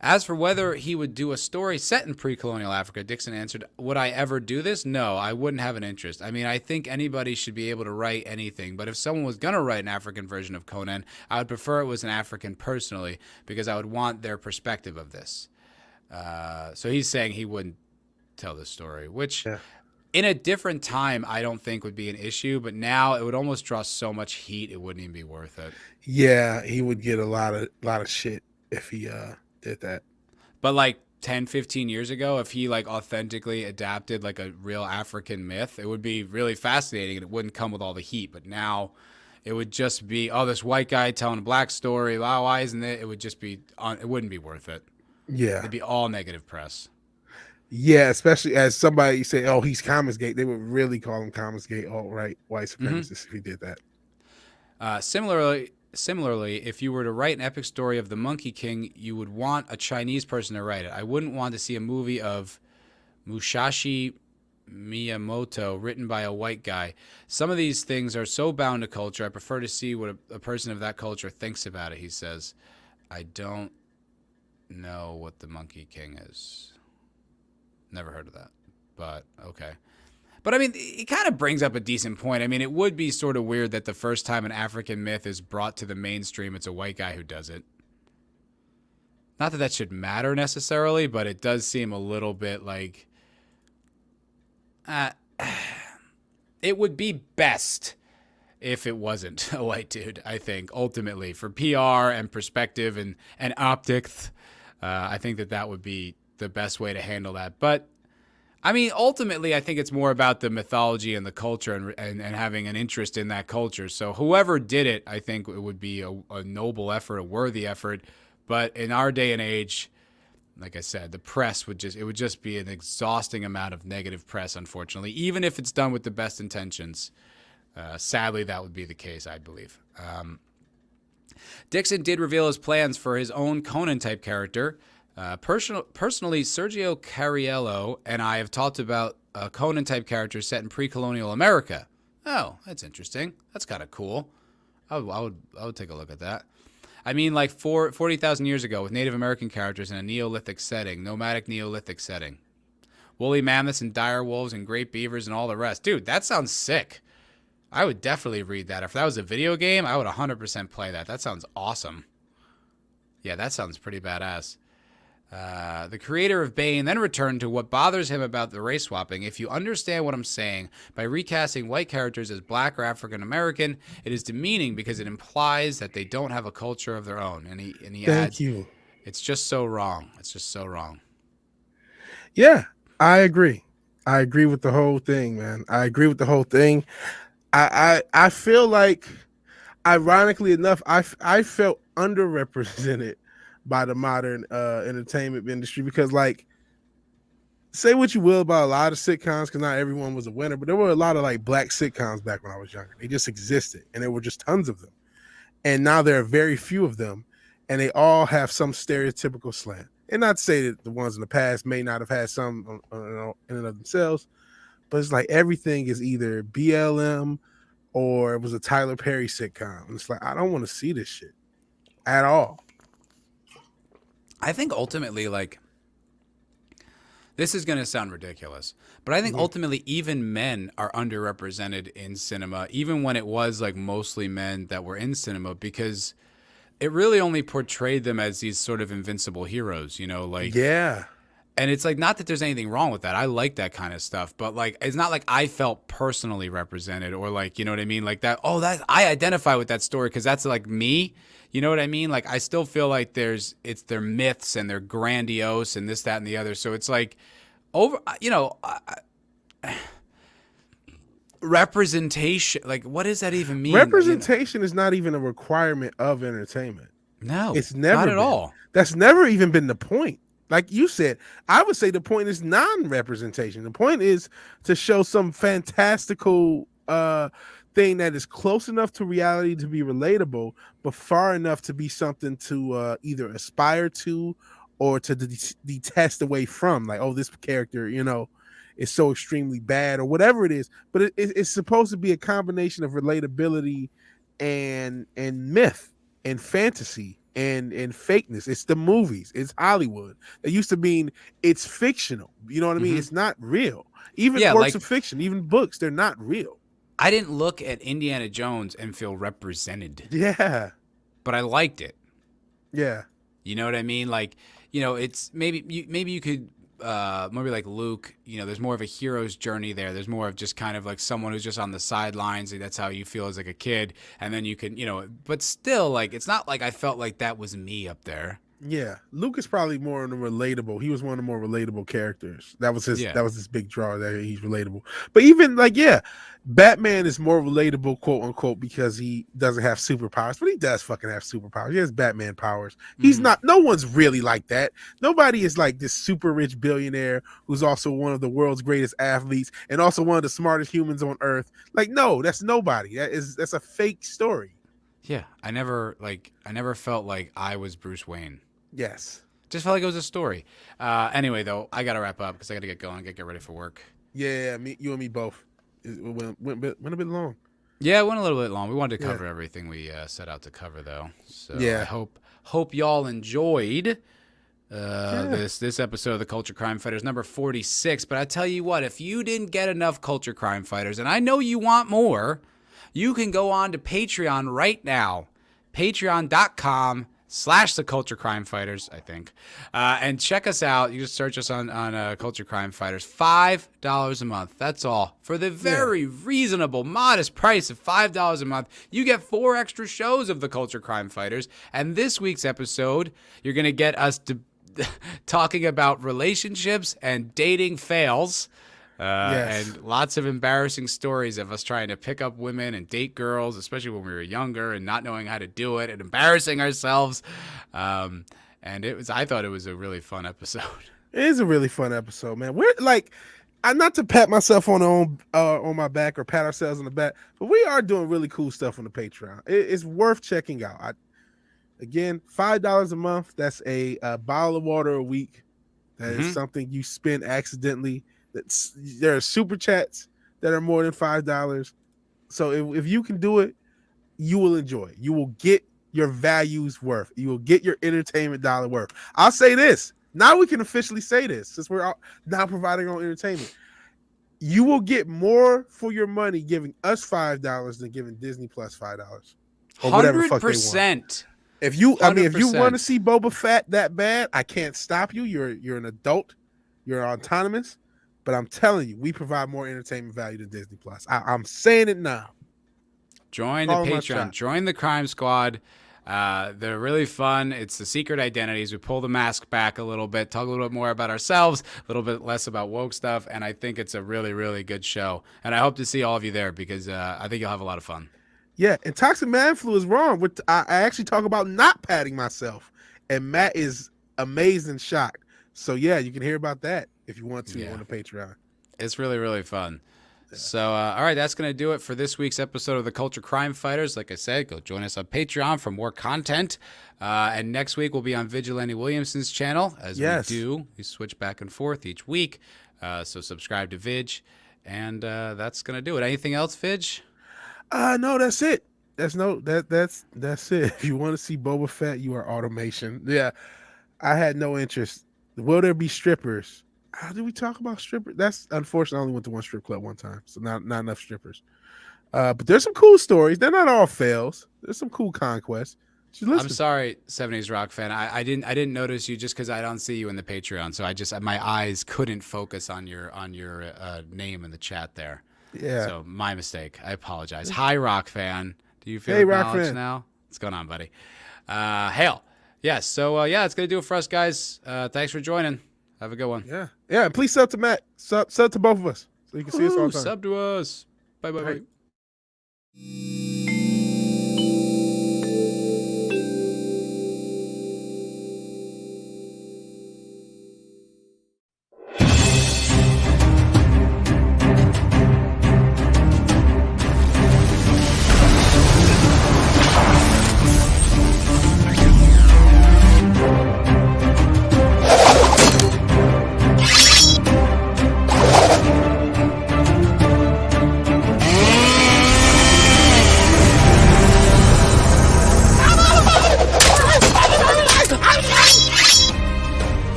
As for whether he would do a story set in pre-colonial Africa, Dixon answered, "Would I ever do this? No, I wouldn't have an interest. I mean, I think anybody should be able to write anything, but if someone was going to write an African version of Conan, I would prefer it was an African personally, because I would want their perspective of this." So he's saying he wouldn't tell this story, which in a different time I don't think would be an issue, but now it would almost draw so much heat it wouldn't even be worth it. Yeah, he would get a lot of shit if he did that. But like 10, 15 years ago, if he like authentically adapted like a real African myth, it would be really fascinating and it wouldn't come with all the heat. But now it would just be, oh, this white guy telling a black story. Wow, why isn't it? It would just be, it wouldn't be worth it. Yeah. It'd be all negative press. Yeah, especially as somebody say, oh, he's Commonsgate. They would really call him Commonsgate, alt-right, white supremacist if he did that. Similarly, if you were to write an epic story of the Monkey King, you would want a Chinese person to write it. I wouldn't want to see a movie of Musashi Miyamoto written by a white guy. Some of these things are so bound to culture. I prefer to see what a person of that culture thinks about it, he says. I don't know what the Monkey King is. Never heard of that, but okay. But I mean, it kind of brings up a decent point. I mean, it would be sort of weird that the first time an African myth is brought to the mainstream, it's a white guy who does it. Not that that should matter necessarily, but it does seem a little bit like... it would be best if it wasn't a white dude, I think, ultimately. For PR and perspective and optics, I think that would be the best way to handle that. But I mean, ultimately, I think it's more about the mythology and the culture and having an interest in that culture. So whoever did it, I think it would be a noble effort, a worthy effort. But in our day and age, like I said, the press would just be an exhausting amount of negative press, unfortunately, even if it's done with the best intentions. Sadly, that would be the case, I believe. Dixon did reveal his plans for his own Conan-type character. Personally, Sergio Cariello and I have talked about a Conan-type character set in pre-colonial America. Oh, that's interesting. That's kind of cool. I would take a look at that. I mean, like 40,000 years ago with Native American characters in a Neolithic setting, nomadic Neolithic setting. Woolly mammoths and dire wolves and great beavers and all the rest. Dude, that sounds sick. I would definitely read that. If that was a video game, I would 100% play that. That sounds awesome. Yeah, that sounds pretty badass. The creator of Bane then returned to what bothers him about the race swapping. If you understand what I'm saying, by recasting white characters as black or African American, it is demeaning because it implies that they don't have a culture of their own. And he adds, it's just so wrong. It's just so wrong. Yeah, I agree. I agree with the whole thing, man. I agree with the whole thing. I feel like, ironically enough, I felt underrepresented by the modern entertainment industry because, like, say what you will about a lot of sitcoms, because not everyone was a winner, but there were a lot of like black sitcoms back when I was younger. They just existed, and there were just tons of them. And now there are very few of them, and they all have some stereotypical slant. And not to say that the ones in the past may not have had some in and of themselves, but it's like everything is either BLM or it was a Tyler Perry sitcom. And it's like, I don't want to see this shit at all. I think ultimately, like, This is going to sound ridiculous, but I think ultimately even men are underrepresented in cinema, even when it was like mostly men that were in cinema, because it really only portrayed them as these sort of invincible heroes, you know, like, Yeah. and it's like, not that there's anything wrong with that. I like that kind of stuff, but like, it's not like I felt personally represented or like, you know what I mean? Like that, oh, that I identify with that story because that's like me. You know what I mean? Like, I still feel like it's their myths and they're grandiose and this, that, and the other. So it's like representation. Like, what does that even mean? Representation is not even a requirement of entertainment. No, It's never not at been. all. That's never even been the point. Like you said, I would say the point is non-representation. The point is to show some fantastical thing that is close enough to reality to be relatable, but far enough to be something to either aspire to or to detest away from. Like, oh, this character, you know, is so extremely bad or whatever it is. But it's supposed to be a combination of relatability and myth and fantasy and fakeness. It's the movies. It's Hollywood. It used to mean it's fictional. You know what I mean? It's not real. Even works of fiction, even books, they're not real. I didn't look at Indiana Jones and feel represented. Yeah. But I liked it. Yeah. You know what I mean? Like, you know, it's maybe you could maybe like Luke, you know, there's more of a hero's journey there. There's more of just kind of like someone who's just on the sidelines. And that's how you feel as like a kid. And then you can, you know, but still, like, it's not like I felt like that was me up there. Yeah. Luke is probably more relatable. He was one of the more relatable characters. That was his big draw, that he's relatable. But even like, yeah, Batman is more relatable, quote unquote, because he doesn't have superpowers, but he does fucking have superpowers. He has Batman powers. He's not, no one's really like that. Nobody is like this super rich billionaire who's also one of the world's greatest athletes and also one of the smartest humans on earth. Like, no, that's nobody. That's a fake story. Yeah. I never felt like I was Bruce Wayne. Yes. Just felt like it was a story. Anyway, though, I got to wrap up because I got to get going, get ready for work. Yeah, you and me both. It went a bit long. Yeah, it went a little bit long. We wanted to cover everything we set out to cover, though. So yeah. I hope y'all enjoyed this episode of the Culture Crime Fighters, number 46. But I tell you what, if you didn't get enough Culture Crime Fighters, and I know you want more, you can go on to Patreon right now. Patreon.com/the Culture Crime Fighters, I think. And check us out. You just search us on Culture Crime Fighters. $5 a month. That's all. For the very reasonable, modest price of $5 a month, you get 4 extra shows of the Culture Crime Fighters. And this week's episode, you're going to get us talking about relationships and dating fails. And lots of embarrassing stories of us trying to pick up women and date girls, especially when we were younger and not knowing how to do it and embarrassing ourselves. And I thought it was a really fun episode. It is a really fun episode, man. We're like, I'm not to pat myself on my back or pat ourselves on the back, but we are doing really cool stuff on the Patreon. It's worth checking out. Again, $5 a month. That's a bottle of water a week. That is something you spend accidentally. There are super chats that are more than $5. So if you can do it, you will enjoy it. You will get your value's worth. You will get your entertainment dollar worth. I'll say this. Now we can officially say this since we're now providing our own entertainment. You will get more for your money giving us $5 than giving Disney Plus $5. Or whatever the fuck they want. 100%. If you want to see Boba Fett that bad, I can't stop you. You're an adult. You're autonomous. But I'm telling you, we provide more entertainment value than Disney Plus. I'm saying it now. Join the Patreon. Join the Crime Squad. They're really fun. It's the secret identities. We pull the mask back a little bit, talk a little bit more about ourselves, a little bit less about woke stuff, and I think it's a really, really good show. And I hope to see all of you there because I think you'll have a lot of fun. Yeah, and Toxic Man Flu is wrong. I actually talk about not patting myself, and Matt is amazed and shocked. So, yeah, you can hear about that if you want to on the Patreon. It's really, really fun. Yeah. So, all right, that's going to do it for this week's episode of the Culture Crime Fighters. Like I said, go join us on Patreon for more content. And next week we'll be on Vigilante Williamson's channel. As we switch back and forth each week. So subscribe to Vig. And that's going to do it. Anything else, Vig? No, that's it. That's it. If you want to see Boba Fett, you are automation. Yeah, I had no interest. Will there be strippers? How did we talk about strippers? That's unfortunate. I only went to one strip club one time, so not enough strippers. But there's some cool stories. They're not all fails. There's some cool conquests. I'm sorry, 70s rock fan. I didn't notice you just because I don't see you in the Patreon. So my eyes couldn't focus on your name in the chat there. Yeah. So my mistake. I apologize. Hi, rock fan. Do you feel Hey, rock acknowledged fan. now? What's going on, buddy? Hail. Yes. So that's gonna do it for us, guys. Thanks for joining. Have a good one. Yeah. Yeah. Please sub to Matt. Sub to both of us so you can see us all the time. Sub to us. Bye. Bye.